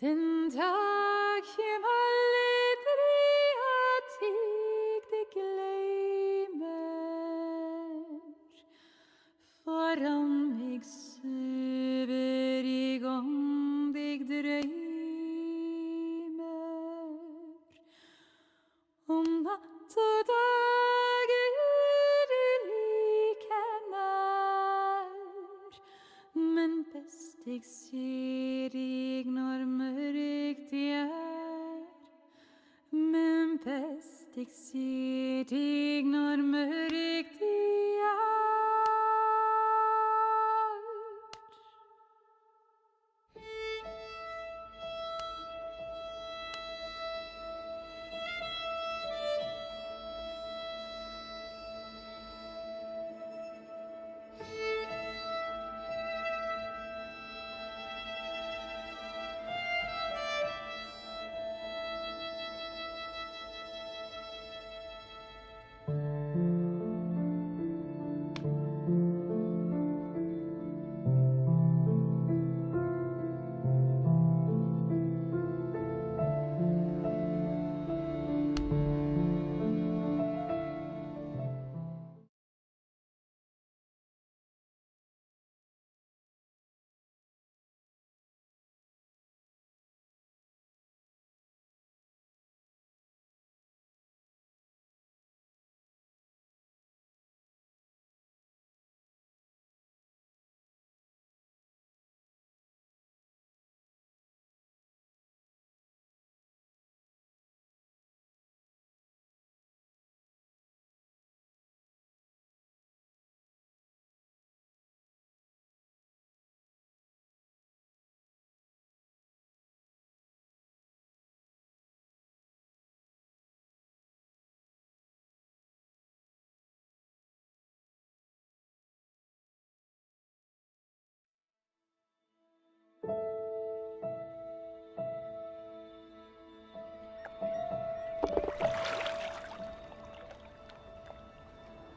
Den dag hjem aldri at jeg det glemmer. Foran meg søver jeg om deg drømmer. Om natt og dag du like nær. Men best jeg ser deg når mørkt er. Men best jeg ser deg når mørkt er.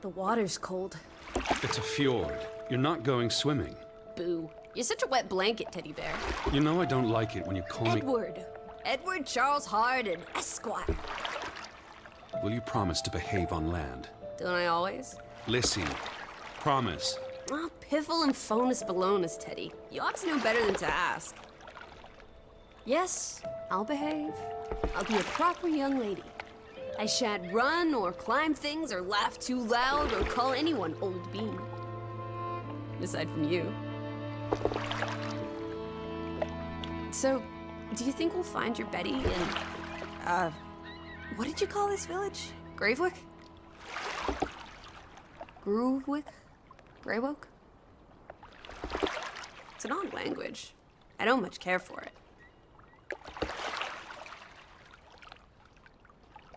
The water's cold. It's a fjord. You're not going swimming. Boo. You're such a wet blanket, teddy bear. You know I don't like it when you call me... Edward Charles Hardin, Esquire. Will you promise to behave on land? Don't I always? Lissy, promise. Oh, piffle and phonus balonus, Teddy. You ought to know better than to ask. Yes, I'll behave. I'll be a proper young lady. I shan't run or climb things or laugh too loud or call anyone old bean. Aside from you. So, do you think we'll find your Betty in, what did you call this village? Gravewick? Groovewick? Greywoke? It's an odd language. I don't much care for it.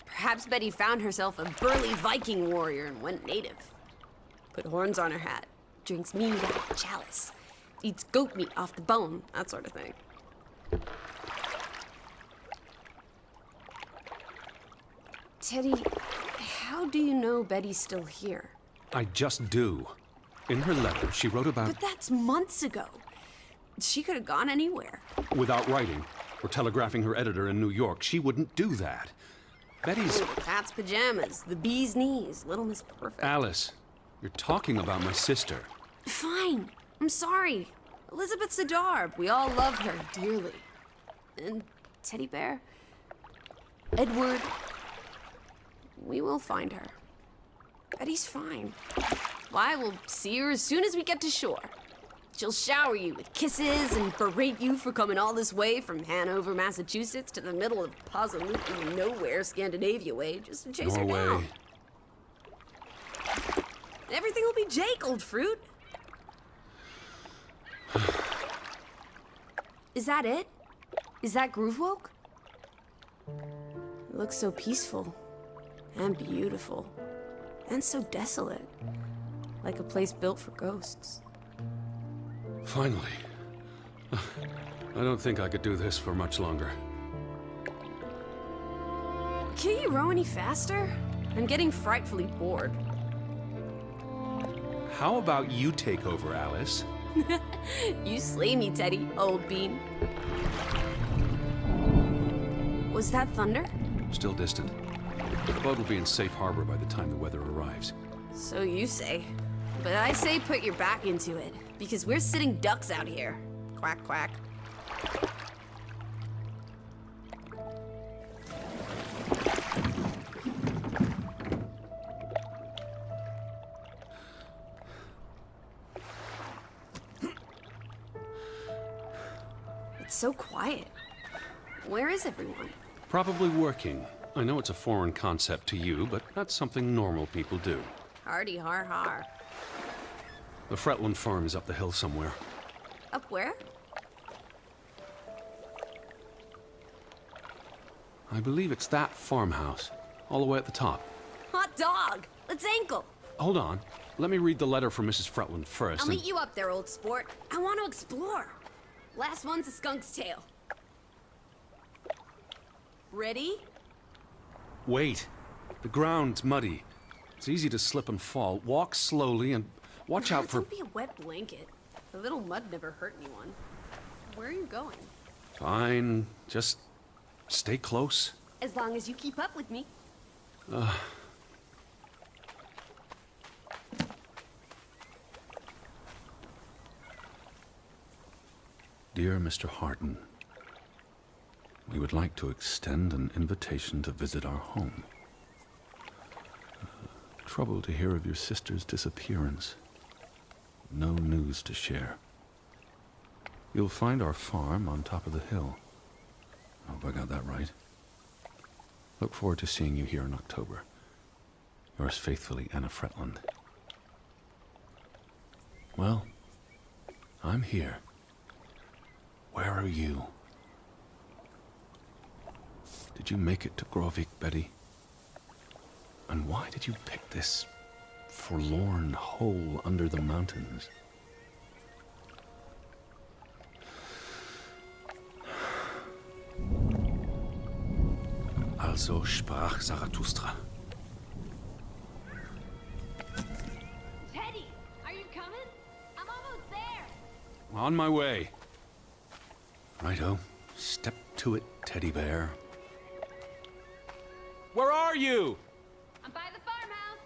Perhaps Betty found herself a burly Viking warrior and went native. Put horns on her hat, drinks mead out of a chalice, eats goat meat off the bone, that sort of thing. Teddy, how do you know Betty's still here? I just do. In her letter, she wrote about... But that's months ago. She could have gone anywhere. Without writing, or telegraphing her editor in New York, she wouldn't do that. Betty's... Cat's pajamas, the bee's knees, Little Miss Perfect. Alice, you're talking about my sister. Fine. I'm sorry. Elizabeth Sidarb. We all love her dearly. And Teddy Bear, Edward, we will find her. Betty's fine. Why, we'll see her as soon as we get to shore. She'll shower you with kisses and berate you for coming all this way from Hanover, Massachusetts to the middle of absolutely nowhere Scandinavia way just to chase Norway. her down. And everything will be Jake, old fruit. Is that it? Is that Groovewoke? It looks so peaceful and beautiful and so desolate, like a place built for ghosts. Finally. I don't think I could do this for much longer. Can't you row any faster? I'm getting frightfully bored. How about you take over, Alice? You slay me, Teddy, old bean. Was that thunder? Still distant. The boat will be in safe harbor by the time the weather arrives. So you say. But I say put your back into it, because we're sitting ducks out here. Quack, quack. It's so quiet. Where is everyone? Probably working. I know it's a foreign concept to you, but that's something normal people do. Hardy har har. The Fretland farm is up the hill somewhere. Up where? I believe it's that farmhouse, all the way at the top. Hot dog! Let's ankle! Hold on. Let me read the letter from Mrs. Fretland first. I'll meet you up there, old sport. I want to explore. Last one's a skunk's tail. Ready? Wait. The ground's muddy. It's easy to slip and fall. Walk slowly and watch out for... Don't be a wet blanket. A little mud never hurt anyone. Where are you going? Fine. Just stay close. As long as you keep up with me. Dear Mr. Harden, we would like to extend an invitation to visit our home. Trouble to hear of your sister's disappearance. No news to share. You'll find our farm on top of the hill. I hope I got that right. Look forward to seeing you here in October. Yours faithfully, Anna Fretland. Well, I'm here. Where are you? Did you make it to Grovik, Betty? And why did you pick this forlorn hole under the mountains? Also sprach Zarathustra. Teddy, are you coming? I'm almost there. On my way. Righto. Step to it, teddy bear. Where are you? I'm by the farmhouse.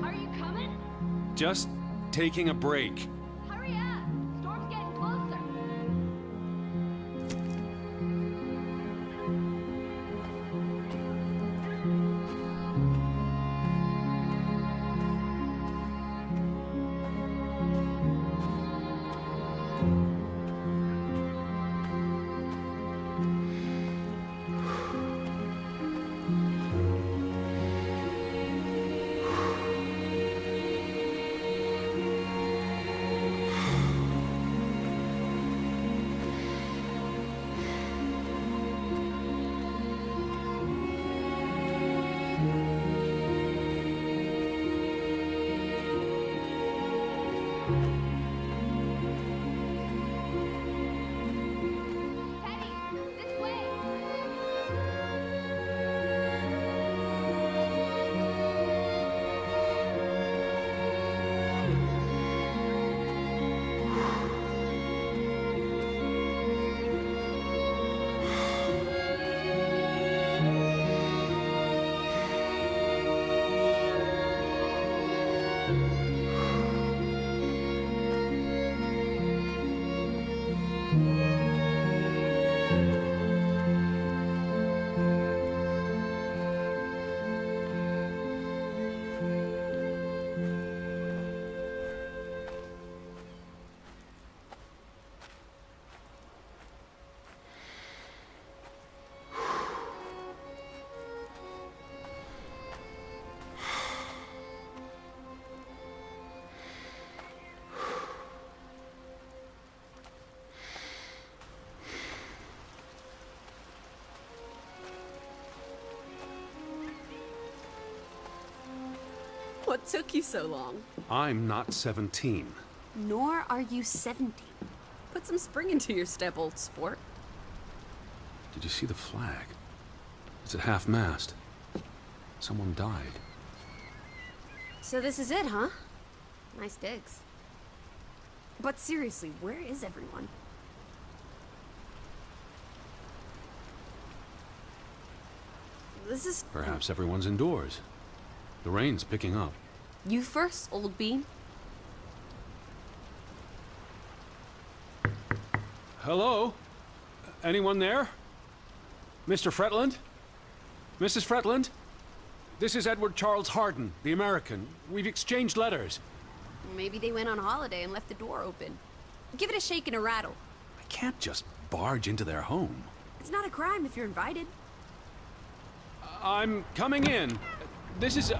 Are you coming? Just taking a break. Hurry up. Storm's getting closer. What took you so long? I'm not 17. Nor are you 17. Put some spring into your step, old sport. Did you see the flag? It's at half-mast. Someone died. So this is it, huh? Nice digs. But seriously, where is everyone? This is... Perhaps everyone's indoors. The rain's picking up. You first, old bean. Hello? Anyone there? Mr. Fretland? Mrs. Fretland? This is Edward Charles Harden, the American. We've exchanged letters. Maybe they went on holiday and left the door open. Give it a shake and a rattle. I can't just barge into their home. It's not a crime if you're invited. I'm coming in. This is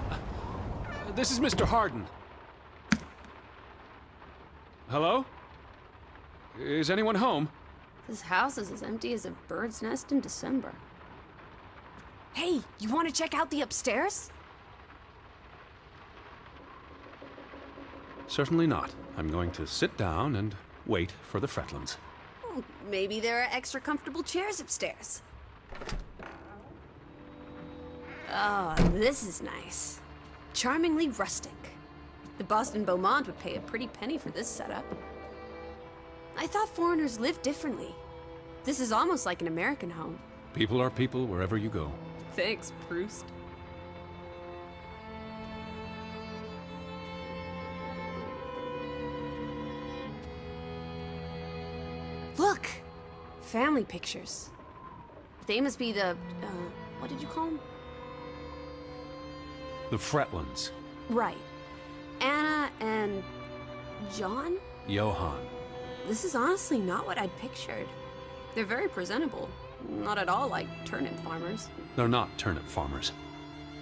Mr. Harden. Hello? Is anyone home? This house is as empty as a bird's nest in December. Hey, you want to check out the upstairs? Certainly not. I'm going to sit down and wait for the Fretlands. Oh, maybe there are extra comfortable chairs upstairs. Oh, this is nice. Charmingly rustic. The Boston Beaumont would pay a pretty penny for this setup. I thought foreigners lived differently. This is almost like an American home. People are people wherever you go. Thanks, Proust. Look! Family pictures. They must be the, what did you call them? The Fretlands. Right. Anna and John? Johann. This is honestly not what I'd pictured. They're very presentable. Not at all like turnip farmers. They're not turnip farmers.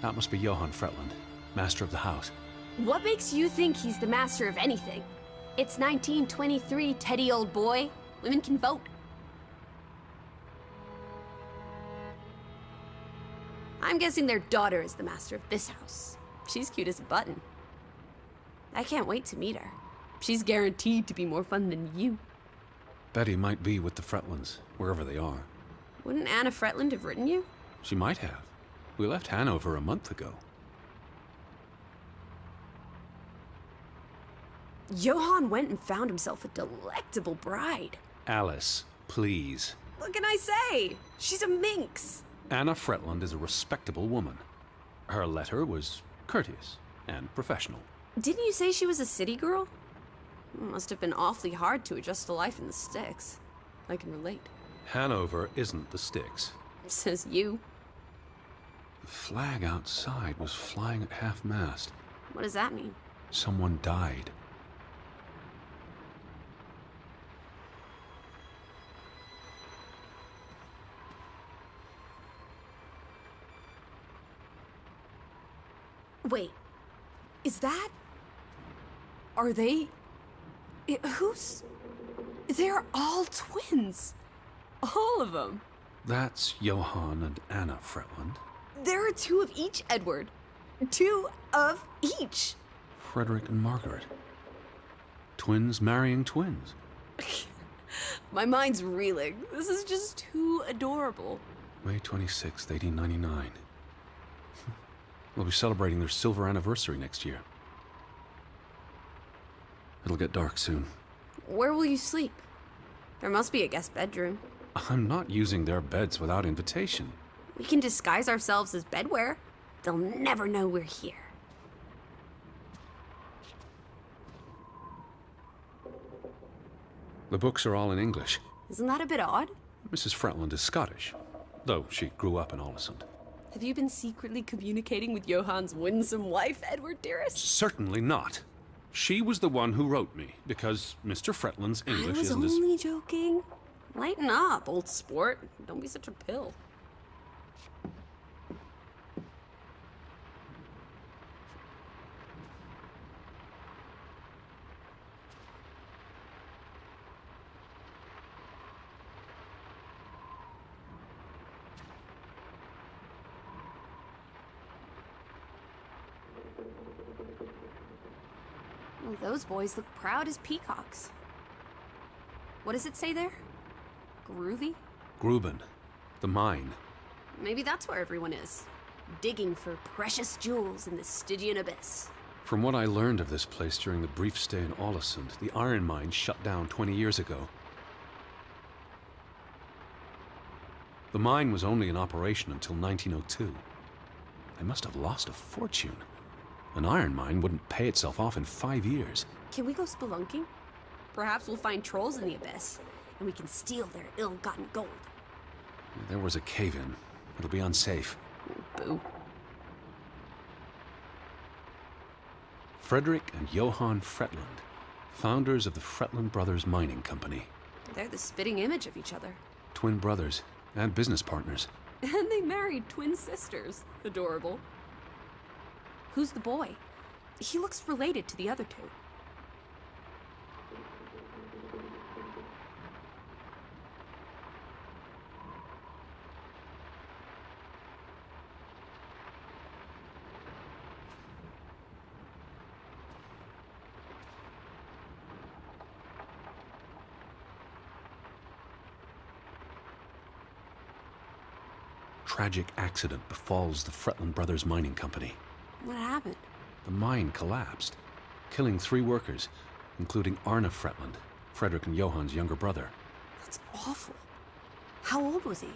That must be Johann Fretland, master of the house. What makes you think he's the master of anything? It's 1923, Teddy, old boy. Women can vote. I'm guessing their daughter is the master of this house. She's cute as a button. I can't wait to meet her. She's guaranteed to be more fun than you. Betty might be with the Fretlands, wherever they are. Wouldn't Anna Fretland have written you? She might have. We left Hanover a month ago. Johann went and found himself a delectable bride. Alice, please. What can I say? She's a minx. Anna Fretland is a respectable woman. Her letter was courteous and professional. Didn't you say she was a city girl? Must have been awfully hard to adjust to life in the sticks. I can relate. Hanover isn't the sticks. Says you. The flag outside was flying at half-mast. What does that mean? Someone died. Wait. Is that... Are they... Who's... They're all twins. All of them. That's Johann and Anna Fretland. There are two of each, Edward. Two of each. Frederick and Margaret. Twins marrying twins. My mind's reeling. This is just too adorable. May 26th, 1899. We'll be celebrating their silver anniversary next year. It'll get dark soon. Where will you sleep? There must be a guest bedroom. I'm not using their beds without invitation. We can disguise ourselves as bedwear. They'll never know we're here. The books are all in English. Isn't that a bit odd? Mrs. Fretland is Scottish, though she grew up in Olesund. Have you been secretly communicating with Johann's winsome wife, Edward, dearest? Certainly not. She was the one who wrote me, because Mr. Fretland's English I was isn't as... only joking. Lighten up, old sport. Don't be such a pill. Those boys look proud as peacocks. What does it say there? Groovy? Gruben. The mine. Maybe that's where everyone is. Digging for precious jewels in the Stygian abyss. From what I learned of this place during the brief stay in Ålesund, the iron mine shut down 20 years ago. The mine was only in operation until 1902. They must have lost a fortune. An iron mine wouldn't pay itself off in 5 years. Can we go spelunking? Perhaps we'll find trolls in the abyss, and we can steal their ill-gotten gold. There was a cave-in. It'll be unsafe. Boo. Frederick and Johann Fretland, founders of the Fretland Brothers Mining Company. They're the spitting image of each other. Twin brothers and business partners. And they married twin sisters. Adorable. Who's the boy? He looks related to the other two. Tragic accident befalls the Fretland Brothers Mining Company. What happened? The mine collapsed, killing 3 workers, including Arne Fretland, Frederick and Johann's younger brother. That's awful. How old was he?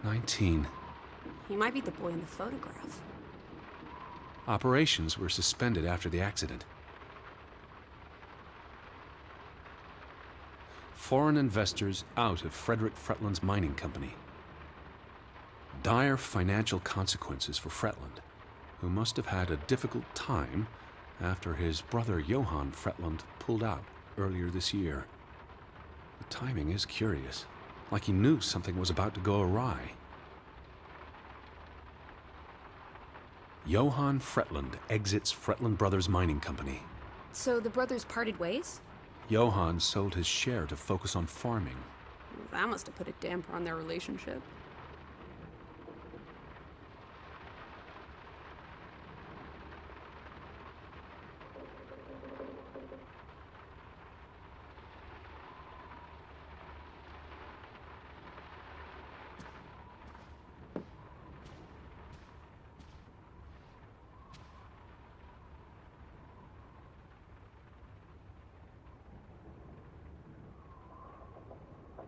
19. He might be the boy in the photograph. Operations were suspended after the accident. Foreign investors out of Frederick Fretland's mining company. Dire financial consequences for Fretland, who must have had a difficult time after his brother Johann Fretland pulled out earlier this year. The timing is curious, like he knew something was about to go awry. Johann Fretland exits Fretland Brothers Mining Company. So the brothers parted ways? Johann sold his share to focus on farming. That must have put a damper on their relationship.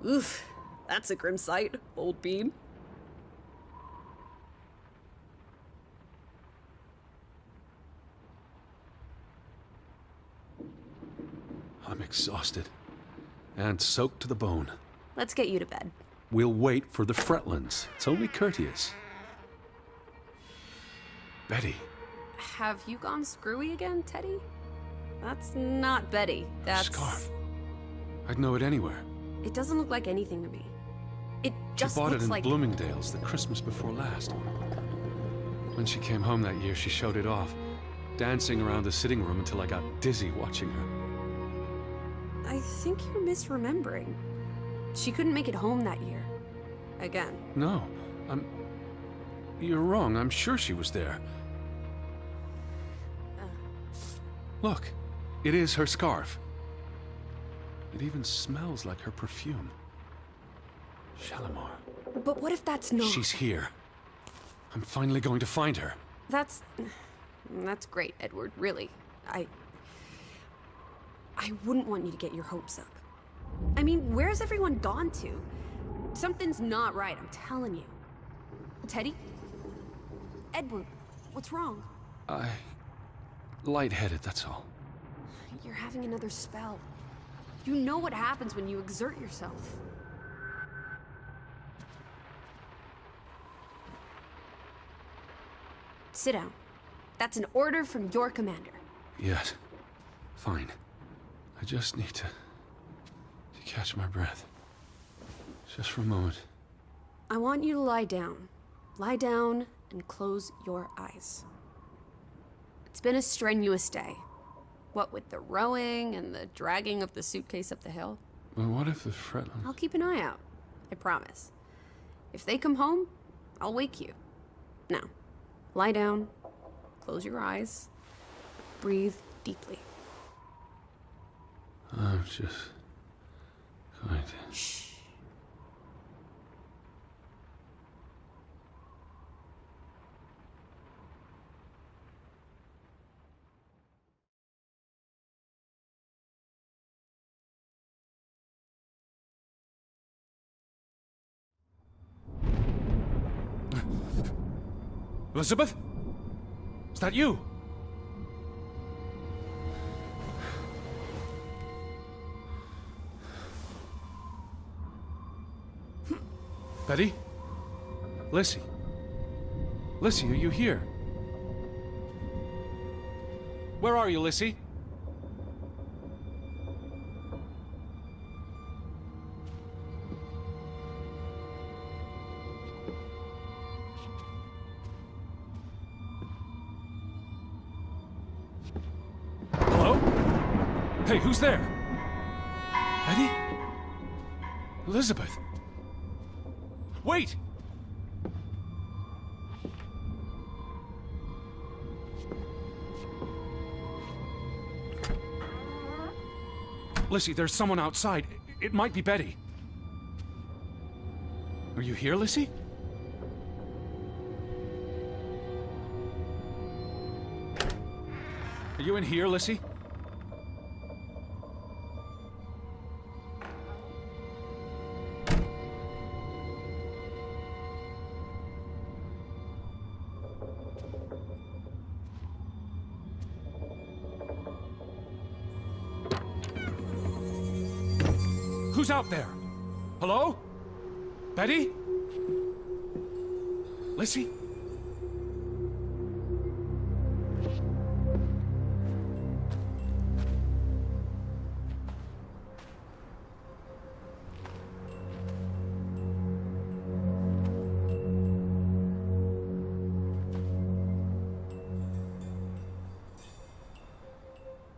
Oof, that's a grim sight, old bean. I'm exhausted and soaked to the bone. Let's get you to bed. We'll wait for the Fretlands. It's only courteous. Betty. Have you gone screwy again, Teddy? That's not Betty. That's... Scarf. I'd know it anywhere. It doesn't look like anything to me. It just She bought looks it in like... Bloomingdale's the Christmas before last. When she came home that year, she showed it off, dancing around the sitting room until I got dizzy watching her. I think you're misremembering. She couldn't make it home that year. Again. No, You're wrong. I'm sure she was there. Look, it is her scarf. It even smells like her perfume. Shalimar. But what if that's not... She's here. I'm finally going to find her. That's great, Edward, really. I wouldn't want you to get your hopes up. I mean, where's everyone gone to? Something's not right, I'm telling you. Teddy? Edward, what's wrong? Lightheaded, that's all. You're having another spell. You know what happens when you exert yourself. Sit down. That's an order from your commander. Yes. Fine. I just need to catch my breath. Just for a moment. I want you to lie down. Lie down and close your eyes. It's been a strenuous day. What with the rowing and the dragging of the suitcase up the hill. Well, what if the Fretlands... I'll keep an eye out. I promise. If they come home, I'll wake you. Now, lie down, close your eyes. Breathe deeply. I'm just going to... Shh. Elizabeth? Is that you? Betty? Lissy? Lissy, are you here? Where are you, Lissy? Hello? Hey, who's there? Betty? Elizabeth? Wait! Lissy, there's someone outside. It might be Betty. Are you here, Lissy? Are you in here, Lissy? Who's out there? Hello? Betty? Lissy?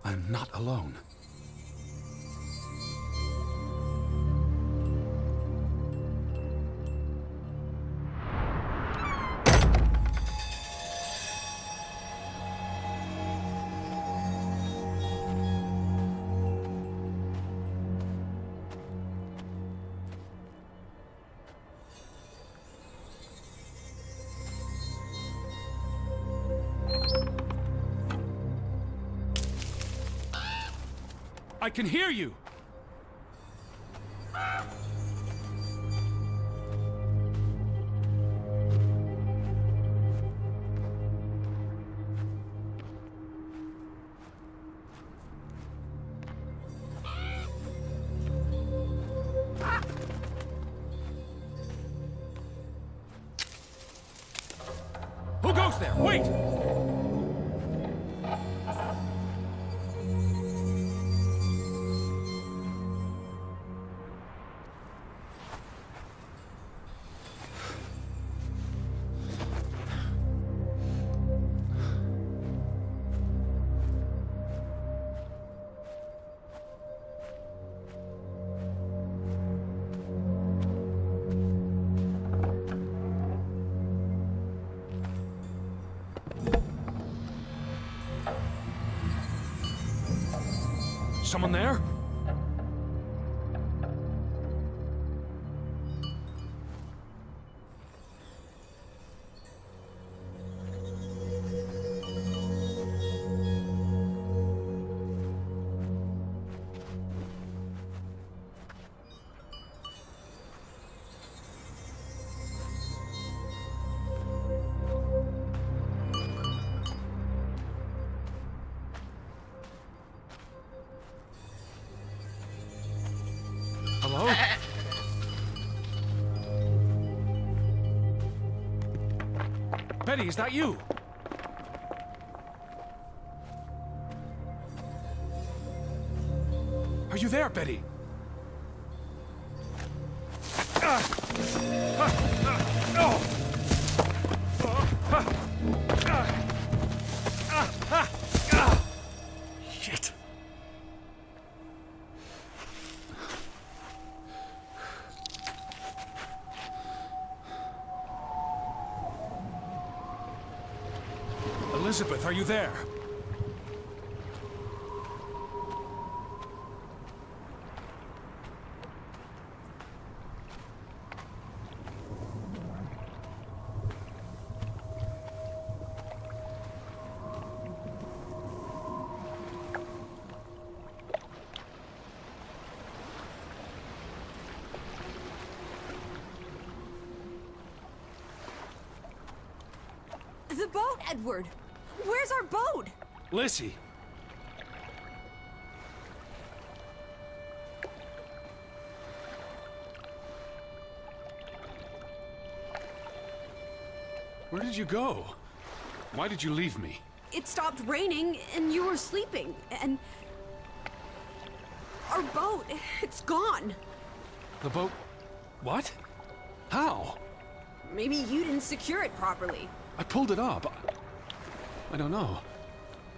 I'm not alone. I can hear you! Who goes there? Wait! Someone there? Hello? Betty, is that you? Are you there, Betty? Shit. Elizabeth, are you there? boat, Edward? Where's our boat? Lissy! Where did you go? Why did you leave me? It stopped raining and you were sleeping, and our boat, it's gone. The boat... What? How? Maybe you didn't secure it properly. I pulled it up. I don't know.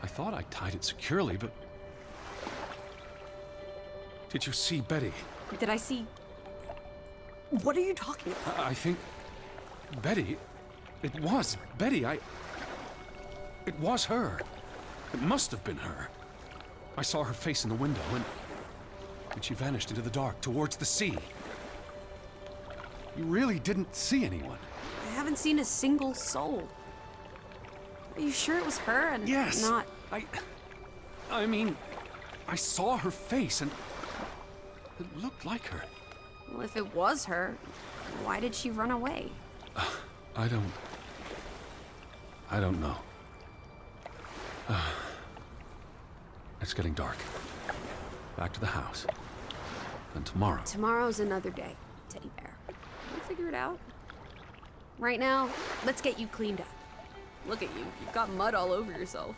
I thought I tied it securely, but... Did you see Betty? Did I see... What are you talking about? I think... Betty... It was Betty. It was her. It must have been her. I saw her face in the window, and she vanished into the dark towards the sea. You really didn't see anyone? I haven't seen a single soul. Are you sure it was her and Yes. not... I mean, I saw her face, and it looked like her. Well, if it was her, why did she run away? I don't know. It's getting dark. Back to the house. And tomorrow. Tomorrow's another day, Teddy Bear. We'll figure it out. Right now, let's get you cleaned up. Look at you. You've got mud all over yourself.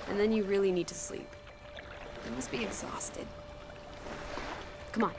And then you really need to sleep. You must be exhausted. Come on.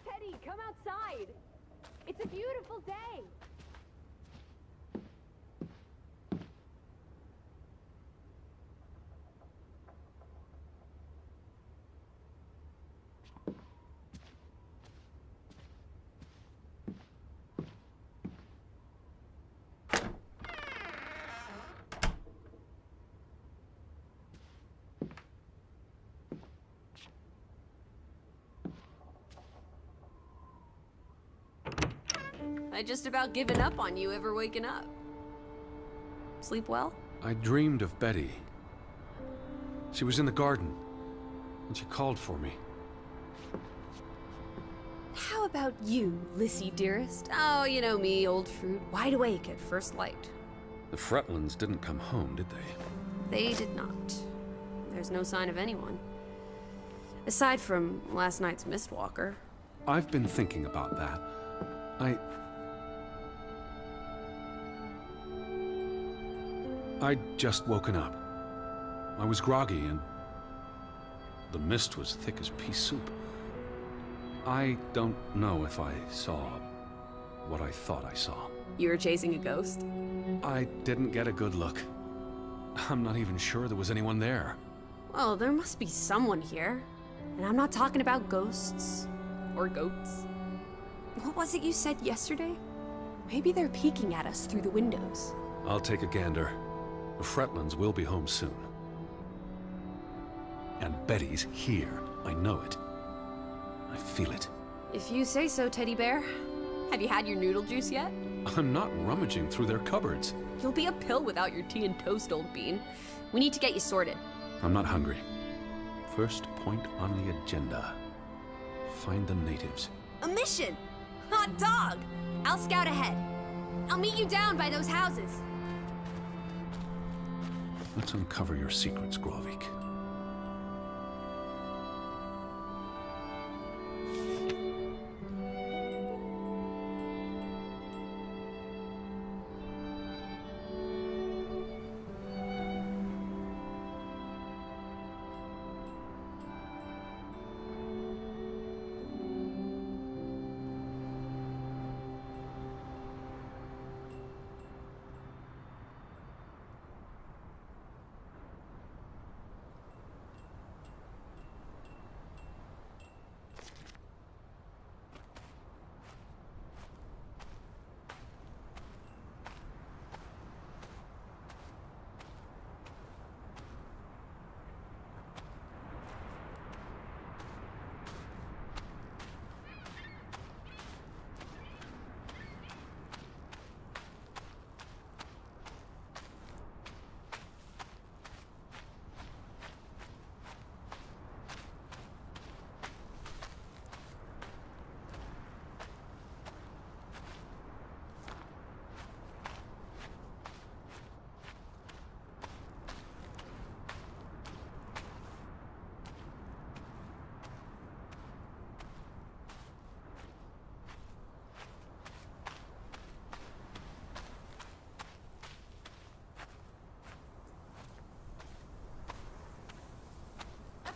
Teddy, come outside. It's a beautiful day. I just about given up on you ever waking up. Sleep well? I dreamed of Betty. She was in the garden, and she called for me. How about you, Lissy dearest? Oh, you know me, old fruit, wide awake at first light. The Fretlands didn't come home, did they? They did not. There's no sign of anyone. Aside from last night's Mistwalker. I've been thinking about that. I'd just woken up. I was groggy and the mist was thick as pea soup. I don't know if I saw what I thought I saw. You were chasing a ghost? I didn't get a good look. I'm not even sure there was anyone there. Well, there must be someone here. And I'm not talking about ghosts. Or goats. What was it you said yesterday? Maybe they're peeking at us through the windows. I'll take a gander. The Fretlands will be home soon. And Betty's here. I know it. I feel it. If you say so, Teddy Bear. Have you had your noodle juice yet? I'm not rummaging through their cupboards. You'll be a pill without your tea and toast, old bean. We need to get you sorted. I'm not hungry. First point on the agenda. Find the natives. A mission! Hot dog! I'll scout ahead. I'll meet you down by those houses. Let's uncover your secrets, Grovik.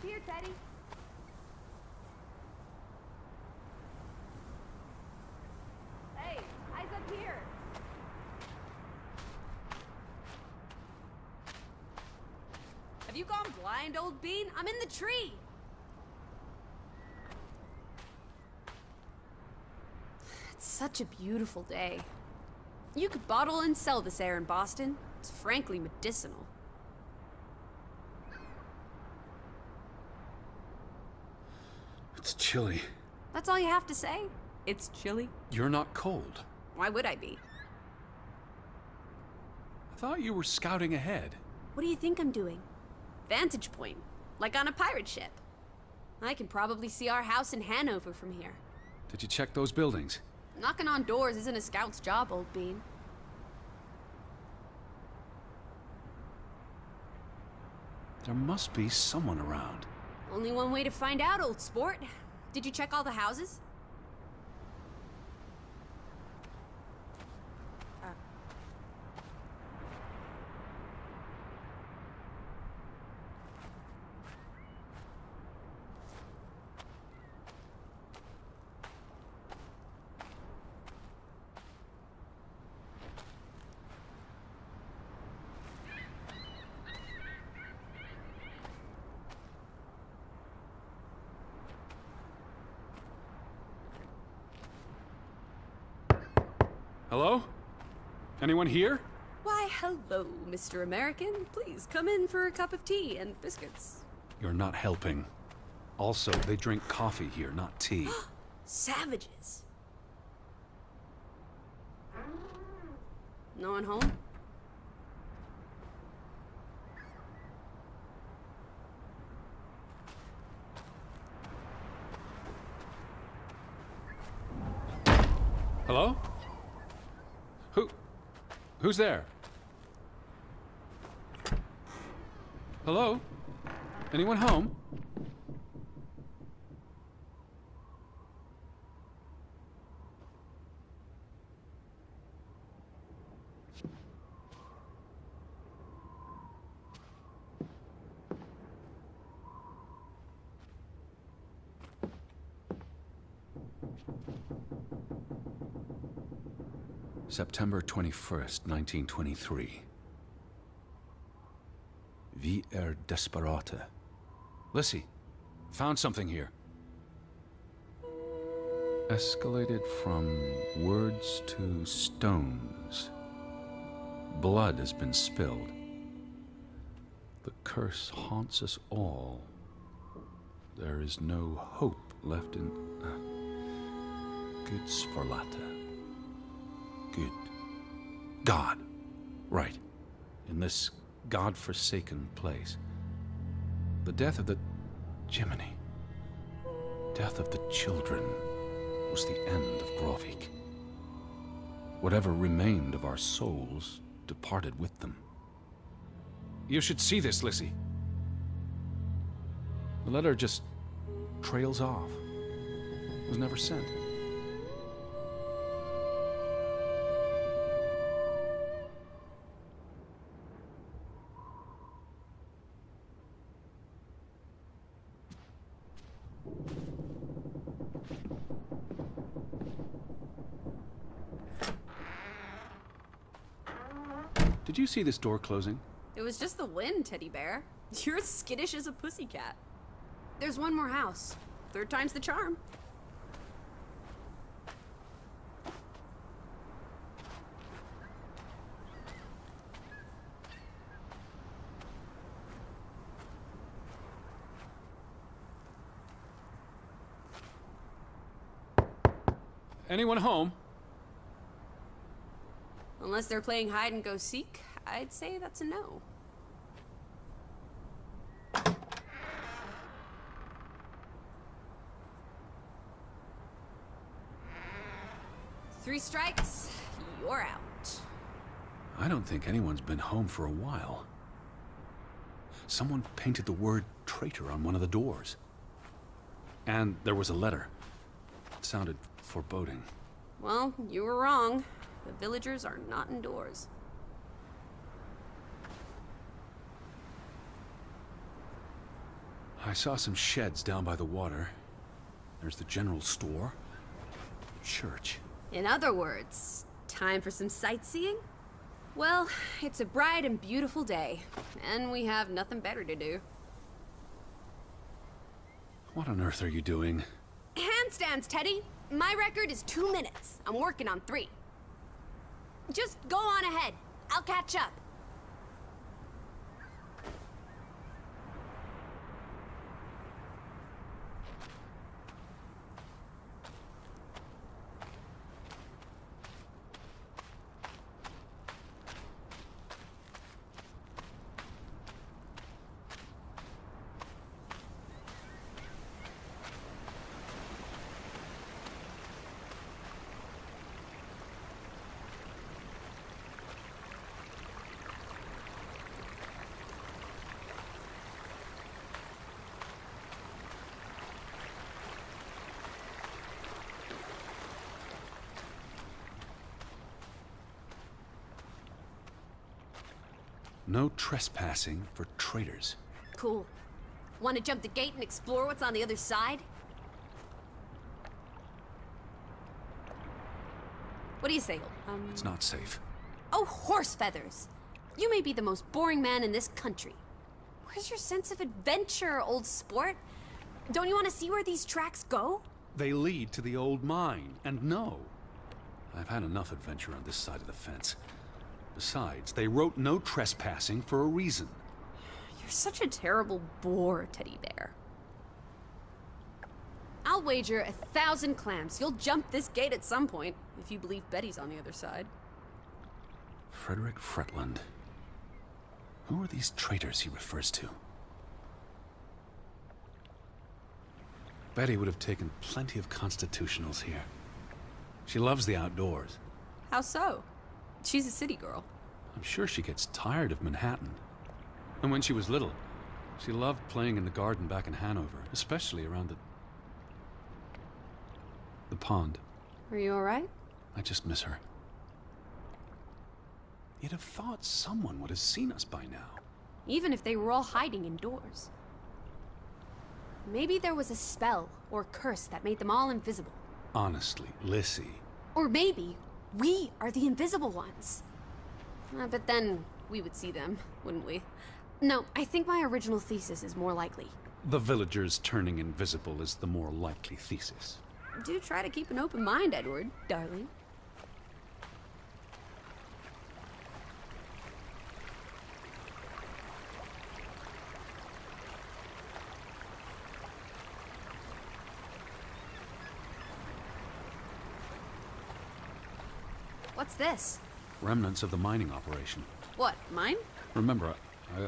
Here, Teddy. Hey, eyes up here. Have you gone blind, old bean? I'm in the tree! It's such a beautiful day. You could bottle and sell this air in Boston. It's frankly medicinal. It's chilly. That's all you have to say? It's chilly? You're not cold. Why would I be? I thought you were scouting ahead. What do you think I'm doing? Vantage point, like on a pirate ship. I can probably see our house in Hanover from here. Did you check those buildings? Knocking on doors isn't a scout's job, old bean. There must be someone around. Only one way to find out, old sport. Did you check all the houses? Hello? Anyone here? Why, hello, Mr. American. Please come in for a cup of tea and biscuits. You're not helping. Also, they drink coffee here, not tea. Savages. No one home? Hello? Who's there? Hello? Anyone home? September 21st, 1923. Vi desperata. Lissy, found something here. Escalated from words to stones. Blood has been spilled. The curse haunts us all. There is no hope left in... Good Sfarlata. Good. God. Right. In this God-forsaken place. The death of the... Jiminy. Death of the children was the end of Grovik. Whatever remained of our souls departed with them. You should see this, Lissy. The letter just trails off. It was never sent. Did you see this door closing? It was just the wind, Teddy Bear. You're as skittish as a pussycat. There's one more house. Third time's the charm. Anyone home? Unless they're playing hide and go seek, I'd say that's a no. Three strikes, you're out. I don't think anyone's been home for a while. Someone painted the word traitor on one of the doors. And there was a letter. It sounded foreboding. Well, you were wrong. The villagers are not indoors. I saw some sheds down by the water. There's the general store. Church. In other words, time for some sightseeing? Well, it's a bright and beautiful day, and we have nothing better to do. What on earth are you doing? Handstands, Teddy! My record is 2 minutes. I'm working on 3. Just go on ahead. I'll catch up. No trespassing for traitors. Cool. Want to jump the gate and explore what's on the other side? What do you say? It's not safe. Oh, horse feathers! You may be the most boring man in this country. Where's your sense of adventure, old sport? Don't you want to see where these tracks go? They lead to the old mine, and no. I've had enough adventure on this side of the fence. Besides, they wrote no trespassing for a reason. You're such a terrible bore, Teddy Bear. I'll wager 1,000 clams you'll jump this gate at some point, if you believe Betty's on the other side. Frederick Fretland. Who are these traitors he refers to? Betty would have taken plenty of constitutionals here. She loves the outdoors. How so? She's a city girl. I'm sure she gets tired of Manhattan. And when she was little, she loved playing in the garden back in Hanover, especially around the pond. Are you alright? I just miss her. You'd have thought someone would have seen us by now. Even if they were all hiding indoors. Maybe there was a spell or curse that made them all invisible. Honestly, Lissy. Or maybe we are the invisible ones. But then we would see them, wouldn't we? No, I think my original thesis is more likely. The villagers turning invisible is the more likely thesis. Do try to keep an open mind, Edward, darling. What's this? Remnants of the mining operation. What, mine? Remember,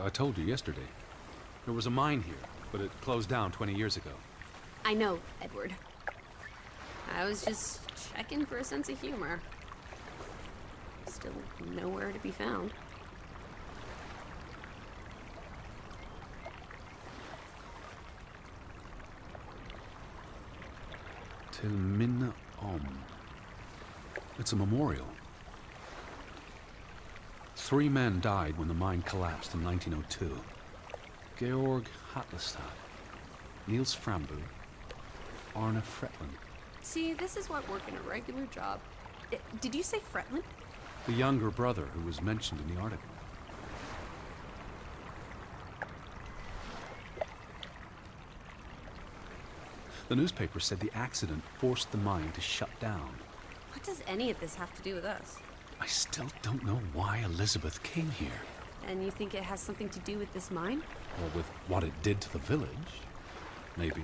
I told you yesterday. There was a mine here, but it closed down 20 years ago. I know, Edward. I was just checking for a sense of humor. Still nowhere to be found. Til minne om. It's a memorial. 3 men died when the mine collapsed in 1902. Georg Hatlestad, Niels Frambu, Arne Fretland. See, this is what working a regular job. Did you say Fretland? The younger brother who was mentioned in the article. The newspaper said the accident forced the mine to shut down. What does any of this have to do with us? I still don't know why Elizabeth came here. And you think it has something to do with this mine? Or with what it did to the village. Maybe.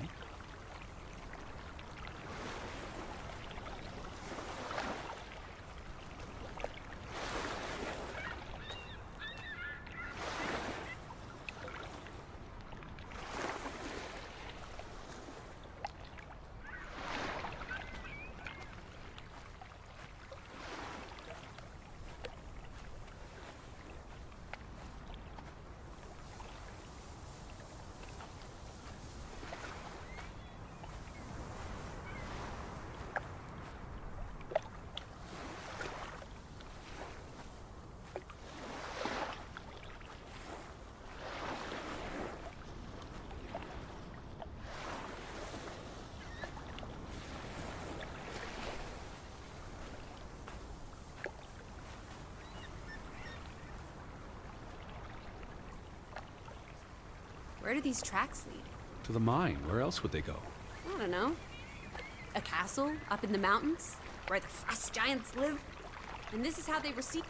Where do these tracks lead? To the mine. Where else would they go? I don't know. A castle up in the mountains where the frost giants live? And this is how they receive...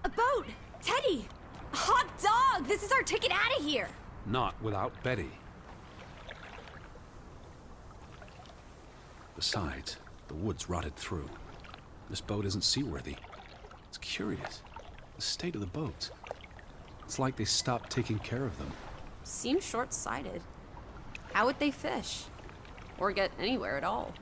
A boat! Teddy! A hot dog! This is our ticket out of here! Not without Betty. Besides, the woods rotted through. This boat isn't seaworthy. It's curious. The state of the boats. It's like they stopped taking care of them. Seems short-sighted. How would they fish? Or get anywhere at all?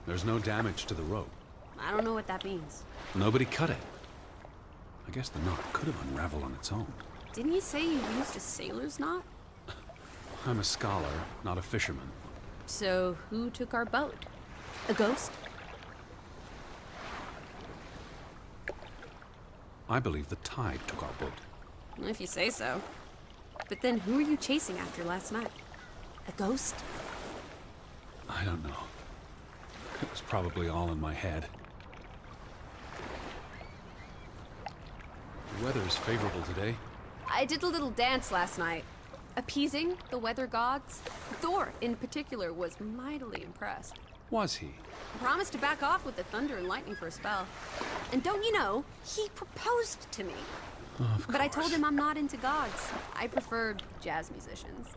There's no damage to the rope. I don't know what that means. Nobody cut it. I guess the knot could have unraveled on its own. Didn't you say you used a sailor's knot? I'm a scholar, not a fisherman. So who took our boat? A ghost? I believe the tide took our boat. If you say so. But then who were you chasing after last night? A ghost? I don't know. It was probably all in my head. The weather is favorable today. I did a little dance last night, appeasing the weather gods. Thor, in particular, was mightily impressed. Was he? I promised to back off with the thunder and lightning for a spell. And don't you know, he proposed to me. Of But I told course. him I'm not into gods. I prefer jazz musicians.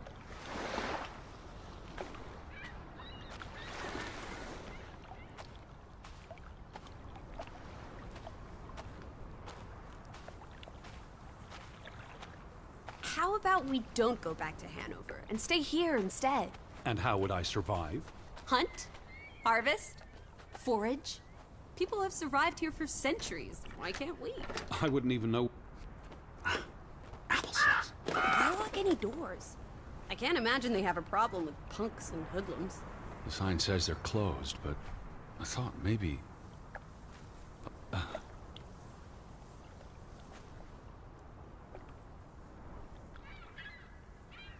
How about we don't go back to Hanover and stay here instead? And how would I survive? Hunt? Harvest? Forage? People have survived here for centuries. Why can't we? I wouldn't even know. Applesauce. Why lock any doors? I can't imagine they have a problem with punks and hoodlums. The sign says they're closed, but I thought maybe.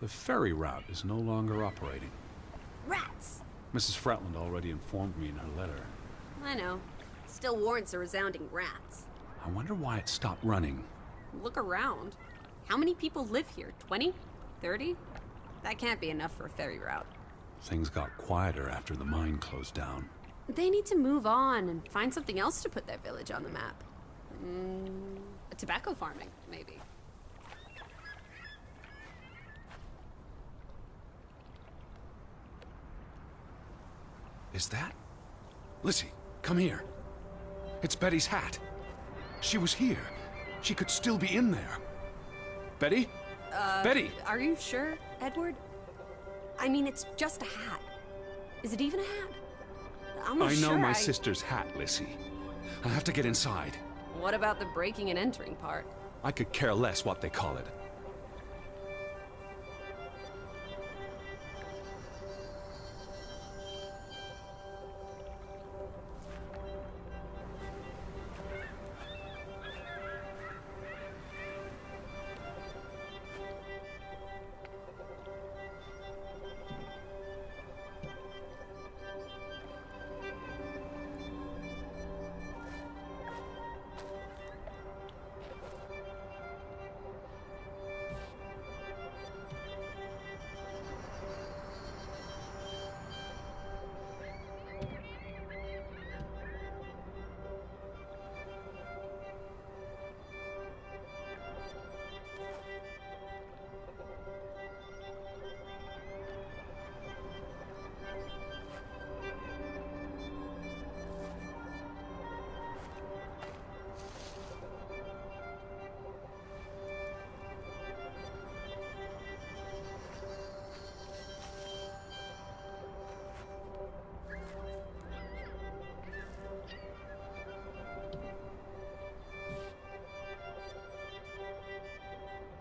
The ferry route is no longer operating. Rats! Mrs. Fretland already informed me in her letter. I know. Still warrants a resounding rats. I wonder why it stopped running. Look around. How many people live here? 20? 30? That can't be enough for a ferry route. Things got quieter after the mine closed down. They need to move on and find something else to put their village on the map. Tobacco farming, maybe. Is that? Lizzie, come here. It's Betty's hat. She was here. She could still be in there. Betty? Betty! Are you sure, Edward? I mean, it's just a hat. Is it even a hat? I'm not I know sure my sister's hat, Lizzie. I have to get inside. What about the breaking and entering part? I could care less what they call it.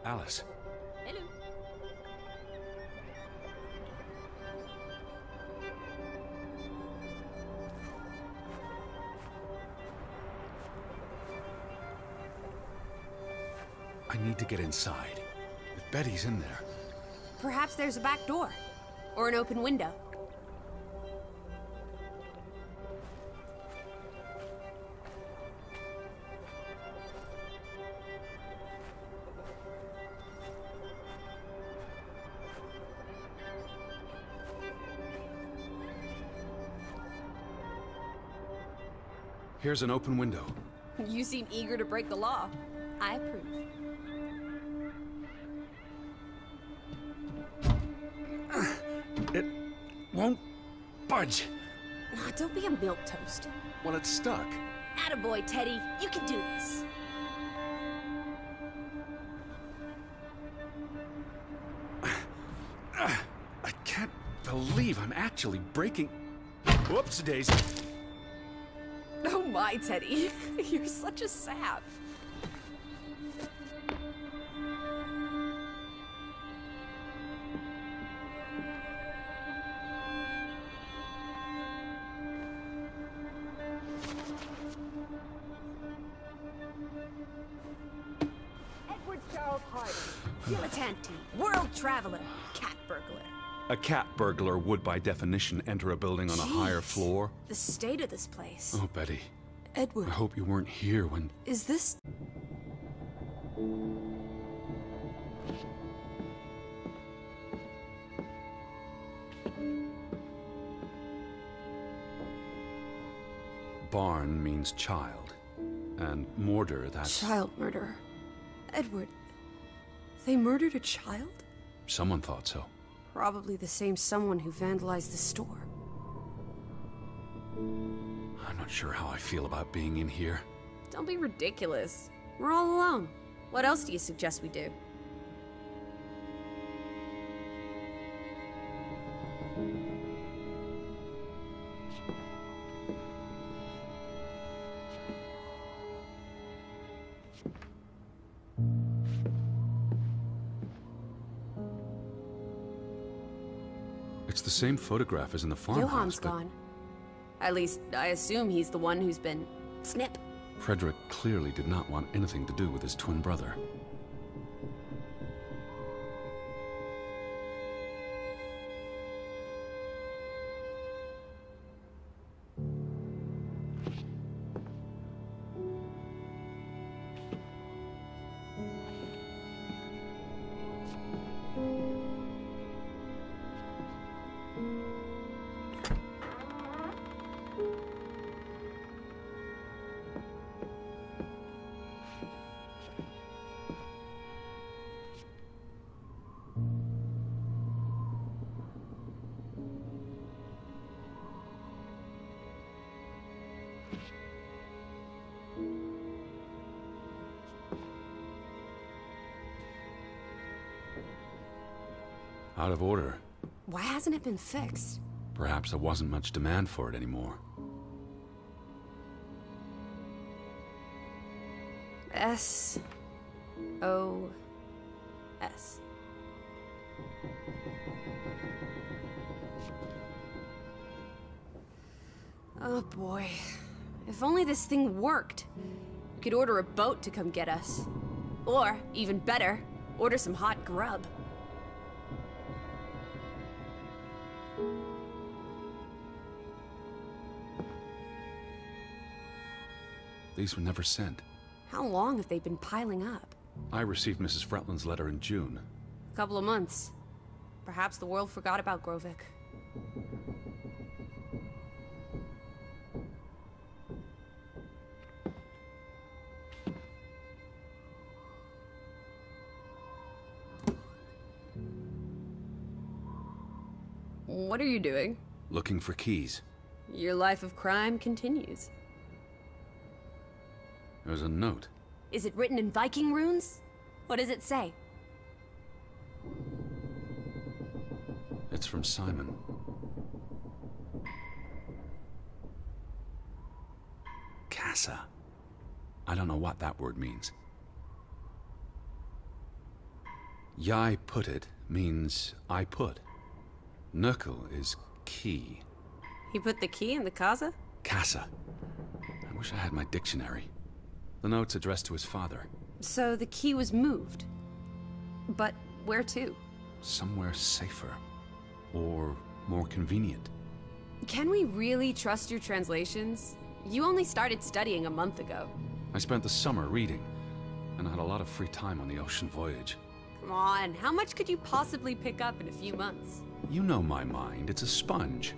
Alice. Hello. I need to get inside. If Betty's in there. Perhaps there's a back door. Or an open window. Here's an open window. You seem eager to break the law. I approve. It won't budge. Aw, don't be a milquetoast. Well, it's stuck. Attaboy, Teddy. You can do this. I can't believe I'm actually breaking. Whoops, Daisy. Oh my, Teddy. You're such a sap. Edward Charles Harding. Dilettante, world traveler, cat burglar. A cat burglar would, by definition, enter a building on a higher floor. The state of this place. Oh, Betty. Edward. I hope you weren't here when... Is this... Barn means child. And mortar, that's... Child murder. Edward, they murdered a child? Someone thought so. Probably the same someone who vandalized the store. I'm not sure how I feel about being in here. Don't be ridiculous. We're all alone. What else do you suggest we do? It's the same photograph as in the farmhouse, Johan's but gone. At least, I assume he's the one who's been... snip. Frederick clearly did not want anything to do with his twin brother. Out of order. Why hasn't it been fixed? Perhaps there wasn't much demand for it anymore. S-O-S. Oh boy. If only this thing worked. We could order a boat to come get us. Or, even better, order some hot grub. These were never sent. How long have they been piling up? I received Mrs. Fretland's letter in June. A couple of months. Perhaps the world forgot about Grovik. What are you doing? Looking for keys. Your life of crime continues. There's a note. Is it written in Viking runes? What does it say? It's from Simon. Casa. I don't know what that word means. Yai put it means I put. Knuckle is key. He put the key in the casa? Casa. I wish I had my dictionary. The note's addressed to his father. So the key was moved. But where to? Somewhere safer. Or more convenient. Can we really trust your translations? You only started studying a month ago. I spent the summer reading, and I had a lot of free time on the ocean voyage. Come on, how much could you possibly pick up in a few months? You know my mind, it's a sponge.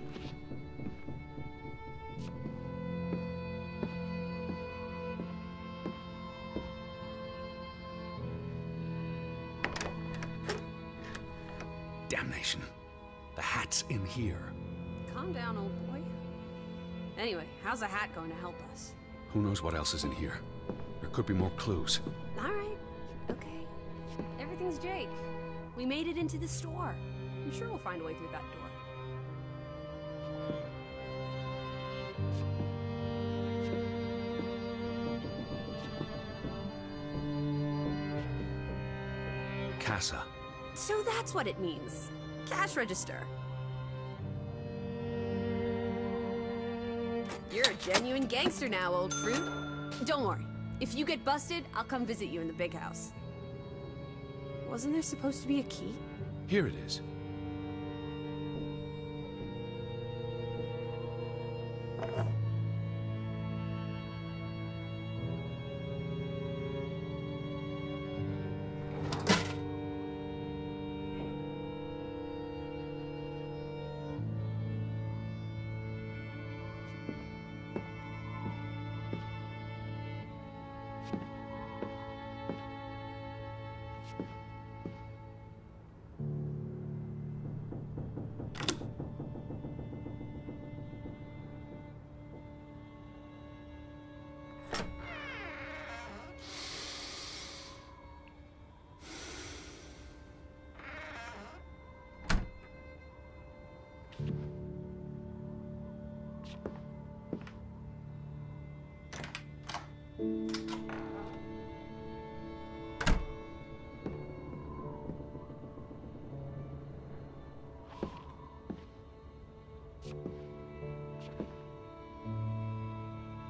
Damnation. The hat's in here. Calm down, old boy. Anyway, how's a hat going to help us? Who knows what else is in here? There could be more clues. All right, okay. Everything's Jake. We made it into the store. I'm sure we'll find a way through that door. Casa. So that's what it means. Cash register. You're a genuine gangster now, old fruit. Don't worry. If you get busted, I'll come visit you in the big house. Wasn't there supposed to be a key? Here it is.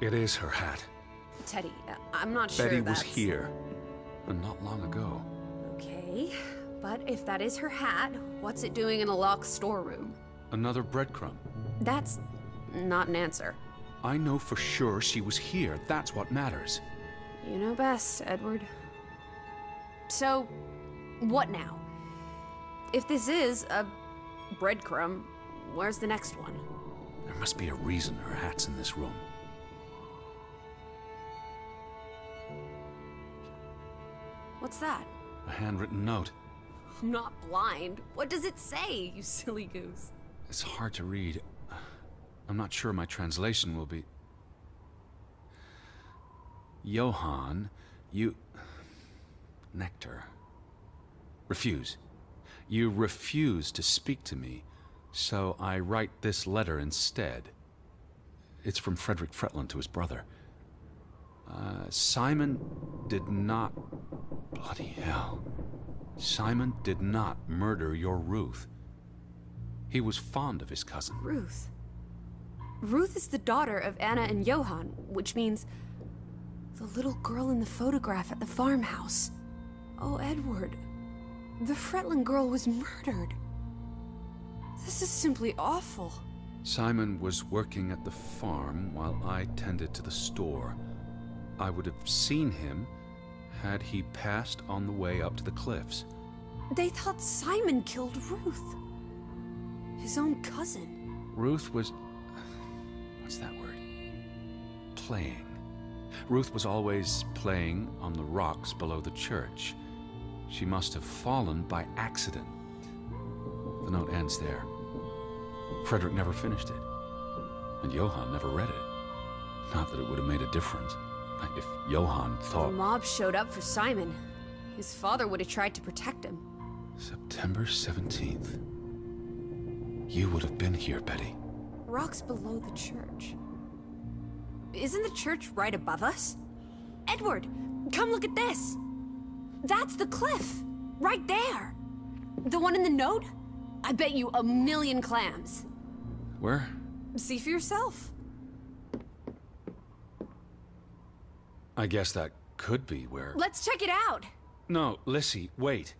It is her hat. Teddy, I'm not sure Betty that's... was here, and not long ago. Okay, but if that is her hat, what's it doing in a locked storeroom? Another breadcrumb. That's not an answer. I know for sure she was here. That's what matters. You know best, Edward. So, what now? If this is a breadcrumb, where's the next one? There must be a reason her hat's in this room. What's that? A handwritten note. I'm not blind. What does it say, you silly goose? It's hard to read. I'm not sure my translation will be... Johann, you... Nectar. Refuse. You refuse to speak to me, so I write this letter instead. It's from Frederick Fretland to his brother. Simon did not... Bloody hell. Simon did not murder your Ruth. He was fond of his cousin. Ruth. Ruth is the daughter of Anna and Johann, which means the little girl in the photograph at the farmhouse. Oh, Edward. The Fretland girl was murdered. This is simply awful. Simon was working at the farm while I tended to the store. I would have seen him had he passed on the way up to the cliffs. They thought Simon killed Ruth. His own cousin. Ruth was... what's that word? Playing. Ruth was always playing on the rocks below the church. She must have fallen by accident. The note ends there. Frederick never finished it. And Johann never read it. Not that it would have made a difference. If Johann thought... The mob showed up for Simon. His father would have tried to protect him. September 17th. You would have been here, Betty. Rocks below the church. Isn't the church right above us? Edward, come look at this. That's the cliff. Right there. The one in the note? I bet you 1,000,000 clams. Where? See for yourself. I guess that could be where... Let's check it out. No, Lissy, wait.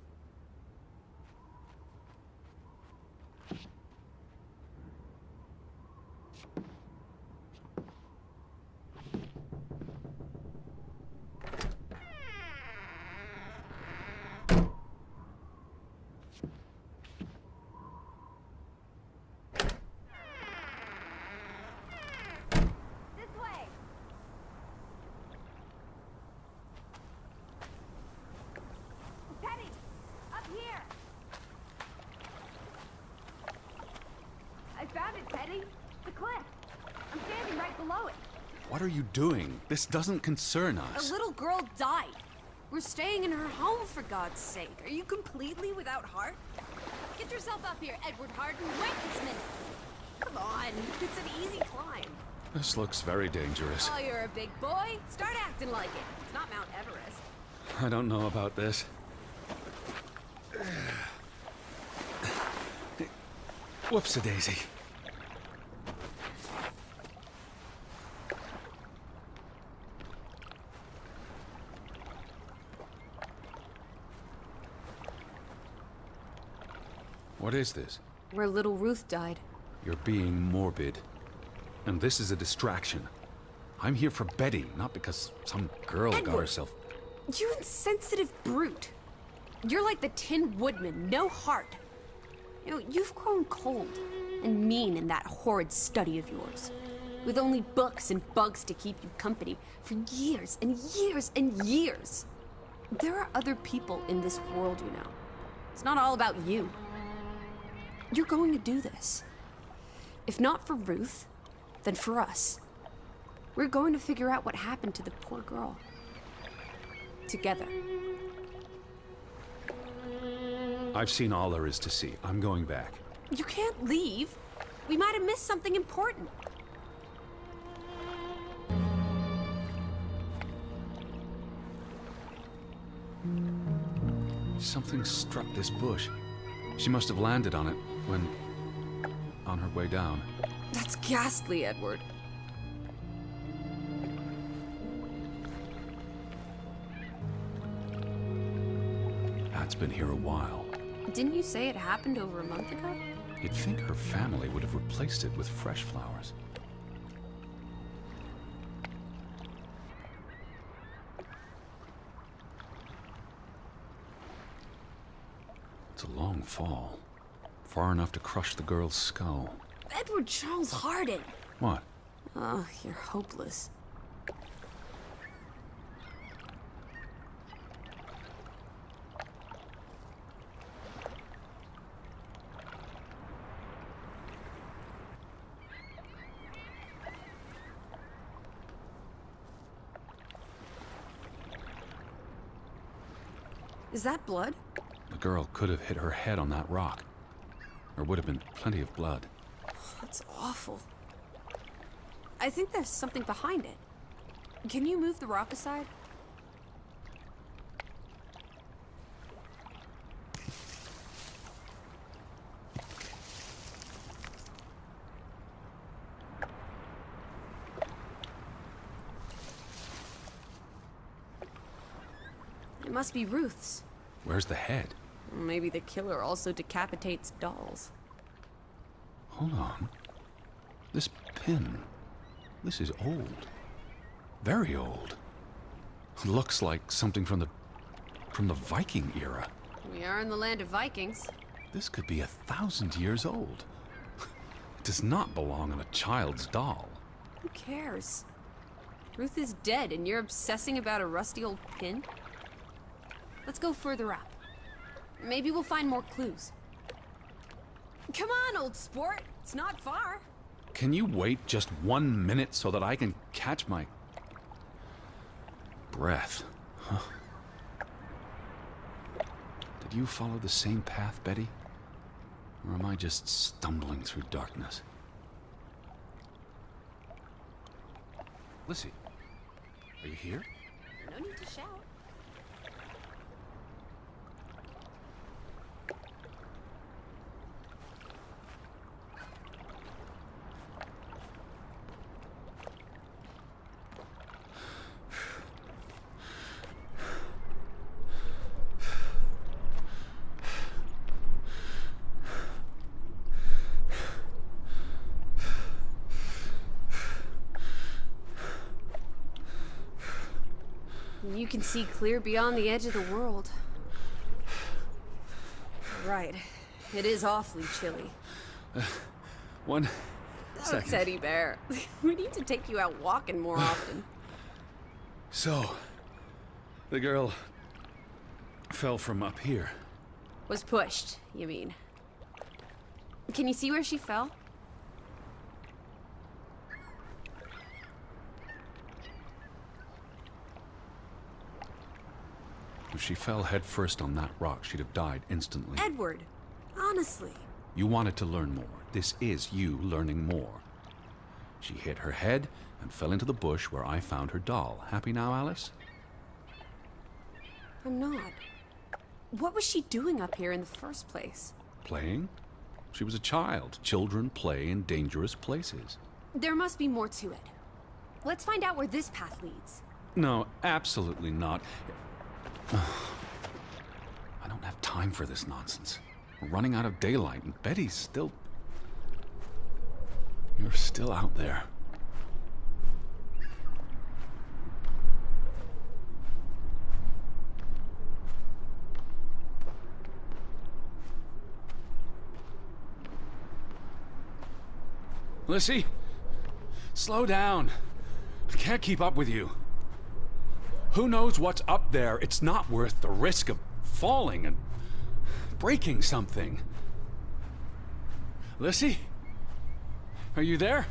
What are you doing? This doesn't concern us. A little girl died. We're staying in her home, for God's sake. Are you completely without heart? Get yourself up here, Edward Harden. Wait this minute. Come on, it's an easy climb. This looks very dangerous. Oh, you're a big boy. Start acting like it. It's not Mount Everest. I don't know about this. Whoops-a-daisy. What is this? Where little Ruth died. You're being morbid. And this is a distraction. I'm here for Betty, not because some girl got Edward! herself... You insensitive brute. You're like the Tin Woodman, no heart. You know, you've grown cold and mean in that horrid study of yours. With only books and bugs to keep you company for years and years and years. There are other people in this world, you know. It's not all about you. You're going to do this. If not for Ruth, then for us. We're going to figure out what happened to the poor girl. Together. I've seen all there is to see. I'm going back. You can't leave. We might have missed something important. Something struck this bush. She must have landed on it when... on her way down. That's ghastly, Edward. That's been here a while. Didn't you say it happened over a month ago? You'd think her family would have replaced it with fresh flowers. It's a long fall. Far enough to crush the girl's skull. Edward Charles Harding. What? Oh, you're hopeless. Is that blood? The girl could have hit her head on that rock. There would have been plenty of blood. That's awful. I think there's something behind it. Can you move the rock aside? It must be Ruth's. Where's the head? Maybe the killer also decapitates dolls. Hold on. This pin. This is old. Very old. Looks like something from the Viking era. We are in the land of Vikings. This could be 1,000 years old. It does not belong on a child's doll. Who cares? Ruth is dead and you're obsessing about a rusty old pin? Let's go further up. Maybe we'll find more clues. Come on, old sport. It's not far. Can you wait just 1 minute so that I can catch my breath? Huh? Did you follow the same path, Betty? Or am I just stumbling through darkness? Lissy, are you here? No need to shout. You can see clear beyond the edge of the world. Right. It is awfully chilly. One Oh, second. Teddy Bear. We need to take you out walking more often. So, the girl fell from up here. Was pushed, you mean. Can you see where she fell? If she fell headfirst on that rock, she'd have died instantly. Edward, honestly. You wanted to learn more. This is you learning more. She hit her head and fell into the bush where I found her doll. Happy now, Alice? I'm not. What was she doing up here in the first place? Playing? She was a child. Children play in dangerous places. There must be more to it. Let's find out where this path leads. No, absolutely not. I don't have time for this nonsense. We're running out of daylight, and Betty's still... You're still out there. Lissy, slow down. I can't keep up with you. Who knows what's up there? It's not worth the risk of falling and breaking something. Lissy? Are you there?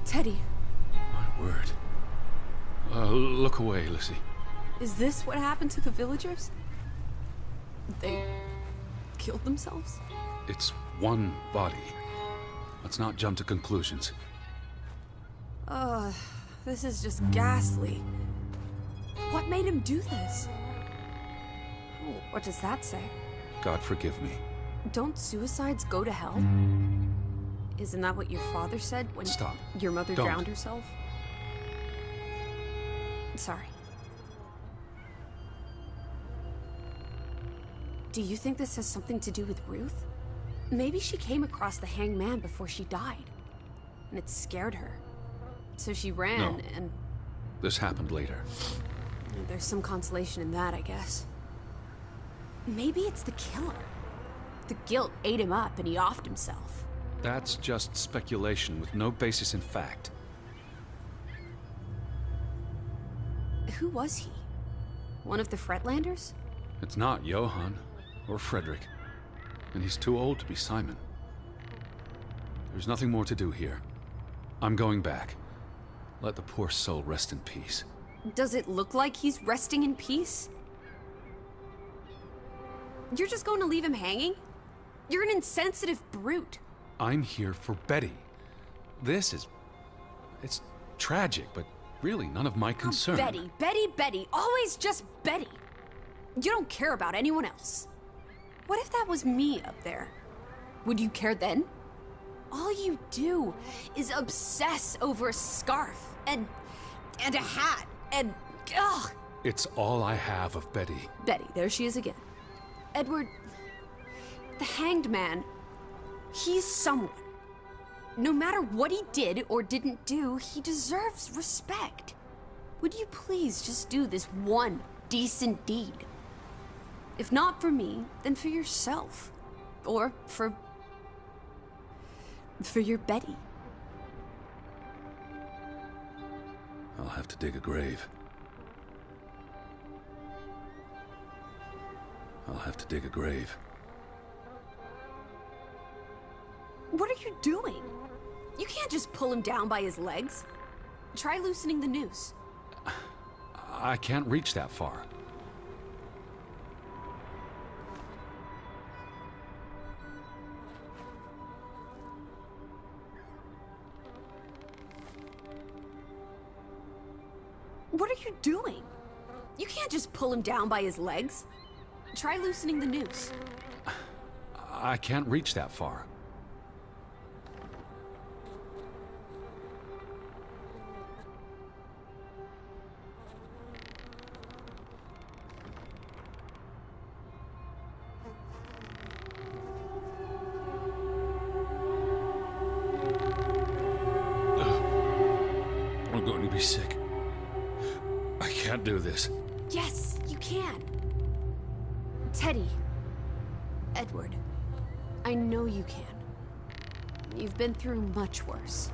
Teddy. My word. Look away, Lissy. Is this what happened to the villagers? They killed themselves? It's one body. Let's not jump to conclusions. This is just ghastly. What made him do this? Oh, what does that say? God forgive me. Don't suicides go to hell? Isn't that what your father said when Stop. your mother Don't. drowned herself? Sorry. Do you think this has something to do with Ruth? Maybe she came across the hanged man before she died, and it scared her. So she ran, No. and This happened later. there's some consolation in that, I guess. Maybe it's the killer. The guilt ate him up, and he offed himself. That's just speculation with no basis in fact. Who was he? One of the Fretlanders? It's not Johann or Frederick, and he's too old to be Simon. There's nothing more to do here. I'm going back. Let the poor soul rest in peace. Does it look like he's resting in peace? You're just going to leave him hanging? You're an insensitive brute. I'm here for Betty. It's tragic, but really none of my concern. Betty, Betty, Betty, always just Betty. You don't care about anyone else. What if that was me up there? Would you care then? All you do is obsess over a scarf and a hat and ugh. It's all I have of Betty. Betty, there she is again. Edward, the hanged man, he's someone. No matter what he did or didn't do, he deserves respect. Would you please just do this one decent deed? If not for me, then for yourself. Or for your Betty. I'll have to dig a grave. I'll have to dig a grave. What are you doing? You can't just pull him down by his legs. Try loosening the noose. I can't reach that far. What are you doing? You can't just pull him down by his legs. Try loosening the noose. I can't reach that far. I'm going to be sick. I can't do this. Yes, you can. Teddy. Edward. I know you can. You've been through much worse.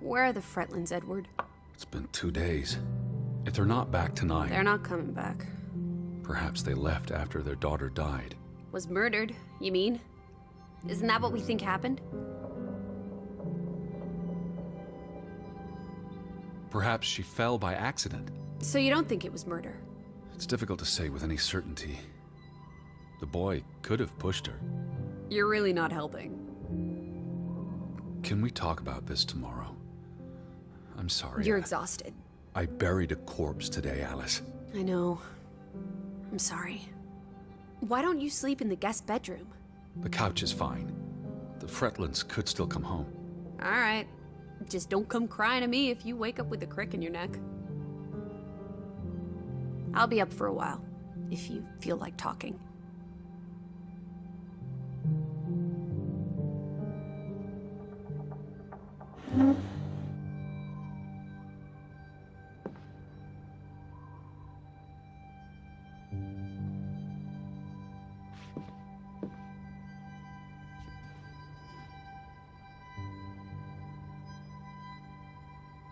Where are the Fretlands, Edward? It's been 2 days. If they're not back tonight, They're not coming back. perhaps they left after their daughter died. Was murdered, you mean? Isn't that what we think happened? Perhaps she fell by accident. So you don't think it was murder? It's difficult to say with any certainty. The boy could have pushed her. You're really not helping. Can we talk about this tomorrow? I'm sorry. You're exhausted. I buried a corpse today, Alice. I know. I'm sorry. Why don't you sleep in the guest bedroom? The couch is fine. The Fretlands could still come home. All right. Just don't come crying to me if you wake up with a crick in your neck. I'll be up for a while, if you feel like talking.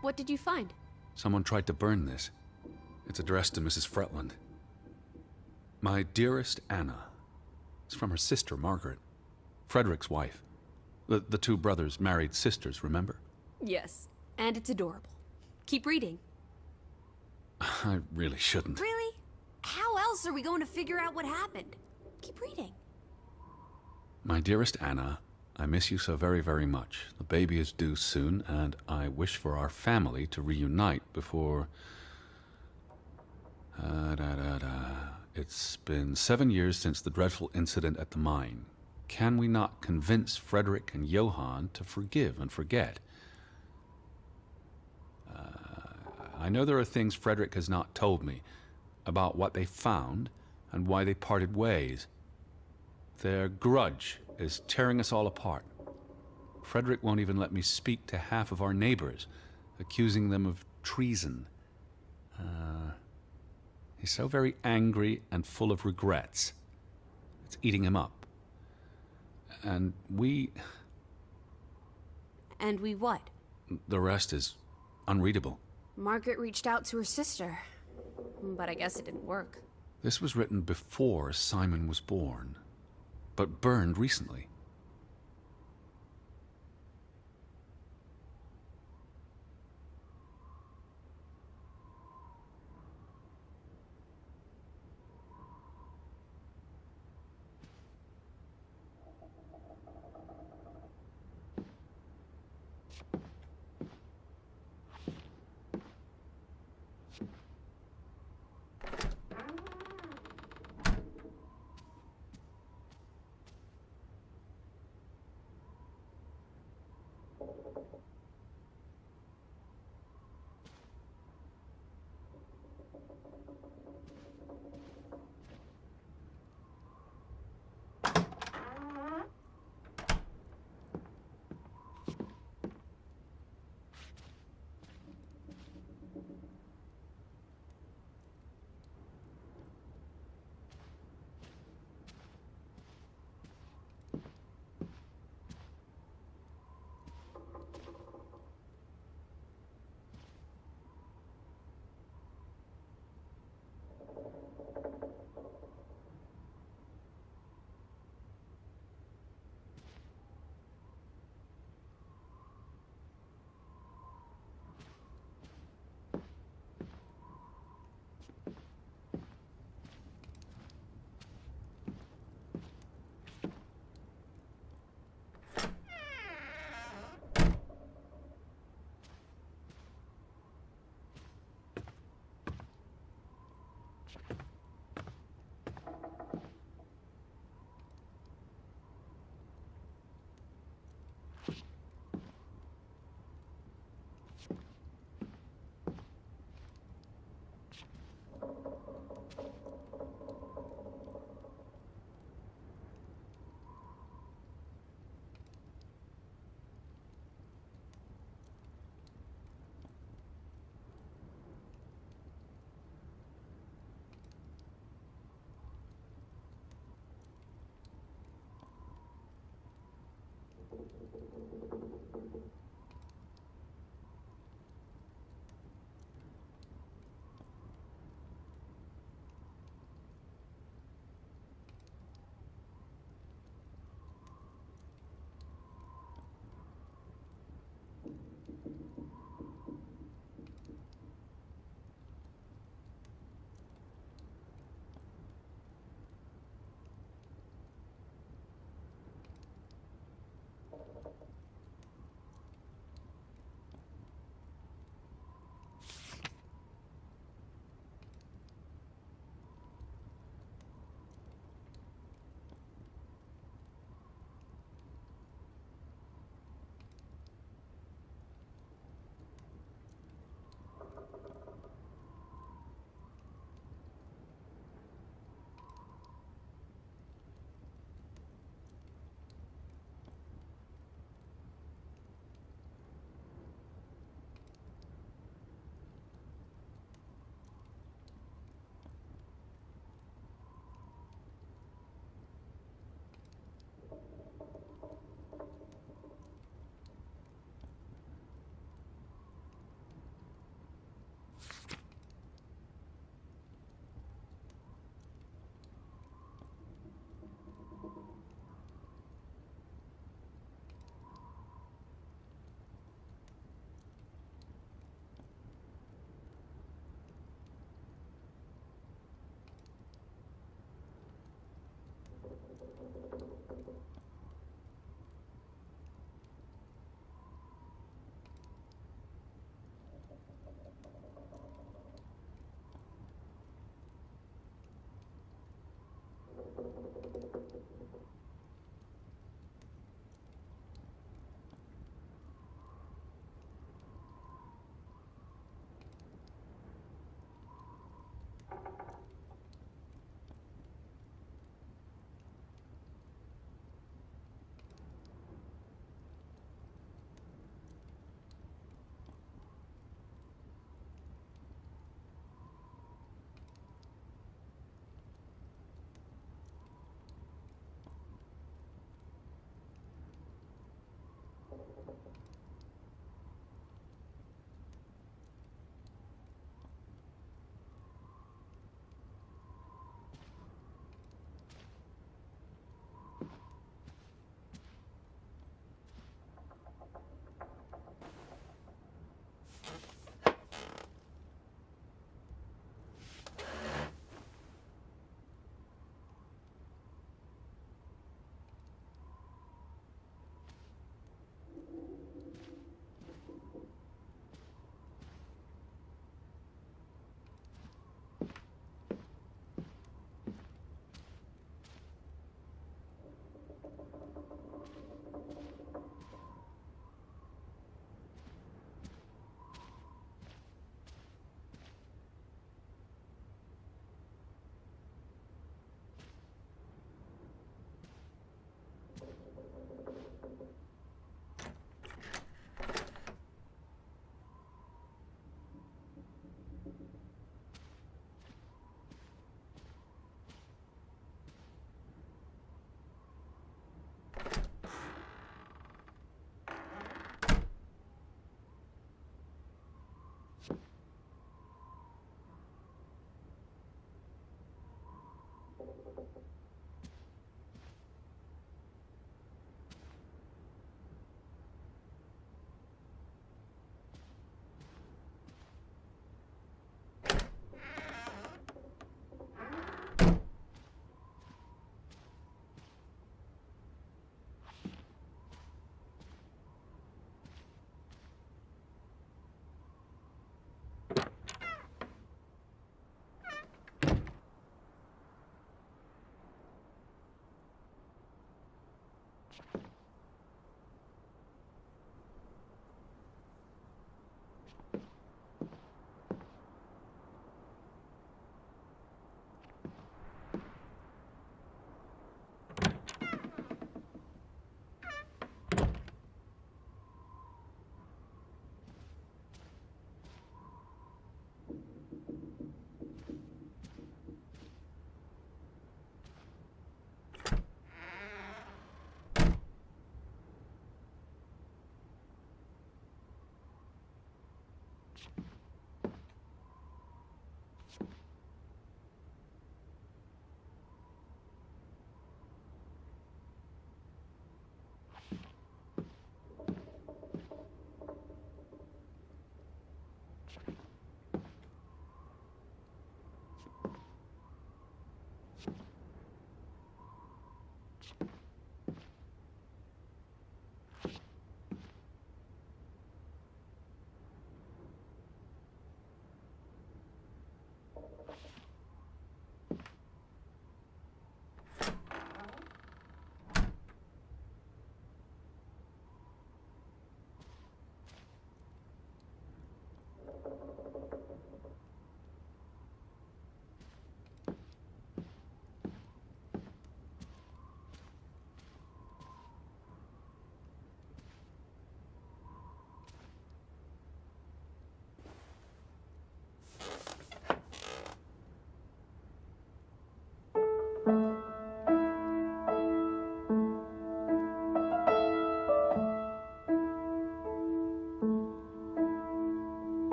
What did you find? Someone tried to burn this. It's addressed to Mrs. Fretland. My dearest Anna. It's from her sister, Margaret. Frederick's wife. The two brothers married sisters, remember? Yes, and it's adorable. Keep reading. I really shouldn't. Really? How else are we going to figure out what happened? Keep reading. My dearest Anna, I miss you so very, very much. The baby is due soon, and I wish for our family to reunite before... It's been 7 years since the dreadful incident at the mine. Can we not convince Frederick and Johann to forgive and forget? I know there are things Frederick has not told me about what they found and why they parted ways. Their grudge is tearing us all apart. Frederick won't even let me speak to half of our neighbors, accusing them of treason. He's so very angry and full of regrets. It's eating him up. And we... And we what? The rest is unreadable. Margaret reached out to her sister, but I guess it didn't work. This was written before Simon was born, but burned recently.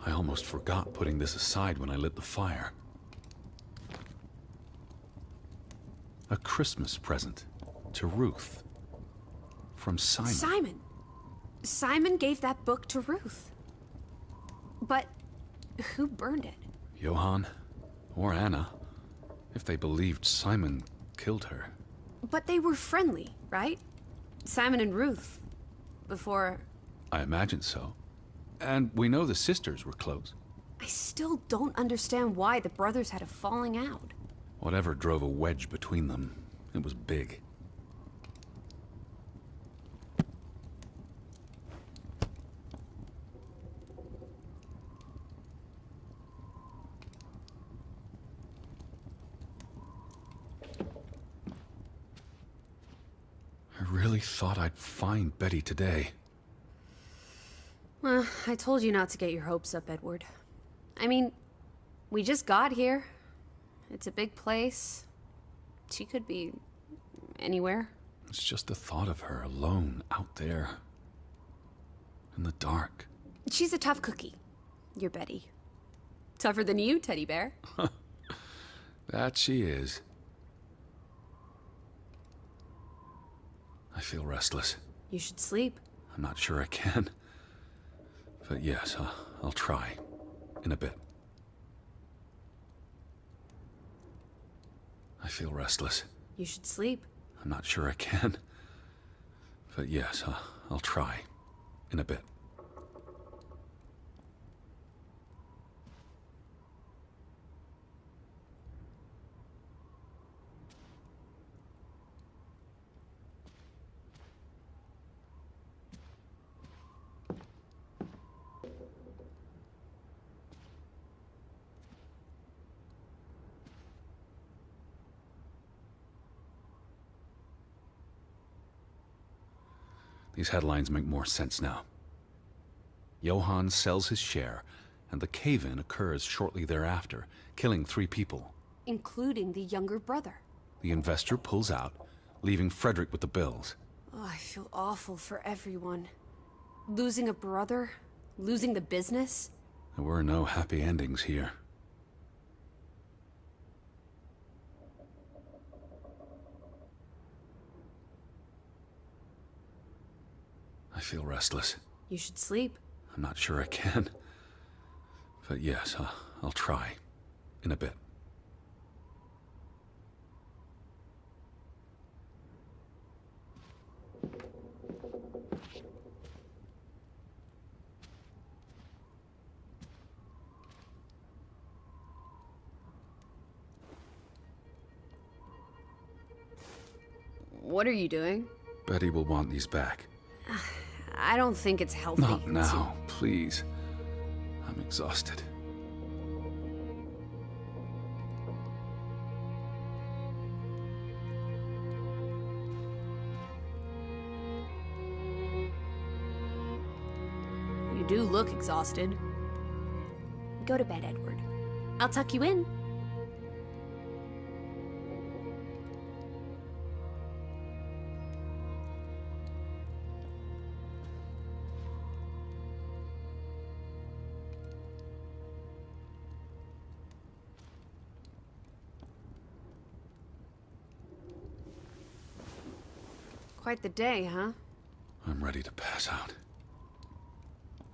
I almost forgot putting this aside when I lit the fire. A Christmas present to Ruth. From Simon. Simon! Simon gave that book to Ruth. But who burned it? Johann or Anna, if they believed Simon killed her. But they were friendly, right? Simon and Ruth. Before... I imagine so. And we know the sisters were close. I still don't understand why the brothers had a falling out. Whatever drove a wedge between them, it was big. I really thought I'd find Betty today. Well, I told you not to get your hopes up, Edward. I mean, we just got here. It's a big place. She could be anywhere. It's just the thought of her alone out there. In the dark. She's a tough cookie. Your Betty. Tougher than you, teddy bear. That she is. I feel restless. You should sleep. I'm not sure I can. But yes, I'll try. In a bit. I feel restless. You should sleep. I'm not sure I can. But yes, I'll try. In a bit. These headlines make more sense now. Johann sells his share, and the cave-in occurs shortly thereafter, killing 3 people. Including the younger brother. The investor pulls out, leaving Frederick with the bills. Oh, I feel awful for everyone. Losing a brother, losing the business. There were no happy endings here. I feel restless. You should sleep. I'm not sure I can. But yes, I'll try. In a bit. What are you doing? Betty will want these back. I don't think it's healthy. Not now, please. I'm exhausted. You do look exhausted. Go to bed, Edward. I'll tuck you in. Quite the day, huh? I'm ready to pass out.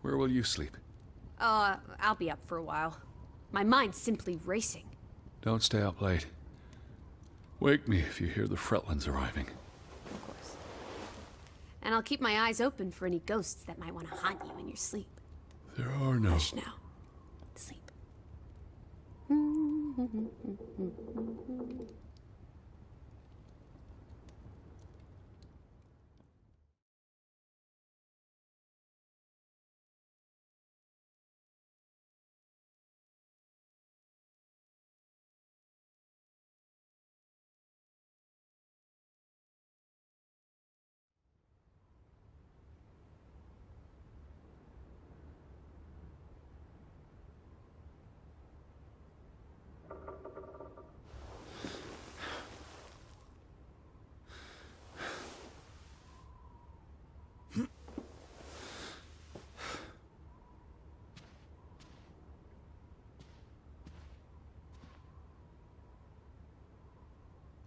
Where will you sleep? I'll be up for a while. My mind's simply racing. Don't stay up late. Wake me if you hear the Fretlands arriving. Of course. And I'll keep my eyes open for any ghosts that might want to haunt you in your sleep. There are no... Hush now. Sleep.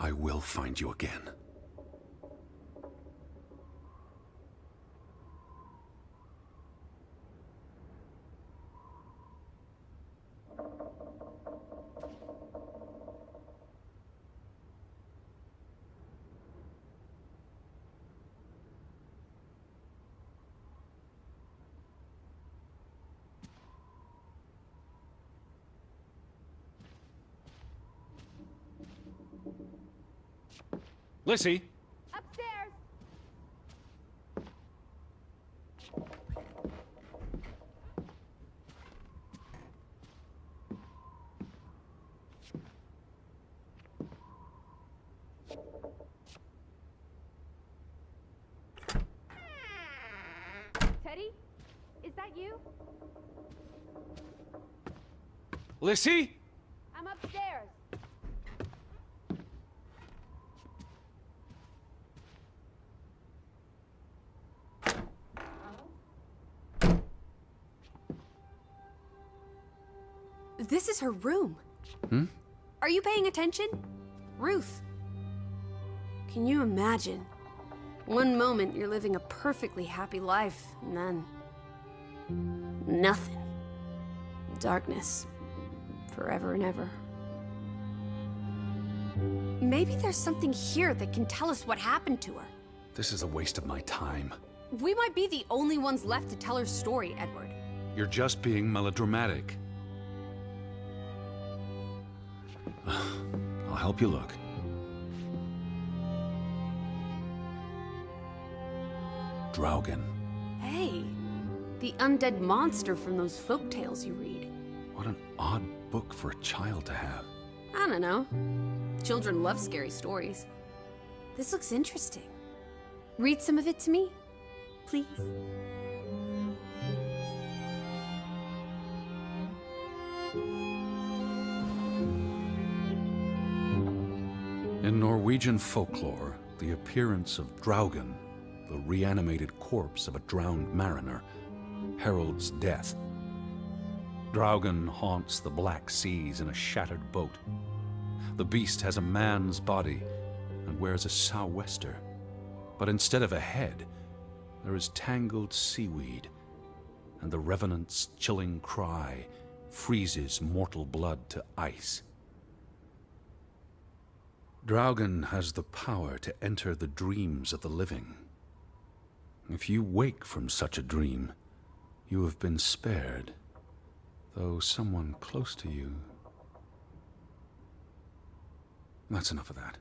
I will find you again. Lissy! Upstairs! Teddy? Is that you? Lissy! I'm upstairs. This is her room. Hmm? Are you paying attention? Ruth. Can you imagine? One moment you're living a perfectly happy life, and then... nothing. Darkness. Forever and ever. Maybe there's something here that can tell us what happened to her. This is a waste of my time. We might be the only ones left to tell her story, Edward. You're just being melodramatic. I'll help you look. Draugen. Hey, the undead monster from those folk tales you read. What an odd book for a child to have. I don't know. Children love scary stories. This looks interesting. Read some of it to me, please. In Norwegian folklore, the appearance of Draugen, the reanimated corpse of a drowned mariner, heralds death. Draugen haunts the Black Seas in a shattered boat. The beast has a man's body and wears a sou'wester, but instead of a head, there is tangled seaweed, and the revenant's chilling cry freezes mortal blood to ice. Draugen has the power to enter the dreams of the living. If you wake from such a dream, you have been spared, though someone close to you... That's enough of that.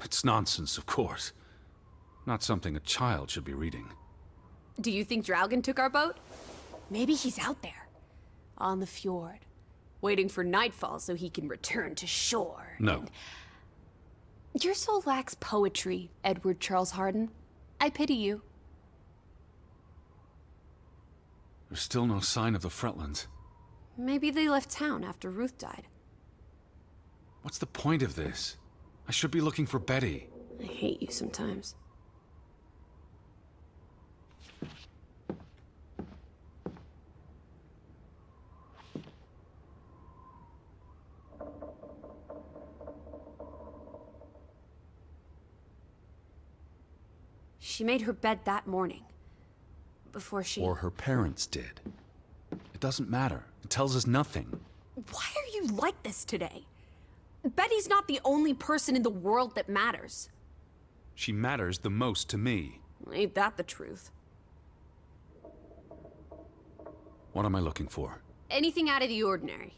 It's nonsense, of course. Not something a child should be reading. Do you think Draugen took our boat? Maybe he's out there, on the fjord, waiting for nightfall so he can return to shore. No. Your soul lacks poetry, Edward Charles Harden. I pity you. There's still no sign of the Fretlands. Maybe they left town after Ruth died. What's the point of this? I should be looking for Betty. I hate you sometimes. She made her bed that morning. Before she... Or her parents did. It doesn't matter. It tells us nothing. Why are you like this today? Betty's not the only person in the world that matters. She matters the most to me. Ain't that the truth? What am I looking for? Anything out of the ordinary.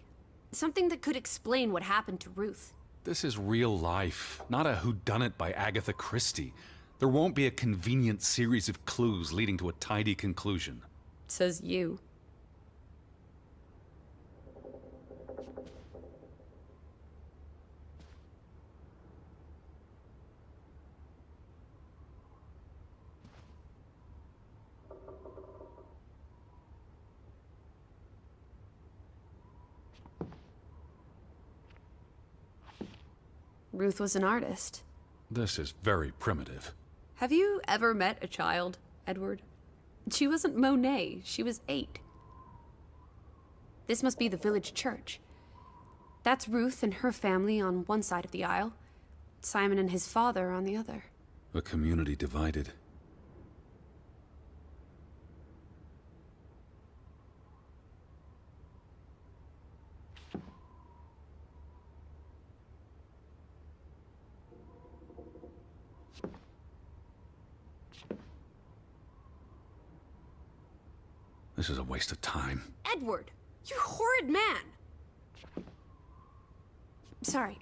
Something that could explain what happened to Ruth. This is real life, not a whodunit by Agatha Christie. There won't be a convenient series of clues leading to a tidy conclusion. Says you. Ruth was an artist. This is very primitive. Have you ever met a child, Edward? She wasn't Monet, she was 8. This must be the village church. That's Ruth and her family on one side of the aisle. Simon and his father on the other. A community divided. This is a waste of time. Edward! You horrid man! Sorry.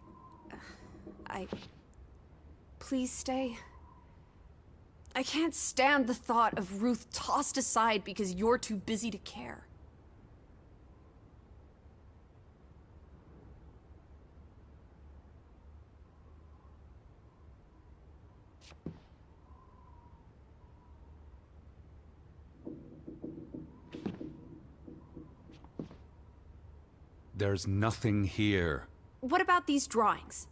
Please stay. I can't stand the thought of Ruth tossed aside because you're too busy to care. There's nothing here. What about these drawings?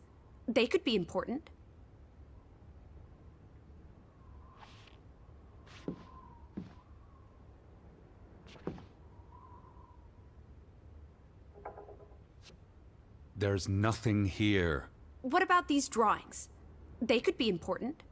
They could be important. There's nothing here. What about these drawings? They could be important.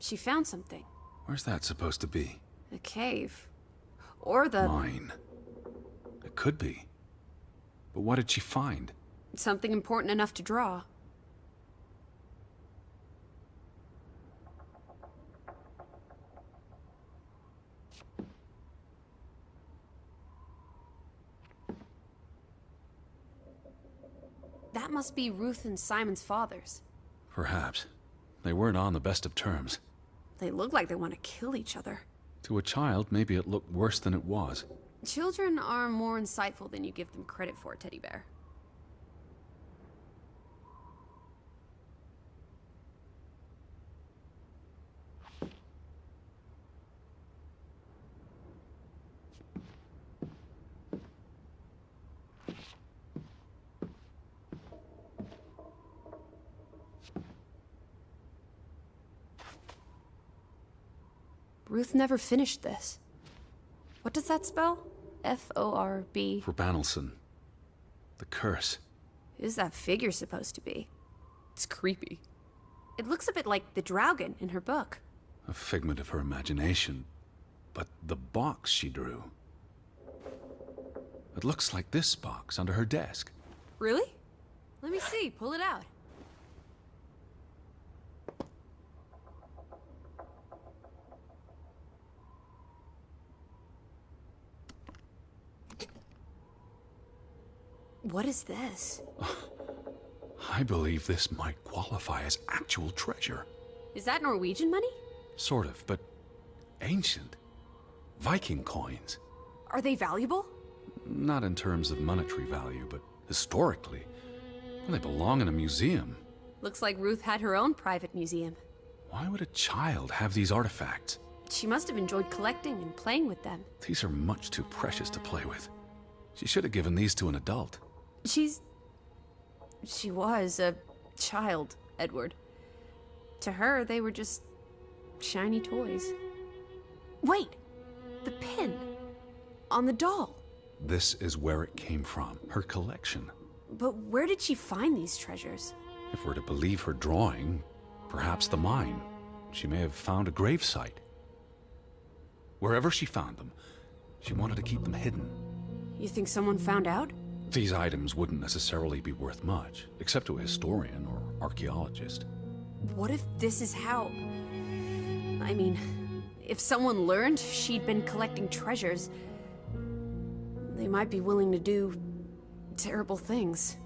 She found something. Where's that supposed to be? A cave. Or the... Mine. It could be. But what did she find? Something important enough to draw. That must be Ruth and Simon's fathers. Perhaps. They weren't on the best of terms. They look like they want to kill each other. To a child, maybe it looked worse than it was. Children are more insightful than you give them credit for, Teddy Bear. Ruth never finished this. What does that spell? F-O-R-B. For Banelson. The curse. Who's that figure supposed to be? It's creepy. It looks a bit like the Draugen in her book. A figment of her imagination. But the box she drew... It looks like this box under her desk. Really? Let me see. Pull it out. What is this? I believe this might qualify as actual treasure. Is that Norwegian money? Sort of, but ancient. Viking coins. Are they valuable? Not in terms of monetary value, but historically. They belong in a museum. Looks like Ruth had her own private museum. Why would a child have these artifacts? She must have enjoyed collecting and playing with them. These are much too precious to play with. She should have given these to an adult. She was a child, Edward. To her, they were just shiny toys. Wait! The pin! On the doll! This is where it came from, her collection. But where did she find these treasures? If we're to believe her drawing, perhaps the mine. She may have found a gravesite. Wherever she found them, she wanted to keep them hidden. You think someone found out? These items wouldn't necessarily be worth much, except to a historian or archaeologist. What if this is how... I mean, if someone learned she'd been collecting treasures, they might be willing to do terrible things.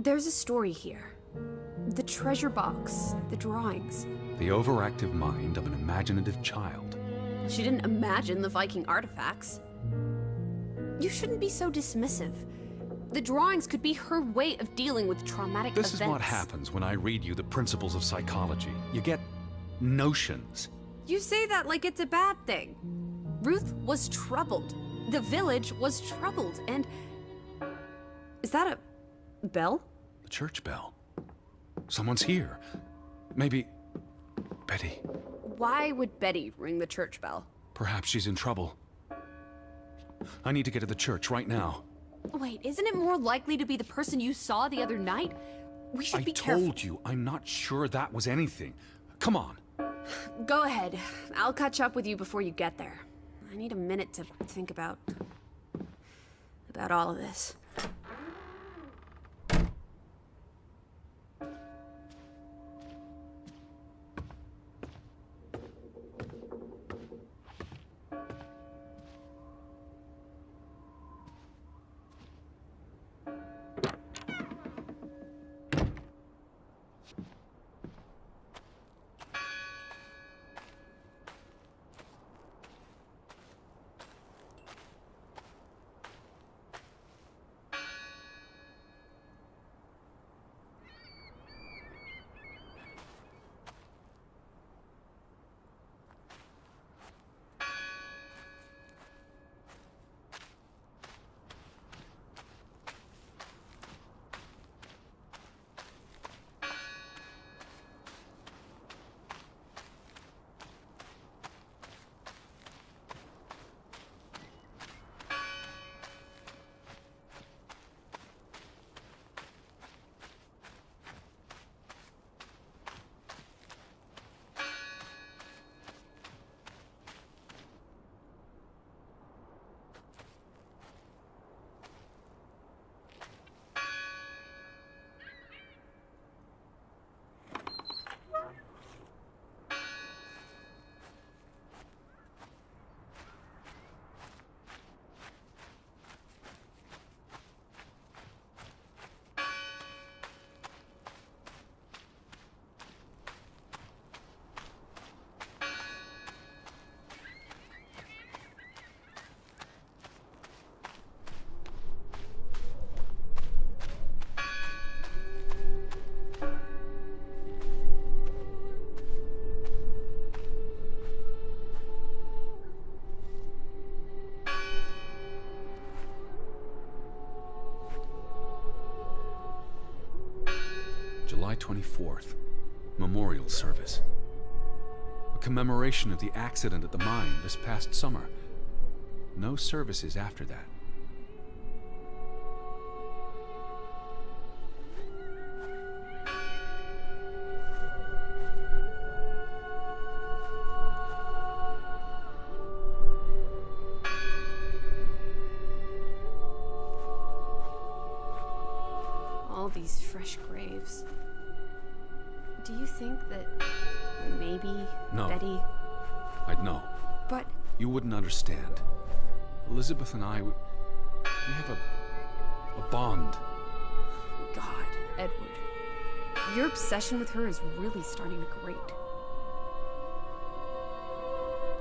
There's a story here. The treasure box, the drawings. The overactive mind of an imaginative child. She didn't imagine the Viking artifacts. You shouldn't be so dismissive. The drawings could be her way of dealing with traumatic events. This is what happens when I read you the principles of psychology. You get notions. You say that like it's a bad thing. Ruth was troubled. The village was troubled, and... Is that a bell? The church bell. Someone's here. Maybe... Betty. Why would Betty ring the church bell? Perhaps she's in trouble. I need to get to the church right now. Wait, isn't it more likely to be the person you saw the other night? We should be careful. I told you, I'm not sure that was anything. Come on. Go ahead. I'll catch up with you before you get there. I need a minute to think about all of this. July 24th, memorial service. A commemoration of the accident at the mine this past summer. No services after that. All these fresh graves. Do you think that maybe No. Betty... I'd know. But... You wouldn't understand. Elizabeth and I, we have a bond. God, Edward. Your obsession with her is really starting to grate.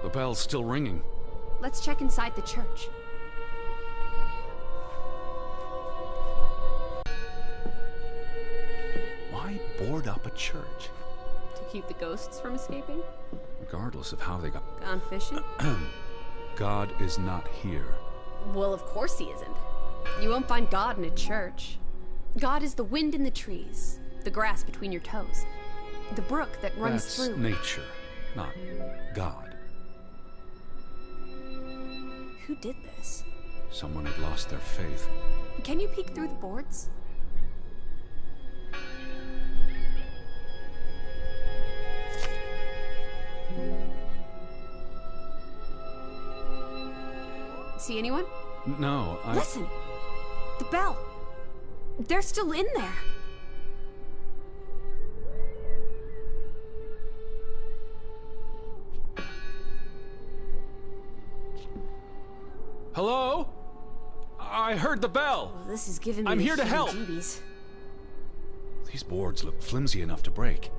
The bell's still ringing. Let's check inside the church. Why board up a church? To keep the ghosts from escaping? Regardless of how they got... Gone fishing? God is not here. Well, of course he isn't. You won't find God in a church. God is the wind in the trees, the grass between your toes, the brook that runs That's through... nature, not God. Who did this? Someone had lost their faith. Can you peek through the boards? See anyone? No, Listen! The bell! They're still in there! Hello? I heard the bell! Well, this is giving me I'm here to help. heebie-jeebies. These boards look flimsy enough to break.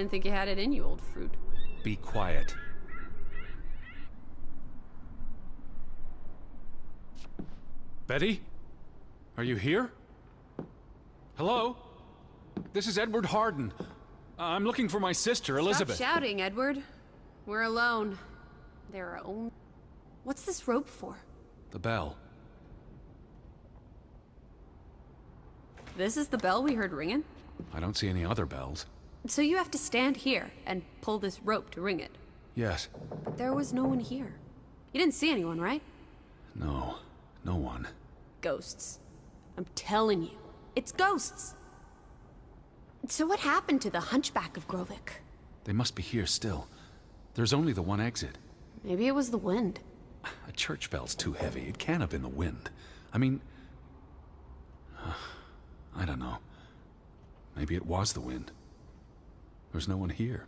didn't think you had it in you, old fruit. Be quiet. Betty? Are you here? Hello? This is Edward Harden. I'm looking for my sister, Elizabeth. Stop shouting, Edward. We're alone. There are only... What's this rope for? The bell. This is the bell we heard ringing? I don't see any other bells. So you have to stand here and pull this rope to ring it. Yes. But there was no one here. You didn't see anyone, right? No. No one. Ghosts. I'm telling you. It's ghosts! So what happened to the Hunchback of Grovik? They must be here still. There's only the one exit. Maybe it was the wind. A church bell's too heavy. It can't have been the wind. I mean... I don't know. Maybe it was the wind. There's no one here.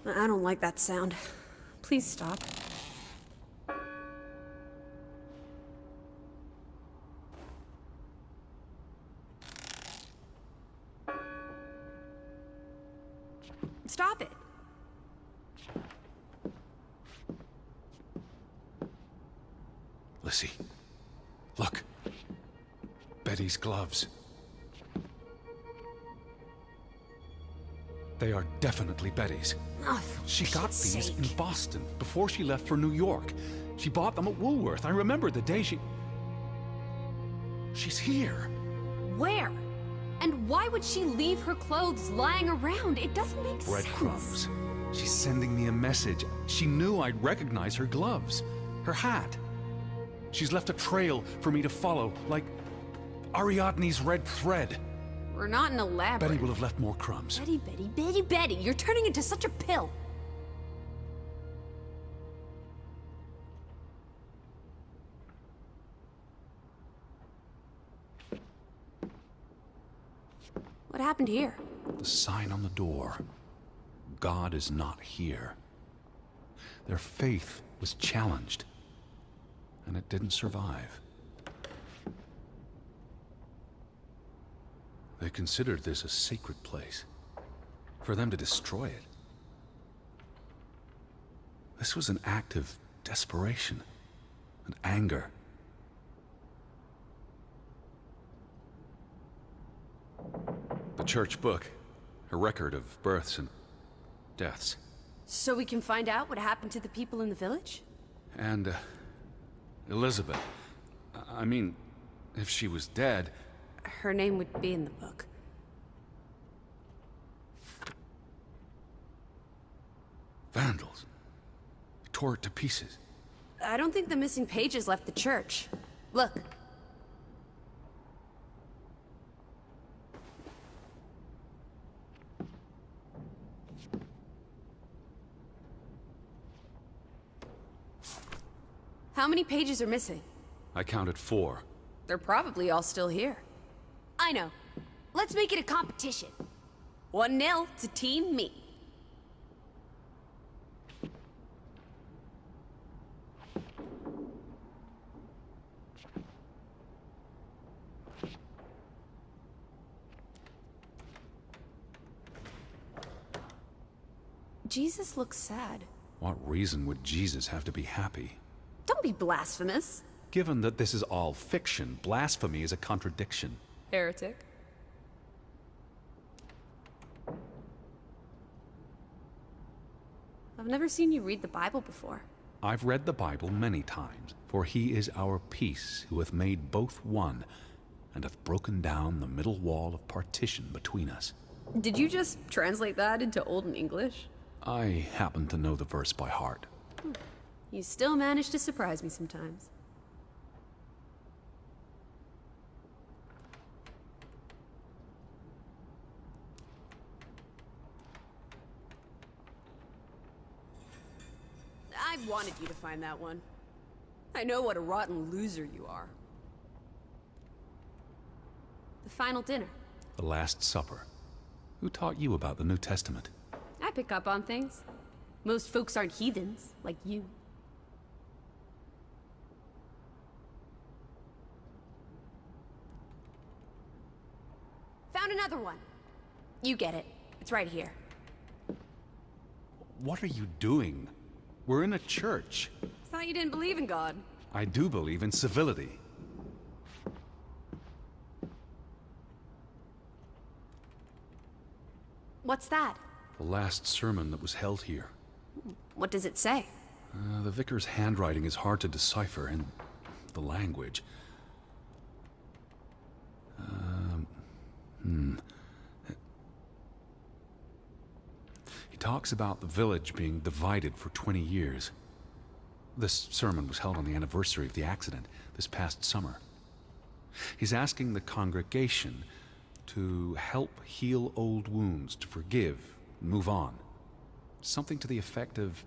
I don't like that sound. Please stop. Stop it! Lissy, look. Betty's gloves. They are definitely Betty's. Oh, for She got shit's these sake. in Boston before she left for New York. She bought them at Woolworth. I remember the day she... She's here. Where? And why would she leave her clothes lying around? It doesn't make sense. Breadcrumbs. She's sending me a message. She knew I'd recognize her gloves, her hat. She's left a trail for me to follow, like Ariadne's red thread. We're not in a lab. Betty will have left more crumbs. Betty, you're turning into such a pill. What happened here? The sign on the door. God is not here. Their faith was challenged, and it didn't survive. They considered this a sacred place. For them to destroy it. This was an act of desperation and anger. The church book, a record of births and deaths. So we can find out what happened to the people in the village? And, Elizabeth. I mean, if she was dead... Her name would be in the book. Vandals. Tore it to pieces. I don't think the missing pages left the church. Look. How many pages are missing? I counted 4. They're probably all still here. I know. Let's make it a competition. 1-0 to Team Me. Jesus looks sad. What reason would Jesus have to be happy? Don't be blasphemous. Given that this is all fiction, blasphemy is a contradiction. Heretic. I've never seen you read the Bible before. I've read the Bible many times, for he is our peace, who hath made both one, and hath broken down the middle wall of partition between us. Did you just translate that into Olden English? I happen to know the verse by heart. You still manage to surprise me sometimes. I wanted you to find that one. I know what a rotten loser you are. The final dinner. The Last Supper. Who taught you about the New Testament? I pick up on things. Most folks aren't heathens, like you. Found another one. You get it. It's right here. What are you doing? We're in a church. Thought you didn't believe in God. I do believe in civility. What's that? The last sermon that was held here. What does it say? The vicar's handwriting is hard to decipher, and the language. He talks about the village being divided for 20 years. This sermon was held on the anniversary of the accident this past summer. He's asking the congregation to help heal old wounds, to forgive, move on. Something to the effect of,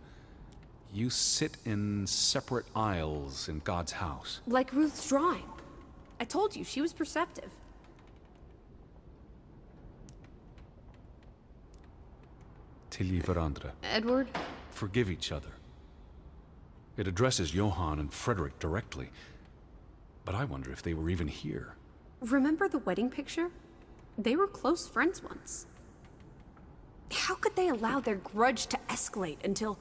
you sit in separate aisles in God's house. Like Ruth's drawing. I told you, she was perceptive. Tilgi hverandre. Edward? Forgive each other. It addresses Johann and Frederick directly. But I wonder if they were even here. Remember the wedding picture? They were close friends once. How could they allow their grudge to escalate until...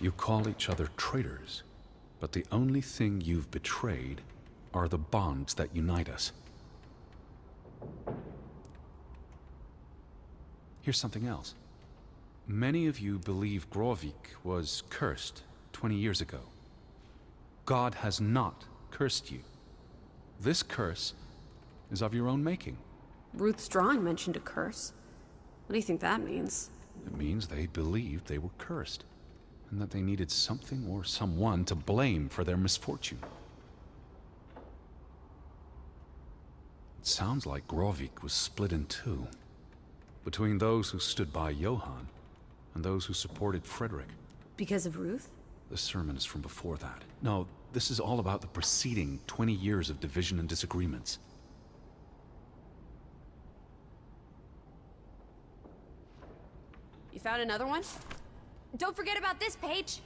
You call each other traitors, but the only thing you've betrayed are the bonds that unite us. Here's something else. Many of you believe Grovik was cursed 20 years ago. God has not cursed you. This curse is of your own making. Ruth's drawing mentioned a curse. What do you think that means? It means they believed they were cursed, and that they needed something or someone to blame for their misfortune. It sounds like Grovik was split in two, between those who stood by Johann and those who supported Frederick. Because of Ruth? The sermon is from before that. No, this is all about the preceding 20 years of division and disagreements. You found another one? Don't forget about this page!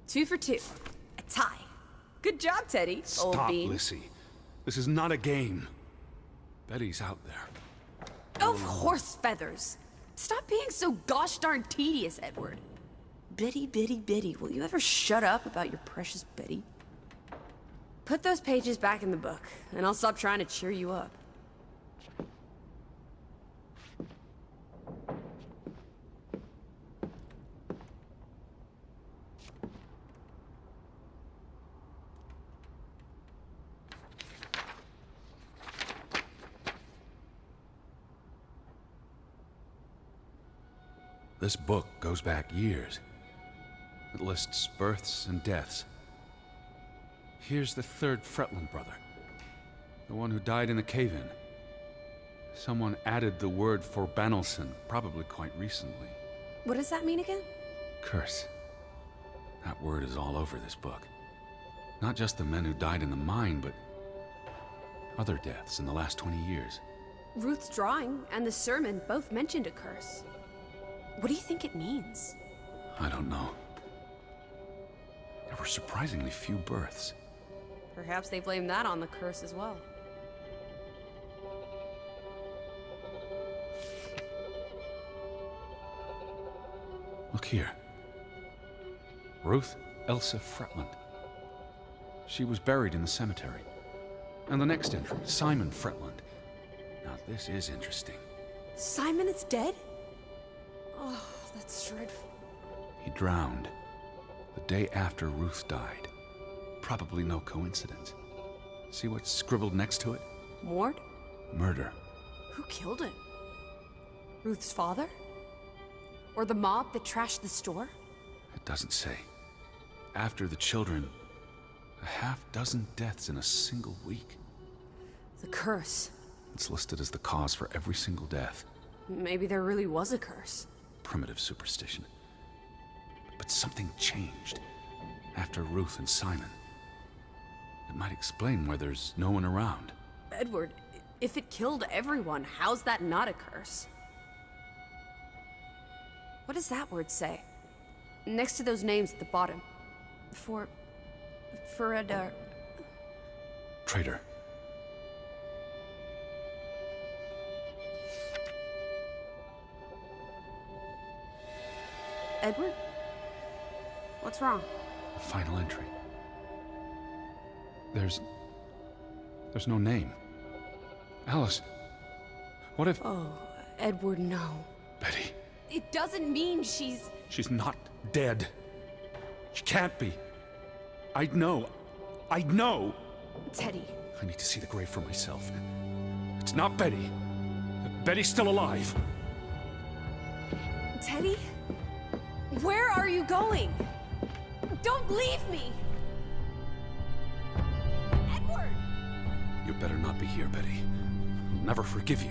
Two for two. A tie. Good job, Teddy, old Stop, bean. Lissy. This is not a game. Betty's out there. Of horse feathers. Stop being so gosh darn tedious, Edward. Bitty, bitty, bitty. Will you ever shut up about your precious Betty? Put those pages back in the book, and I'll stop trying to cheer you up. This book goes back years. It lists births and deaths. Here's the third Fretland brother. The one who died in a cave-in. Someone added the word for Banelson, probably quite recently. What does that mean again? Curse. That word is all over this book. Not just the men who died in the mine, but other deaths in the last 20 years. Ruth's drawing and the sermon both mentioned a curse. What do you think it means? I don't know. There were surprisingly few births. Perhaps they blame that on the curse as well. Look here. Ruth Elsa Fretland. She was buried in the cemetery. And the next entry, Simon Fretland. Now this is interesting. Simon is dead? Oh, that's dreadful. He drowned the day after Ruth died. Probably no coincidence. See what's scribbled next to it? Mord? Murder. Who killed him? Ruth's father? Or the mob that trashed the store? It doesn't say. After the children, A half-dozen deaths in a single week. The curse. It's listed as the cause for every single death. Maybe there really was a curse. Primitive superstition. But something changed after Ruth and Simon. It might explain why there's no one around. Edward, if it killed everyone, how's that not a curse? What does that word say? Next to those names at the bottom. Foradar. Traitor. Edward? What's wrong? The final entry. There's no name. Alice, what if... Oh, Edward, no. Betty. It doesn't mean she's... She's not dead. She can't be. I know. I know. Teddy. I need to see the grave for myself. It's not Betty. Betty's still alive. Teddy? Where are you going? Don't leave me! Edward! You better not be here, Betty. I'll never forgive you.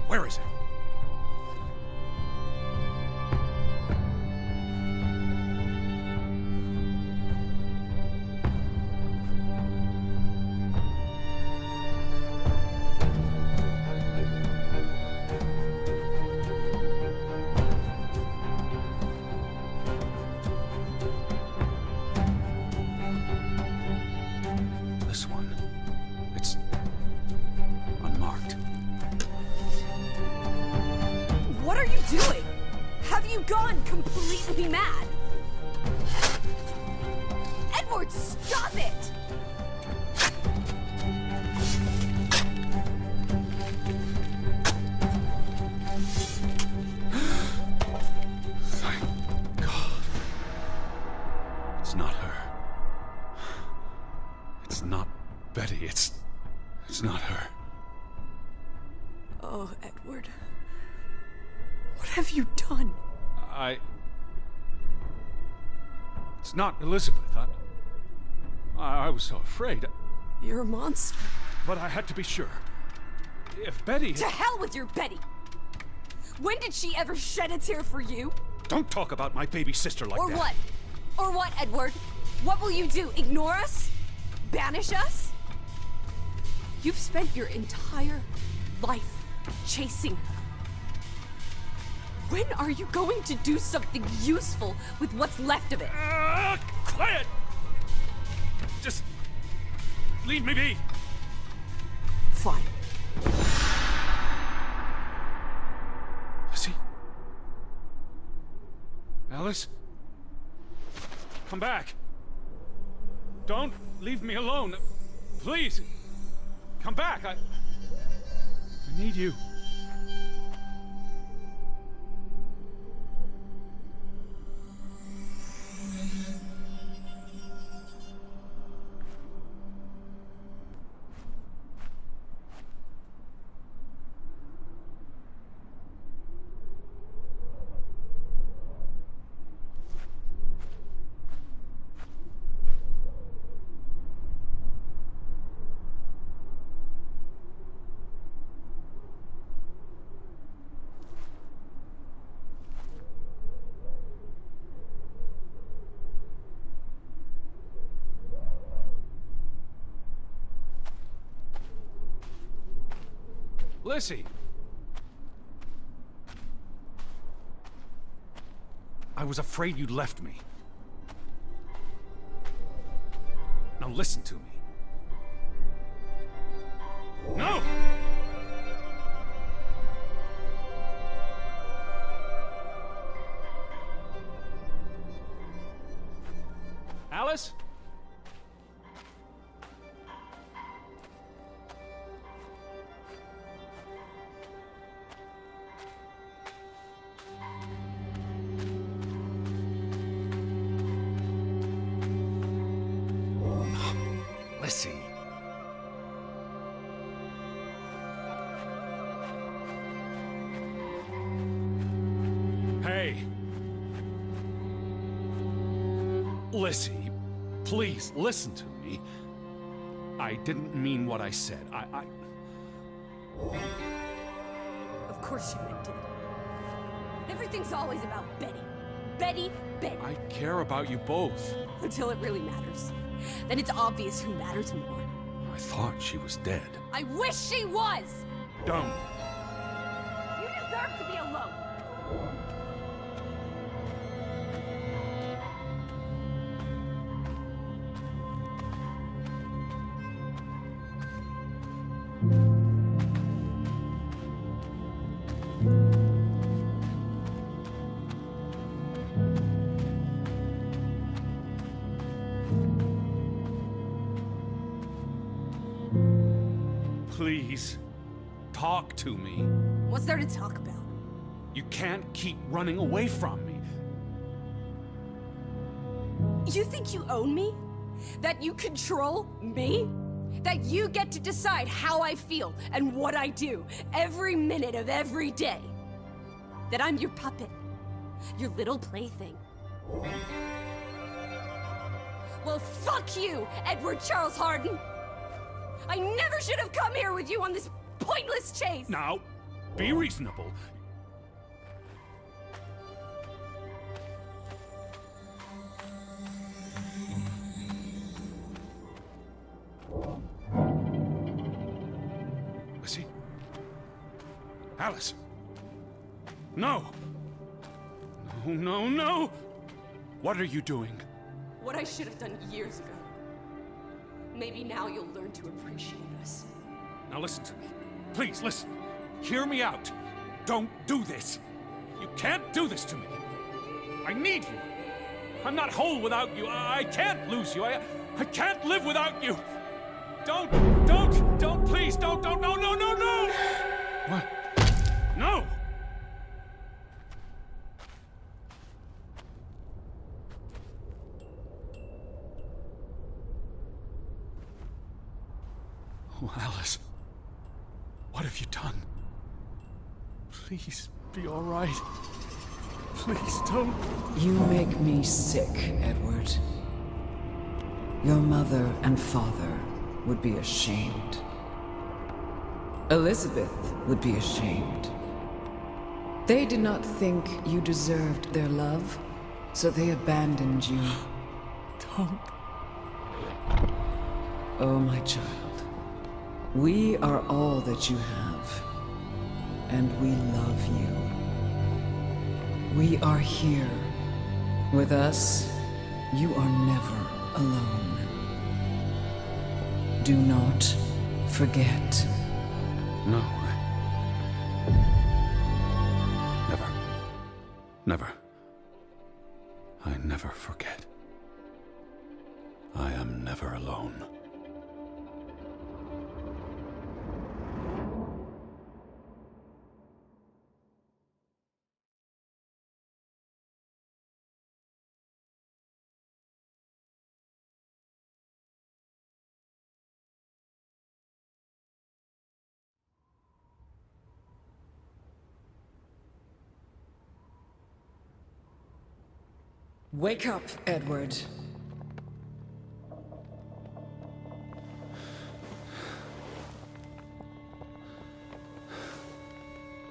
Where is it? This one. It's unmarked. What are you doing? Have you gone completely mad? Edward, stop it! Thank God. It's not her. It's not Betty. It's not her. Oh, Edward. What have you done? It's not Elizabeth. I was so afraid. You're a monster. But I had to be sure. If Betty... To hell with your Betty! When did she ever shed a tear for you? Don't talk about my baby sister like Or that. what? Or what, Edward? What will you do? Ignore us? Banish us? You've spent your entire life chasing her. When are you going to do something useful with what's left of it? Quiet! Just leave me be. Fine. Lizzie? Alice? Come back. Don't leave me alone. Please. Come back. I need you. Lizzie! I was afraid you'd left me. Now listen to me. No! Alice? Lizzie. Lissy, please listen to me. I didn't mean what I said. Of course you meant it. Everything's always about Betty. Betty, Betty. I care about you both. Until it really matters. Then it's obvious who matters more. I thought she was dead. I wish she was! Don't. You deserve to be alone. Please, talk to me. What's there to talk about? You can't keep running away from me. You think you own me? That you control me? That you get to decide how I feel and what I do every minute of every day? That I'm your puppet, your little plaything? Well, fuck you, Edward Charles Harden! I never should have come here with you on this pointless chase! Now, be reasonable. Lissy? Alice? No! No, no, no! What are you doing? What I should have done years ago. Maybe now you'll learn to appreciate us. Now listen to me. Please, listen. Hear me out. Don't do this. You can't do this to me. I need you. I'm not whole without you. I can't lose you. I can't live without you. Don't, please, don't, no, no, no, no! What? No! Oh, Alice. What have you done? Please, be all right. Please, don't. You make me sick, Edward. Your mother and father would be ashamed. Elizabeth would be ashamed. They did not think you deserved their love, so they abandoned you. Don't. Oh, my child. We are all that you have, and we love you. We are here. With us, you are never alone. Do not forget. No. Never. Never. I never forget. I am never alone. Wake up, Edward.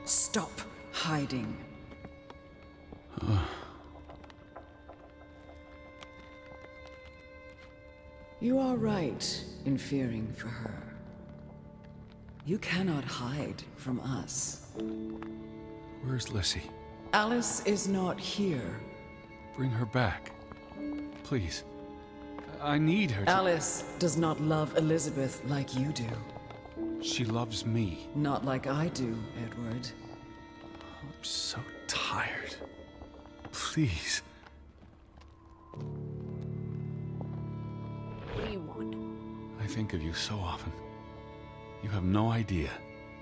Stop hiding. You are right in fearing for her. You cannot hide from us. Where's Lissy? Alice is not here. Bring her back. Please. I need her to... Alice does not love Elizabeth like you do. She loves me. Not like I do, Edward. I'm so tired. Please. What do you want? I think of you so often. You have no idea.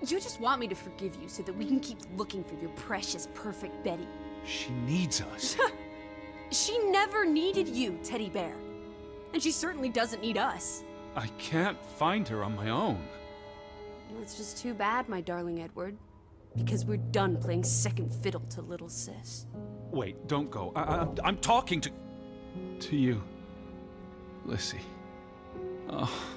You just want me to forgive you so that we can keep looking for your precious, perfect Betty. She needs us. She never needed you, Teddy Bear. And she certainly doesn't need us. I can't find her on my own. Well, it's just too bad, my darling Edward. Because we're done playing second fiddle to little sis. Wait, don't go. I'm talking to you. Lissy. Oh.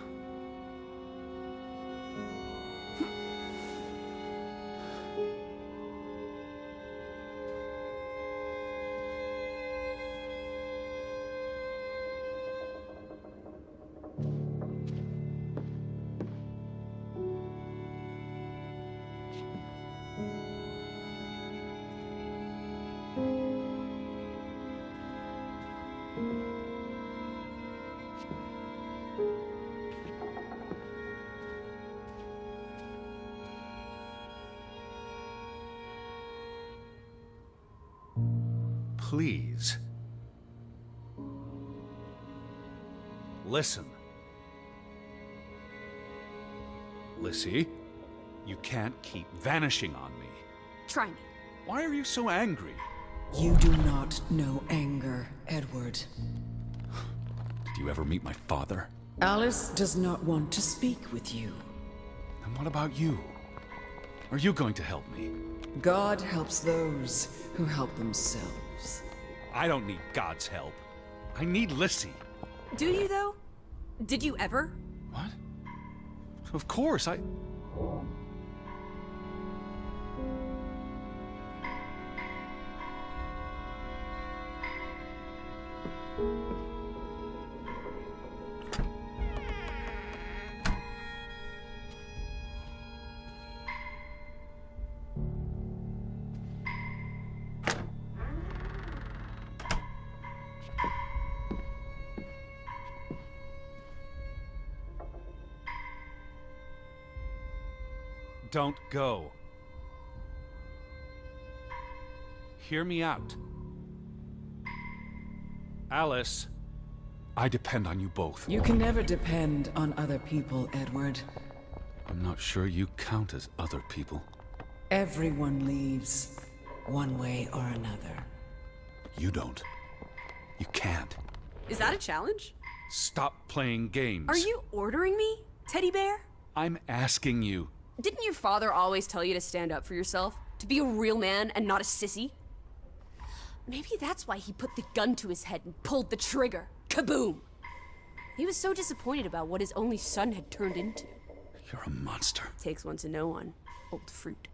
Please. Listen. Lissy, you can't keep vanishing on me. Try me. Why are you so angry? You do not know anger, Edward. Did you ever meet my father? Alice does not want to speak with you. And what about you? Are you going to help me? God helps those who help themselves. I don't need God's help. I need Lissy. Do you, though? Did you ever? What? Of course, I... Don't go. Hear me out. Alice, I depend on you both. You can never depend on other people, Edward. I'm not sure you count as other people. Everyone leaves, one way or another. You don't. You can't. Is that a challenge? Stop playing games. Are you ordering me, teddy bear? I'm asking you. Didn't your father always tell you to stand up for yourself? To be a real man and not a sissy? Maybe that's why he put the gun to his head and pulled the trigger. Kaboom! He was so disappointed about what his only son had turned into. You're a monster. Takes one to know one. Old fruit.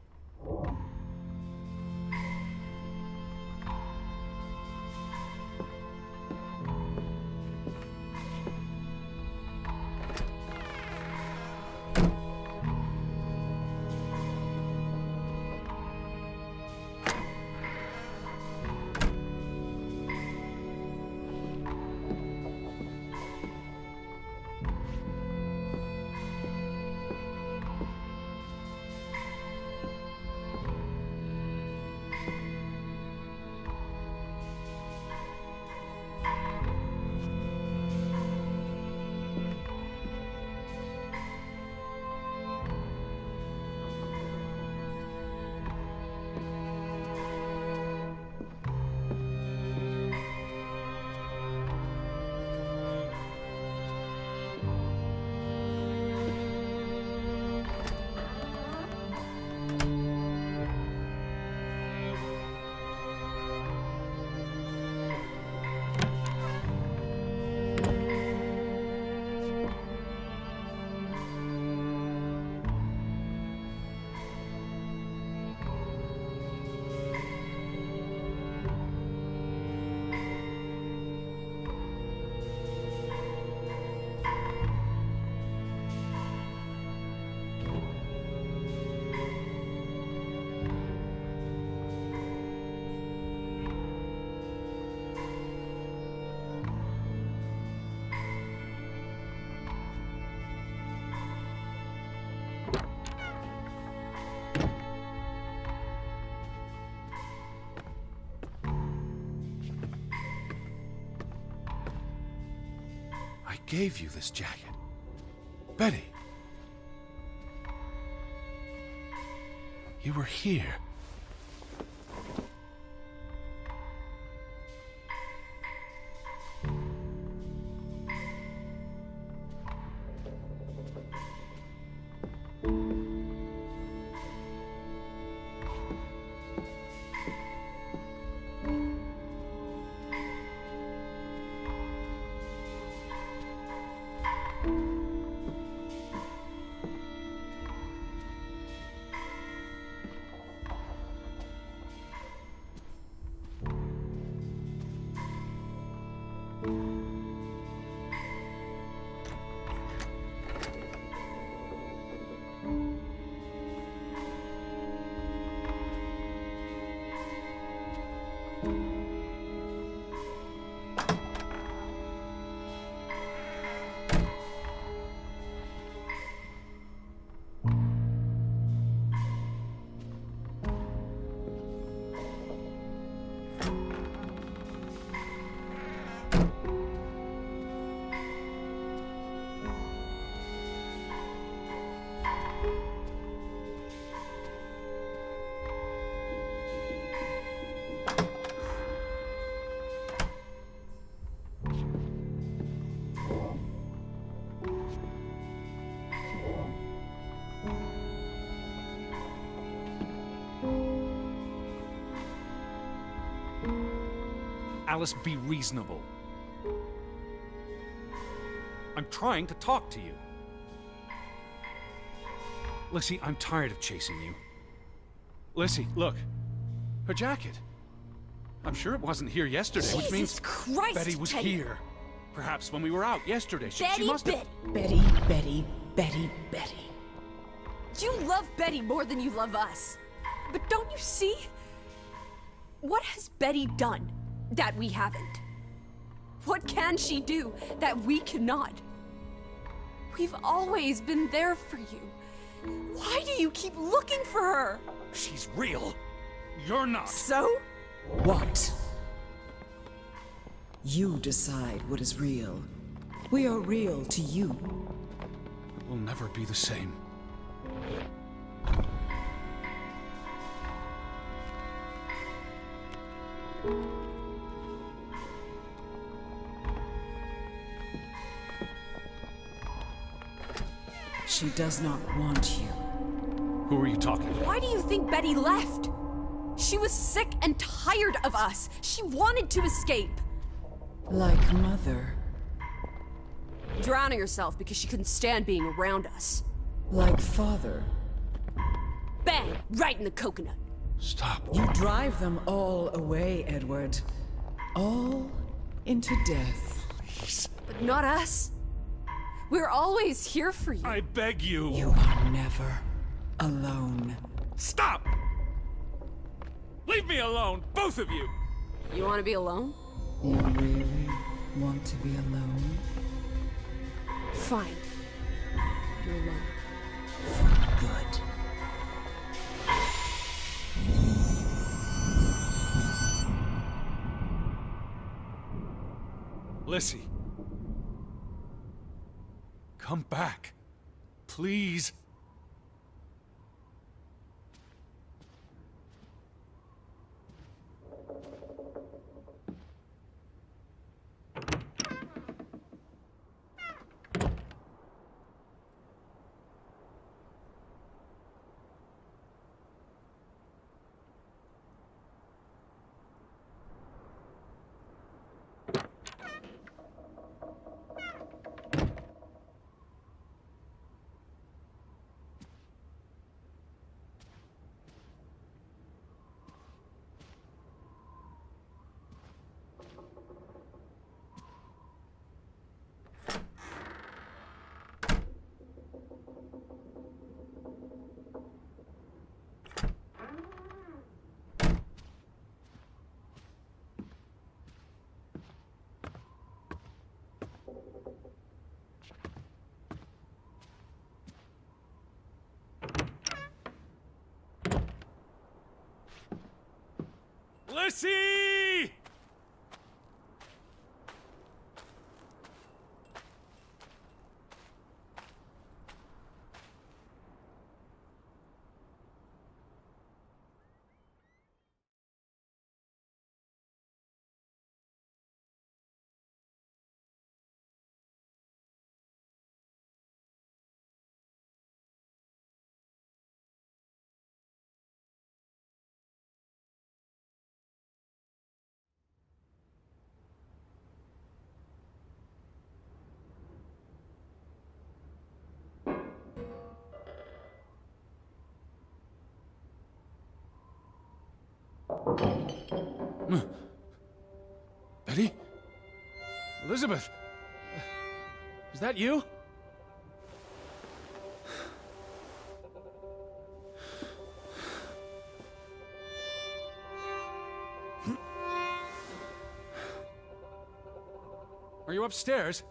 I gave you this jacket. Betty. You were here. Alice, be reasonable. I'm trying to talk to you. Lissy, I'm tired of chasing you. Lissy, look. Her jacket. I'm sure it wasn't here yesterday, which means Jesus Christ, Betty was Teddy. here. Perhaps when we were out yesterday. She Betty, must have... Betty. Betty. You love Betty more than you love us. But don't you see? What has Betty done that we haven't? What can she do that we cannot? We've always been there for you. Why do you keep looking for her? She's real. You're not. So? What? You decide what is real. We are real to you. We'll never be the same. She does not want you. Who are you talking to? Why do you think Betty left? She was sick and tired of us. She wanted to escape. Like Mother. Drowning herself because she couldn't stand being around us. Like Father. Bang! Right in the coconut. Stop. You drive them all away, Edward. All into death. Please. But not us. We're always here for you. I beg you. You are never alone. Stop! Leave me alone, both of you! You want to be alone? You really want to be alone? Fine. You're alone. Good. Lissy. Come back. Please. Lissy! Betty? Elizabeth! Is that you? Are you upstairs?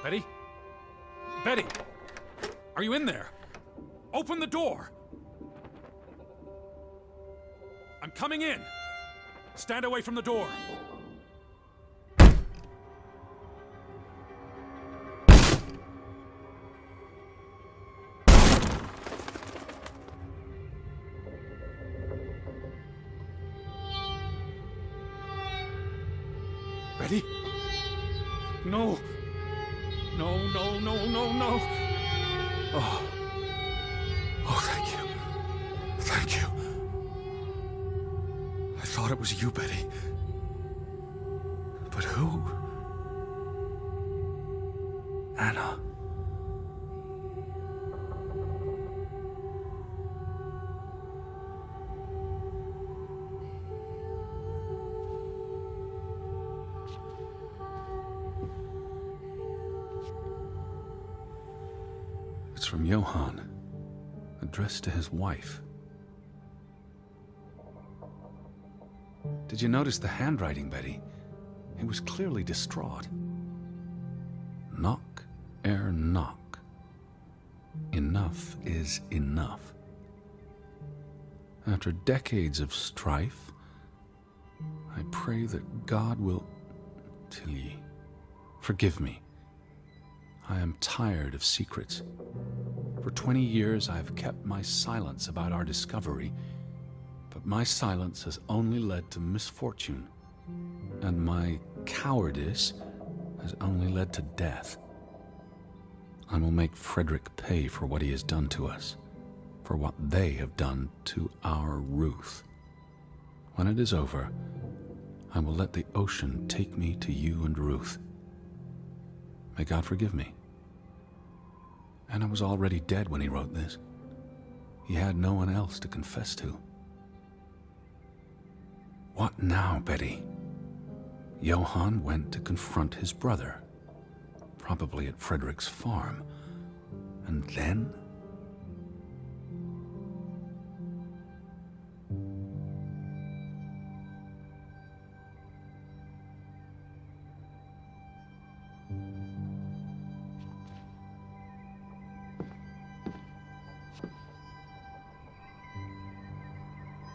Betty? Betty! Are you in there? Open the door! I'm coming in! Stand away from the door! Betty? No! No, no, no, no, no! Oh. Oh, thank you. Thank you. I thought it was you, Betty. But who? Anna. It's from Johann, addressed to his wife. Did you notice the handwriting, Betty? He was clearly distraught. Knock ere knock. Enough is enough. After decades of strife, I pray that God will... Tilly, forgive me. I am tired of secrets. For 20 years I have kept my silence about our discovery, but my silence has only led to misfortune, and my cowardice has only led to death. I will make Frederick pay for what he has done to us, for what they have done to our Ruth. When it is over, I will let the ocean take me to you and Ruth. May God forgive me. Anna was already dead when he wrote this. He had no one else to confess to. What now, Betty? Johann went to confront his brother, probably at Frederick's farm. And then?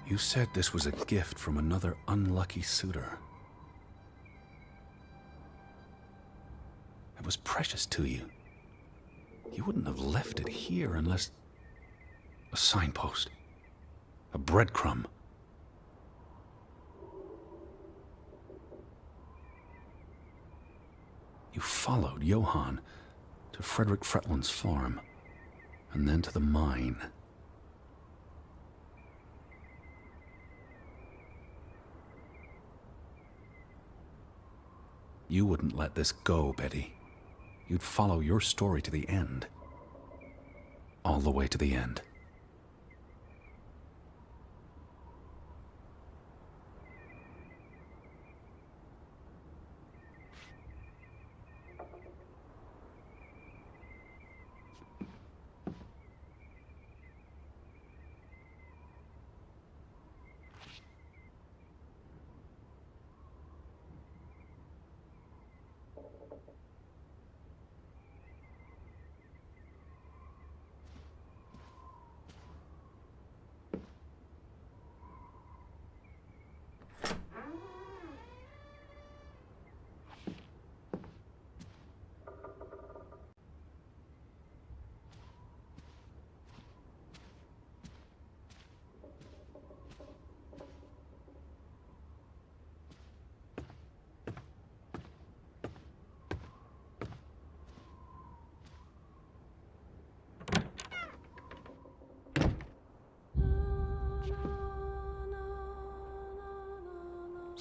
You said this was a gift from another unlucky suitor. It was precious to you. You wouldn't have left it here unless... A signpost. A breadcrumb. You followed Johann to Frederick Fretland's farm, and then to the mine. You wouldn't let this go, Betty. You'd follow your story to the end. All the way to the end.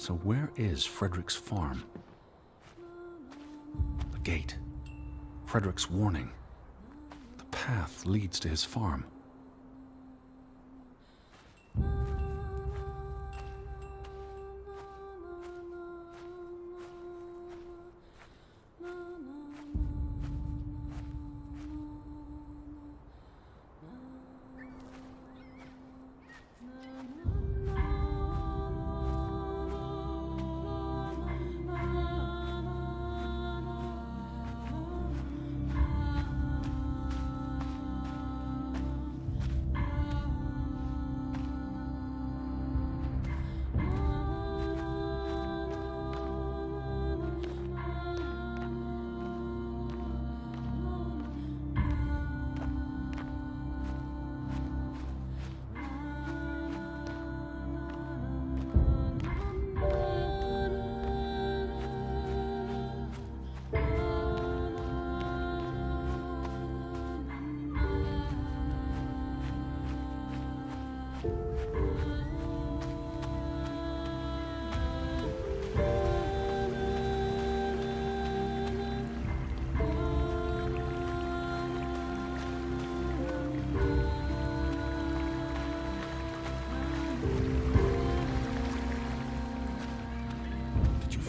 So where is Frederick's farm? The gate. Frederick's warning. The path leads to his farm.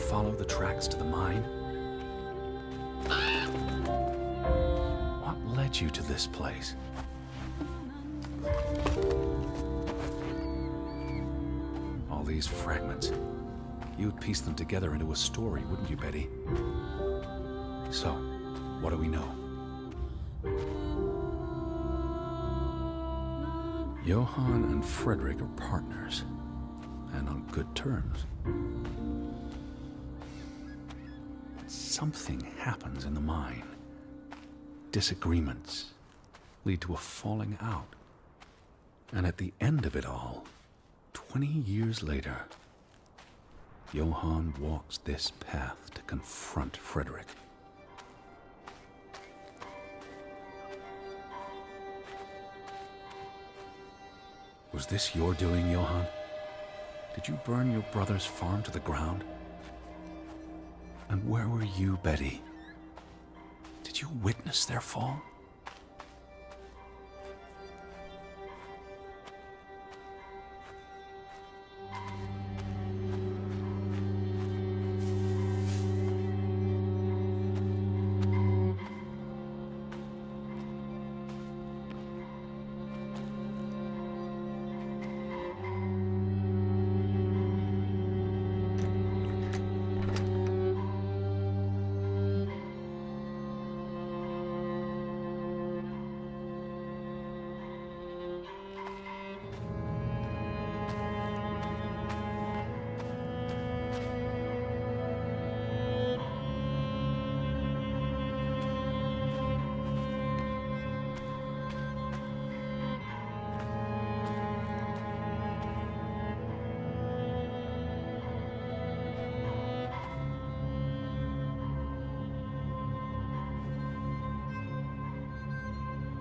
Follow the tracks to the mine? What led you to this place? All these fragments. You'd piece them together into a story, wouldn't you, Betty? So, what do we know? Johann and Frederick are partners, and on good terms. Something happens in the mine. Disagreements lead to a falling out. And at the end of it all, 20 years later, Johann walks this path to confront Frederick. Was this your doing, Johann? Did you burn your brother's farm to the ground? And where were you, Betty? Did you witness their fall?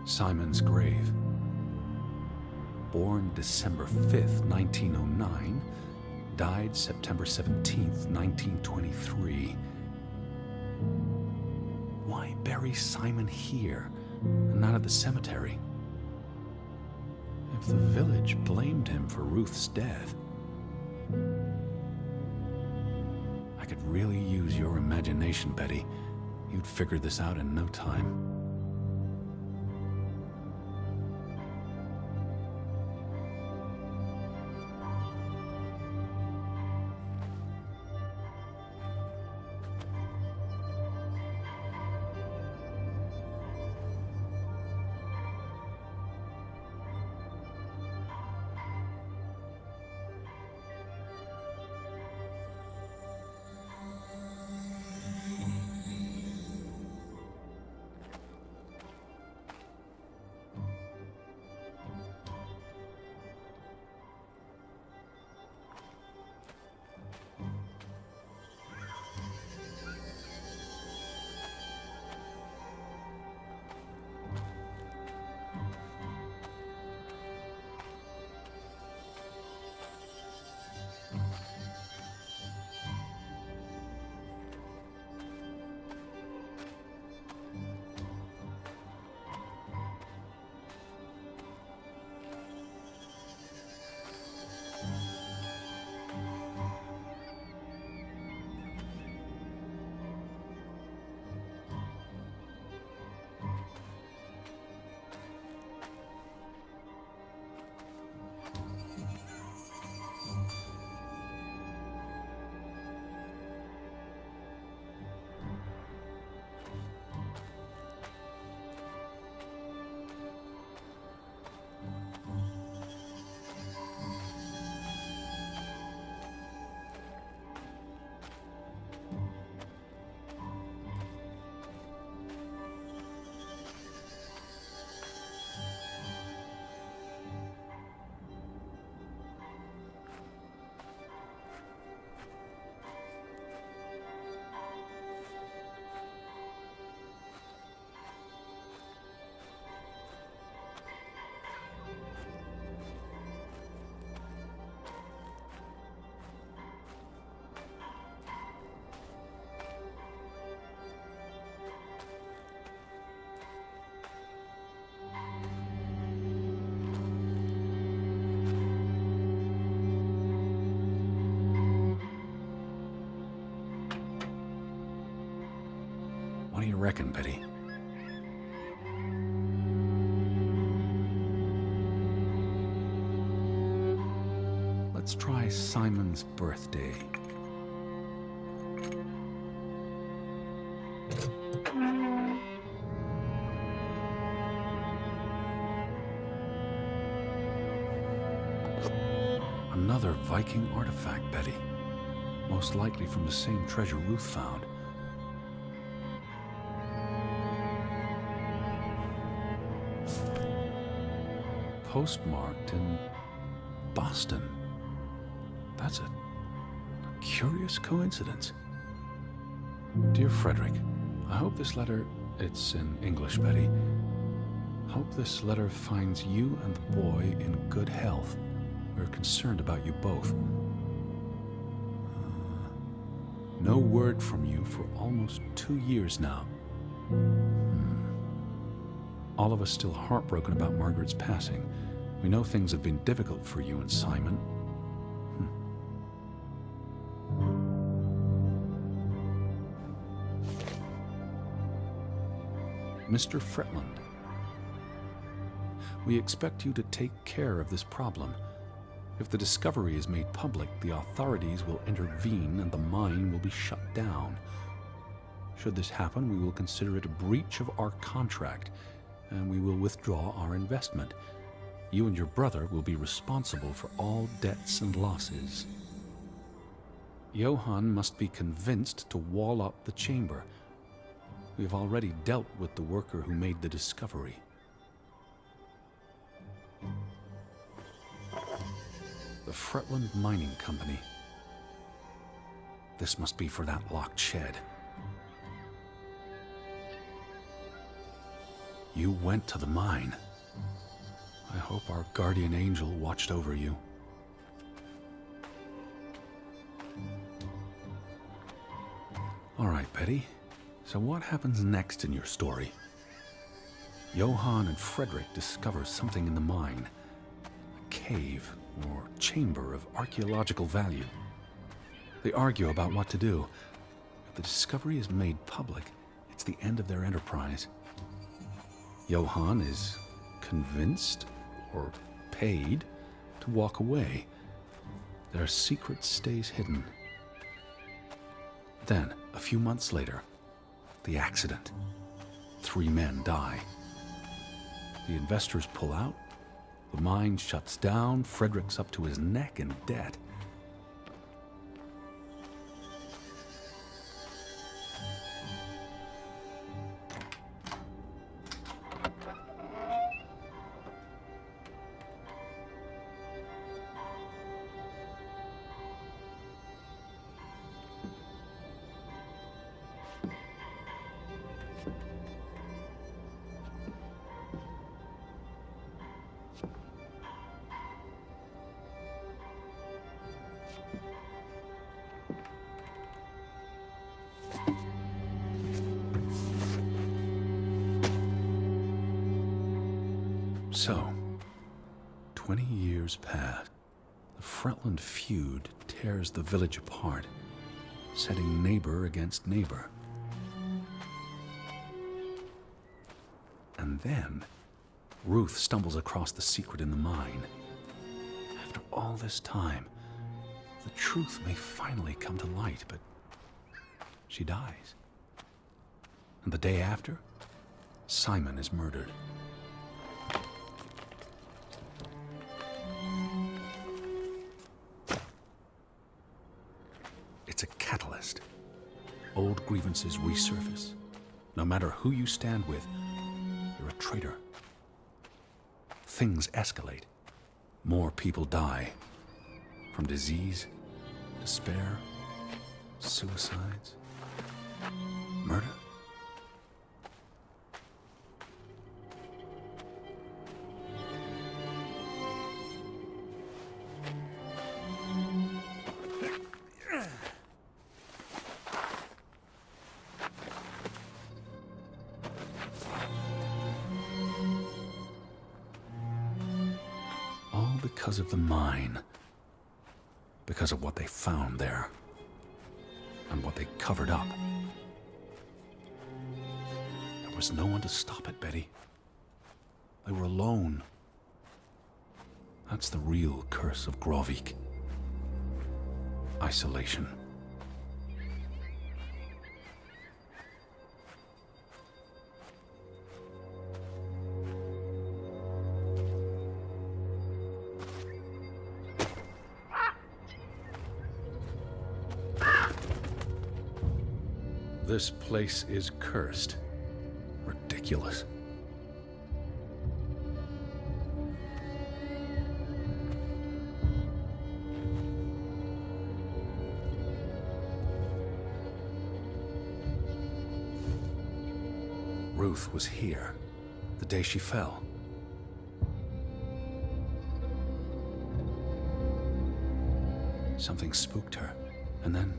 Simon's grave. Born December 5th, 1909, died September 17th, 1923. Why bury Simon here and not at the cemetery? If the village blamed him for Ruth's death, I could really use your imagination, Betty. You'd figure this out in no time. reckon, Betty? Let's try Simon's birthday. Another Viking artifact, Betty. Most likely from the same treasure Ruth found. Postmarked in Boston. That's a curious coincidence. Dear Frederick, I hope this letter, it's in English, Betty. Hope this letter finds you and the boy in good health. We're concerned about you both. No word from you for almost 2 years now. All of us still heartbroken about Margaret's passing. We know things have been difficult for you and Simon. Mr. Fretland, we expect you to take care of this problem. If the discovery is made public, the authorities will intervene and the mine will be shut down. Should this happen, we will consider it a breach of our contract, and we will withdraw our investment. You and your brother will be responsible for all debts and losses. Johann must be convinced to wall up the chamber. We have already dealt with the worker who made the discovery. The Fretland Mining Company. This must be for that locked shed. You went to the mine. I hope our guardian angel watched over you. All right, Betty. So what happens next in your story? Johann and Frederick discover something in the mine. A cave or chamber of archaeological value. They argue about what to do. If the discovery is made public, it's the end of their enterprise. Johann is convinced or paid to walk away. Their secret stays hidden. Then, a few months later, the accident. 3 men die. The investors pull out. The mine shuts down. Frederick's up to his neck in debt. So, 20 years pass. The Fretland feud tears the village apart, setting neighbor against neighbor. And then, Ruth stumbles across the secret in the mine. After all this time, the truth may finally come to light, but she dies. And the day after, Simon is murdered. It's a catalyst. Old grievances resurface. No matter who you stand with, you're a traitor. Things escalate. More people die. From disease, despair, suicides, murder. Because of the mine. Because of what they found there. And what they covered up. was no one to stop it, Betty. They were alone. That's the real curse of Grovik. Isolation. This place is cursed. Ridiculous. Ruth was here, the day she fell. Something spooked her, and then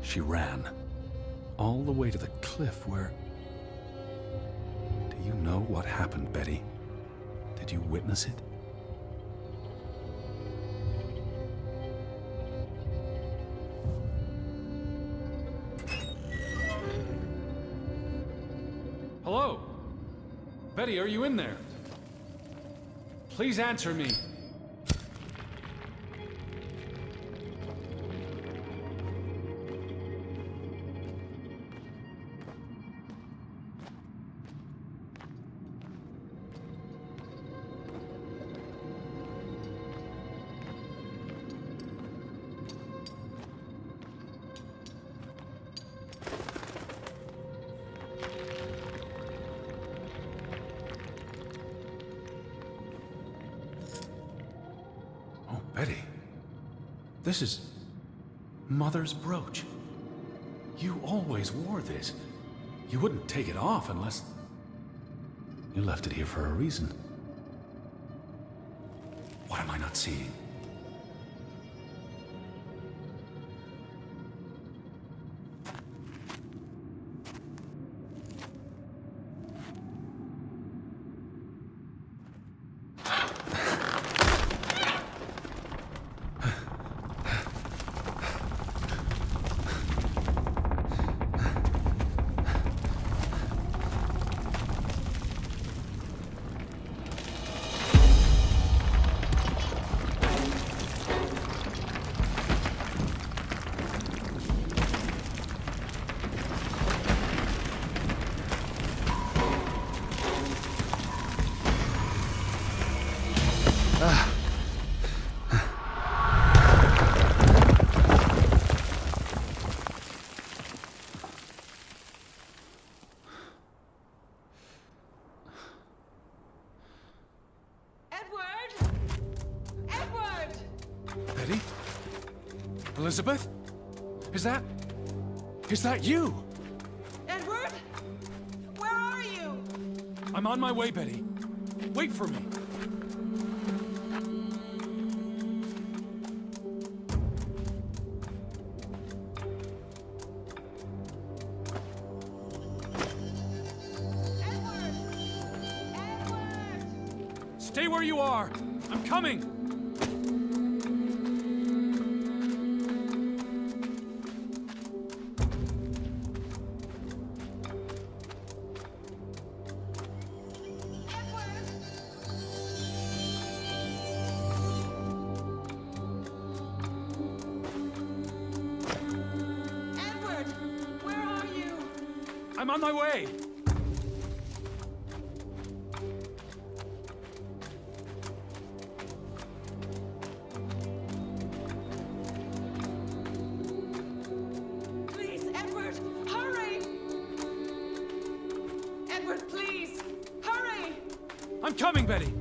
she ran. All the way to the cliff where... Do you know what happened, Betty? Did you witness it? Hello? Betty, are you in there? Please answer me. Betty, this is Mother's brooch. You always wore this. You wouldn't take it off unless... You left it here for a reason. What am I not seeing? Betty? Elizabeth? Is that you? Edward? Where are you? I'm on my way, Betty. Wait for me. Edward! Edward! Stay where you are. I'm coming. I'm on my way! Please, Edward, hurry! Edward, please, hurry! I'm coming, Betty!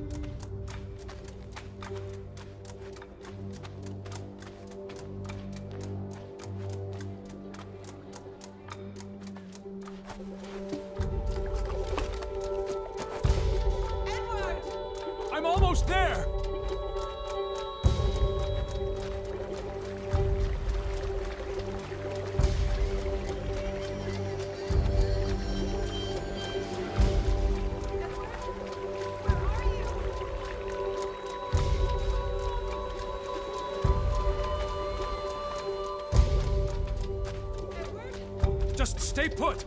I'm almost there! Just stay put!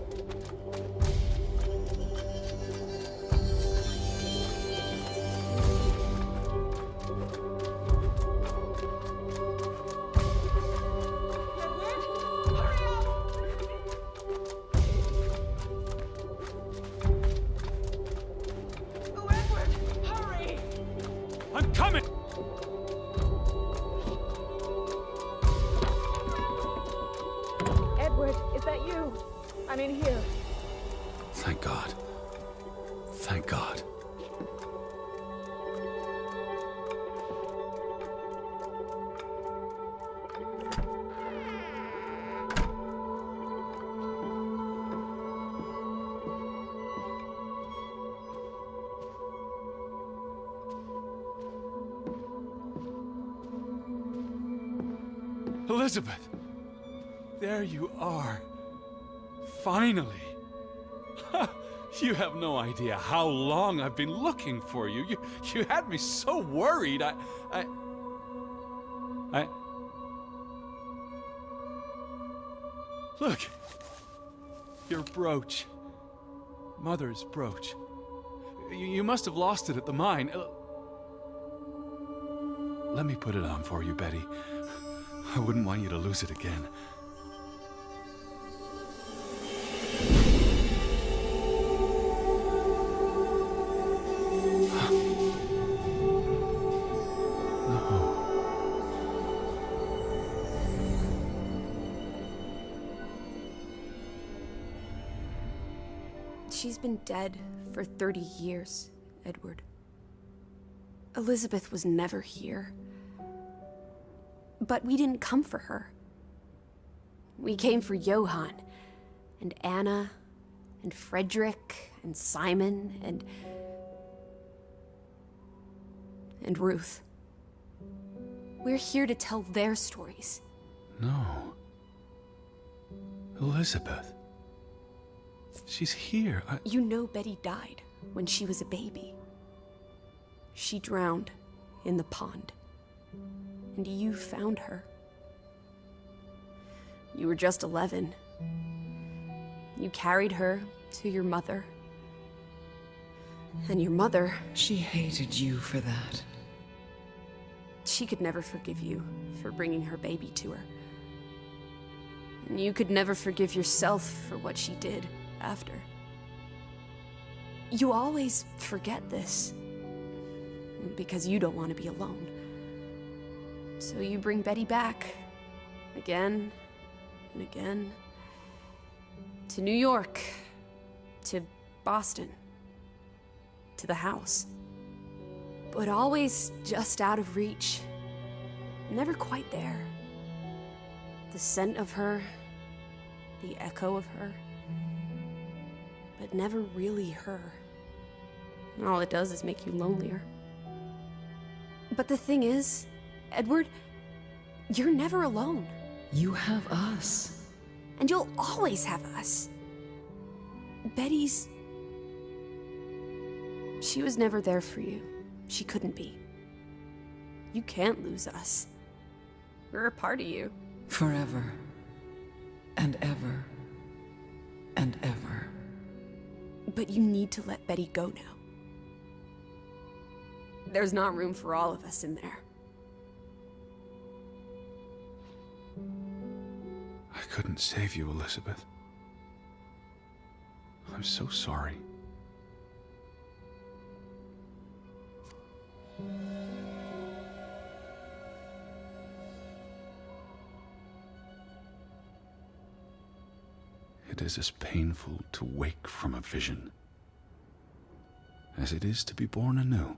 coming! Edward, is that you? I'm in here. Thank God. Thank God. Elizabeth! There you are. Finally. You have no idea how long I've been looking for you. You had me so worried. I... Look. Your brooch. Mother's brooch. You must have lost it at the mine. Let me put it on for you, Betty. I wouldn't want you to lose it again. She's been dead for 30 years, Edward. Elizabeth was never here. But we didn't come for her. We came for Johann, and Anna, and Frederick, and Simon, and Ruth. We're here to tell their stories. No. Elizabeth. She's here. You know Betty died when she was a baby. She drowned in the pond. And you found her. You were just 11. You carried her to your mother. And your mother... She hated you for that. She could never forgive you for bringing her baby to her. And you could never forgive yourself for what she did after. You always forget this. Because you don't want to be alone. So you bring Betty back. Again and again. To New York. To Boston. To the house. But always just out of reach. Never quite there. The scent of her. The echo of her. But never really her. And all it does is make you lonelier. But the thing is, Edward, you're never alone. You have us. And you'll always have us. Betty's... She was never there for you. She couldn't be. You can't lose us. We're a part of you. Forever. And ever. And ever. But you need to let Betty go now. There's not room for all of us in there. I couldn't save you, Elizabeth. I'm so sorry. It is as painful to wake from a vision as it is to be born anew.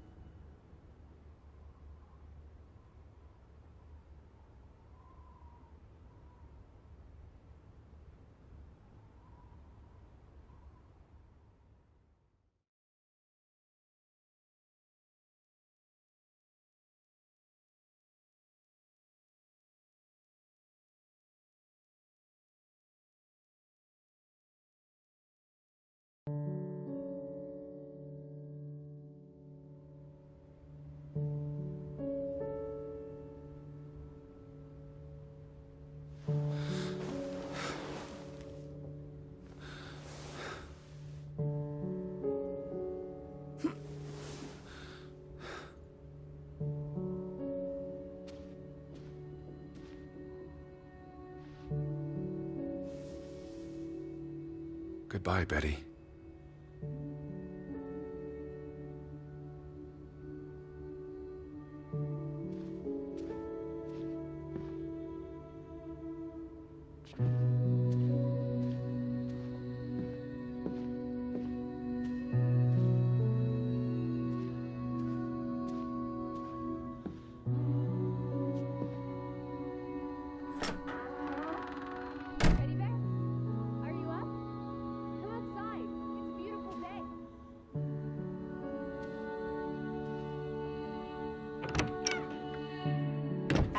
Goodbye, Betty.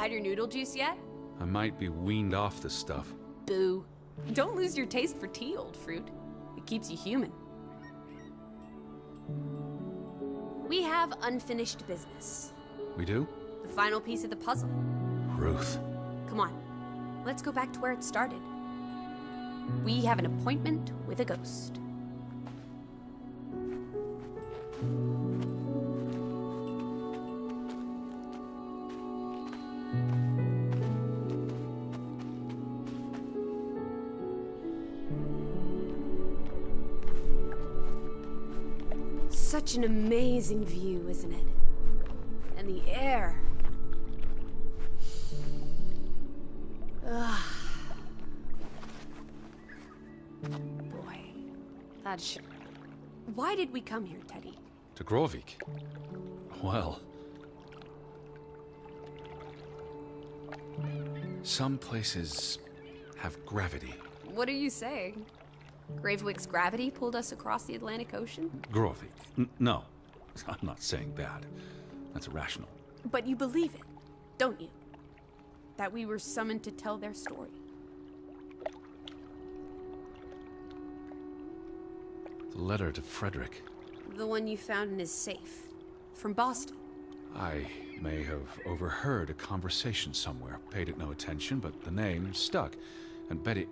Had your noodle juice yet? I might be weaned off this stuff. Boo. Don't lose your taste for tea, old fruit. It keeps you human. We have unfinished business. We do? The final piece of the puzzle. Ruth. Come on. Let's go back to where it started. We have an appointment with a ghost. Such an amazing view, isn't it? And the air. Ugh. Boy, that's... Why did we come here, Teddy? To Grovik. Well... some places have gravity. What are you saying? Gravewick's gravity pulled us across the Atlantic Ocean? Grovik. No. I'm not saying that. That's irrational. But you believe it, don't you? That we were summoned to tell their story. The letter to Frederick. The one you found in his safe. From Boston. I may have overheard a conversation somewhere, paid it no attention, but the name stuck. And Betty...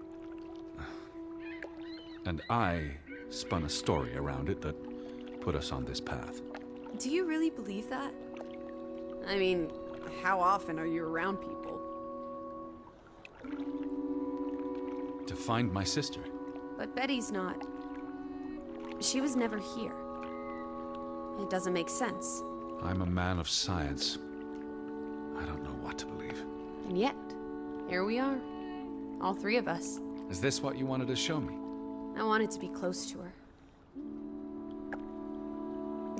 and I spun a story around it that put us on this path. Do you really believe that? I mean, how often are you around people? To find my sister. But Betty's not. She was never here. It doesn't make sense. I'm a man of science. I don't know what to believe. And yet, here we are. All three of us. Is this what you wanted to show me? I wanted to be close to her.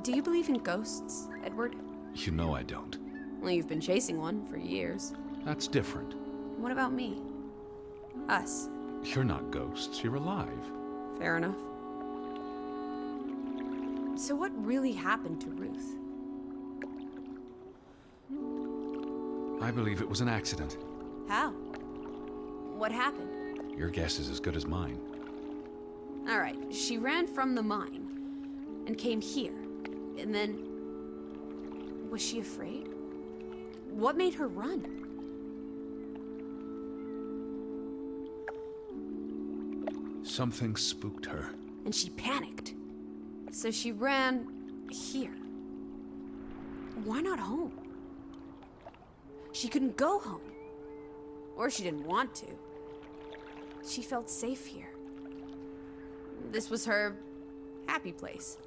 Do you believe in ghosts, Edward? You know I don't. Well, you've been chasing one for years. That's different. What about me? Us. You're not ghosts, you're alive. Fair enough. So what really happened to Ruth? I believe it was an accident. How? What happened? Your guess is as good as mine. All right, she ran from the mine and came here. And then... was she afraid? What made her run? Something spooked her. And she panicked. So she ran here. Why not home? She couldn't go home. Or she didn't want to. She felt safe here. This was her happy place.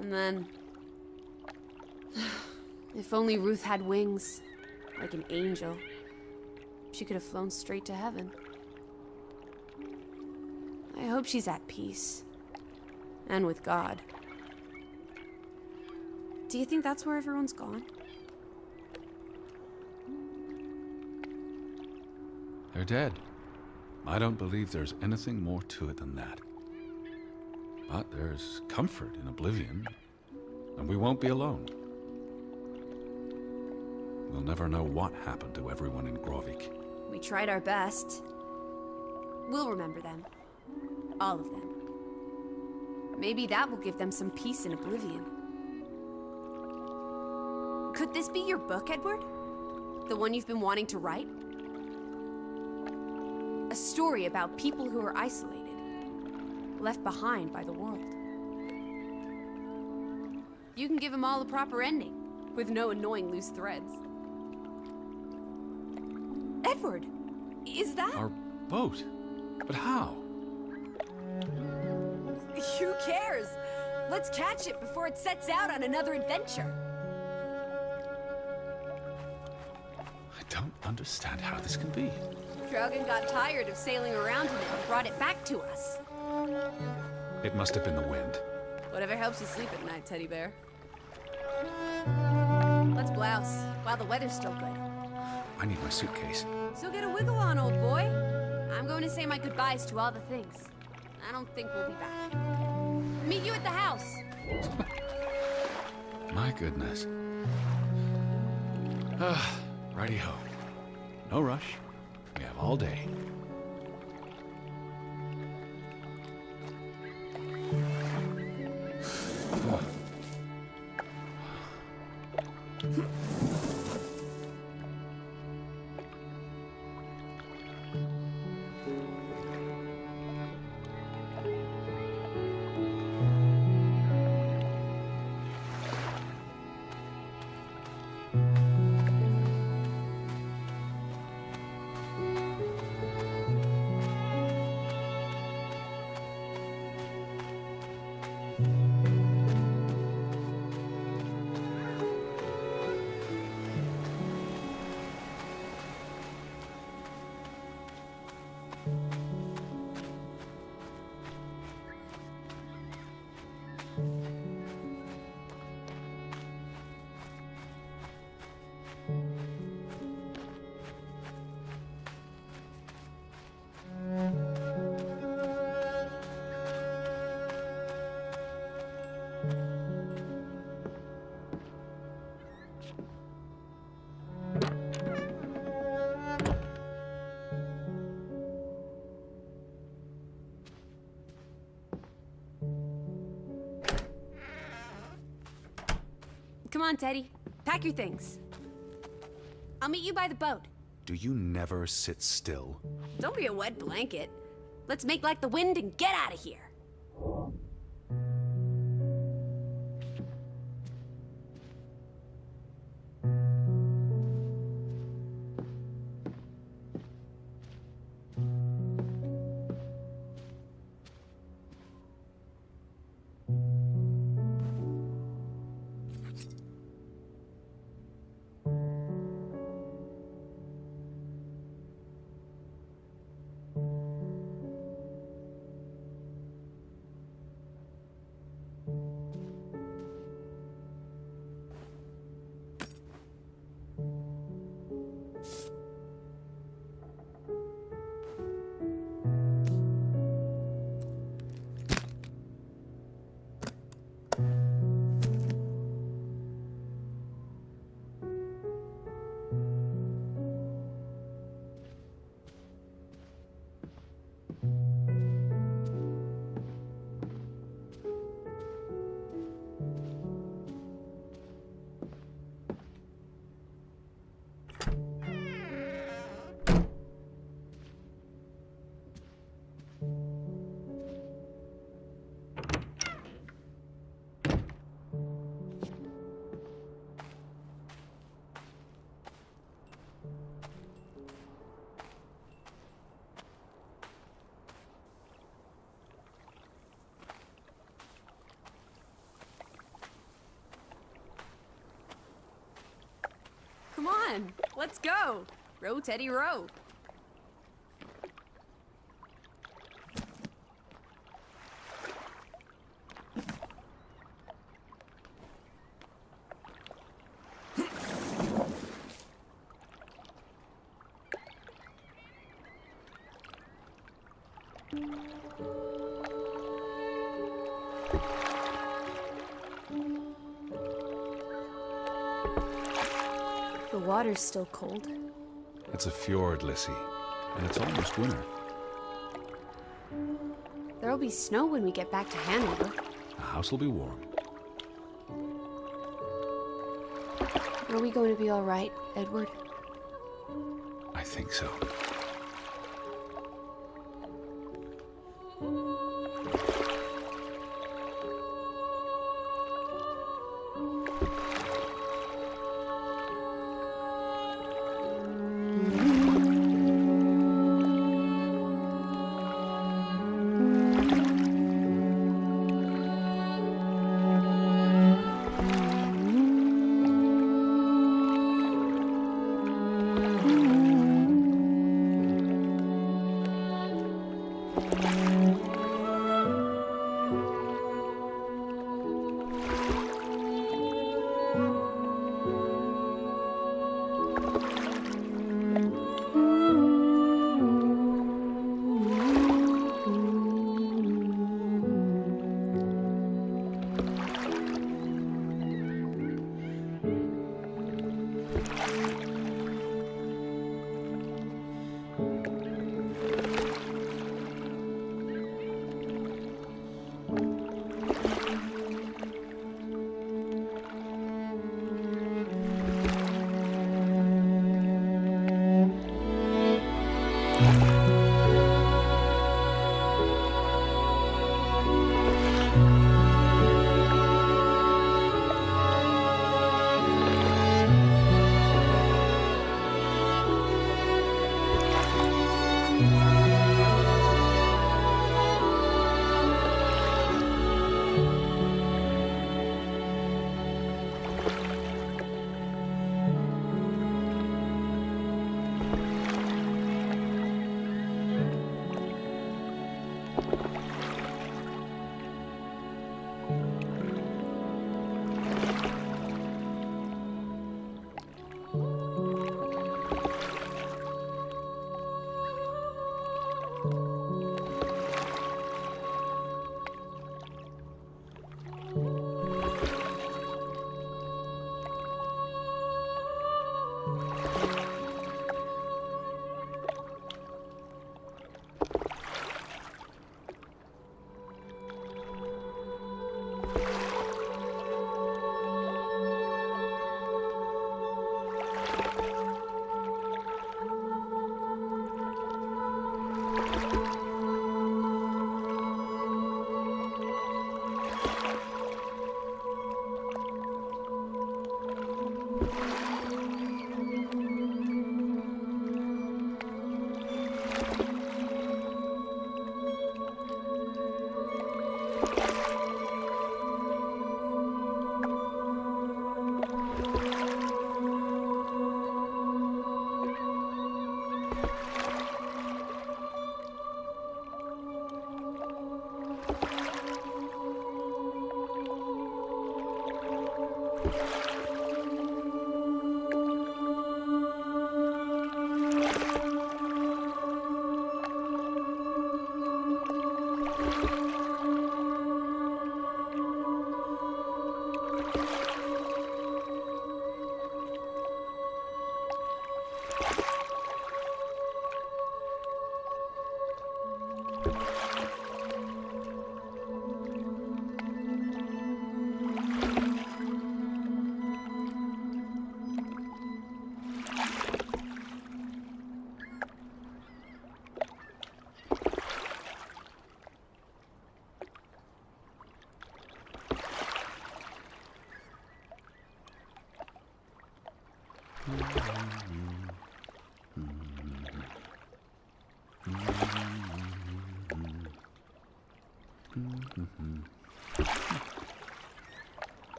And then... if only Ruth had wings, like an angel, she could have flown straight to heaven. I hope she's at peace. And with God. Do you think that's where everyone's gone? They're dead. I don't believe there's anything more to it than that. But there's comfort in oblivion, and we won't be alone. We'll never know what happened to everyone in Grovik. We tried our best. We'll remember them. All of them. Maybe that will give them some peace in oblivion. Could this be your book, Edward? The one you've been wanting to write? A story about people who are isolated, left behind by the world. You can give them all a proper ending, with no annoying loose threads. Edward, is that... Our boat? But how? Who cares? Let's catch it before it sets out on another adventure. I don't understand how this can be. Draugen got tired of sailing around in it and brought it back to us. It must have been the wind. Whatever helps you sleep at night, teddy bear. Let's blouse, while the weather's still good. I need my suitcase. So get a wiggle on, old boy. I'm going to say my goodbyes to all the things. I don't think we'll be back. Meet you at the house. My goodness. Righty-ho. No rush. We have all day. Come on, Teddy. Pack your things. I'll meet you by the boat. Do you never sit still? Don't be a wet blanket. Let's make like the wind and get out of here. Come on, let's go. Row, Teddy, row. The water's still cold. It's a fjord, Lissy, and it's almost winter. There'll be snow when we get back to Hanover. The house will be warm. Are we going to be all right, Edward? I think so.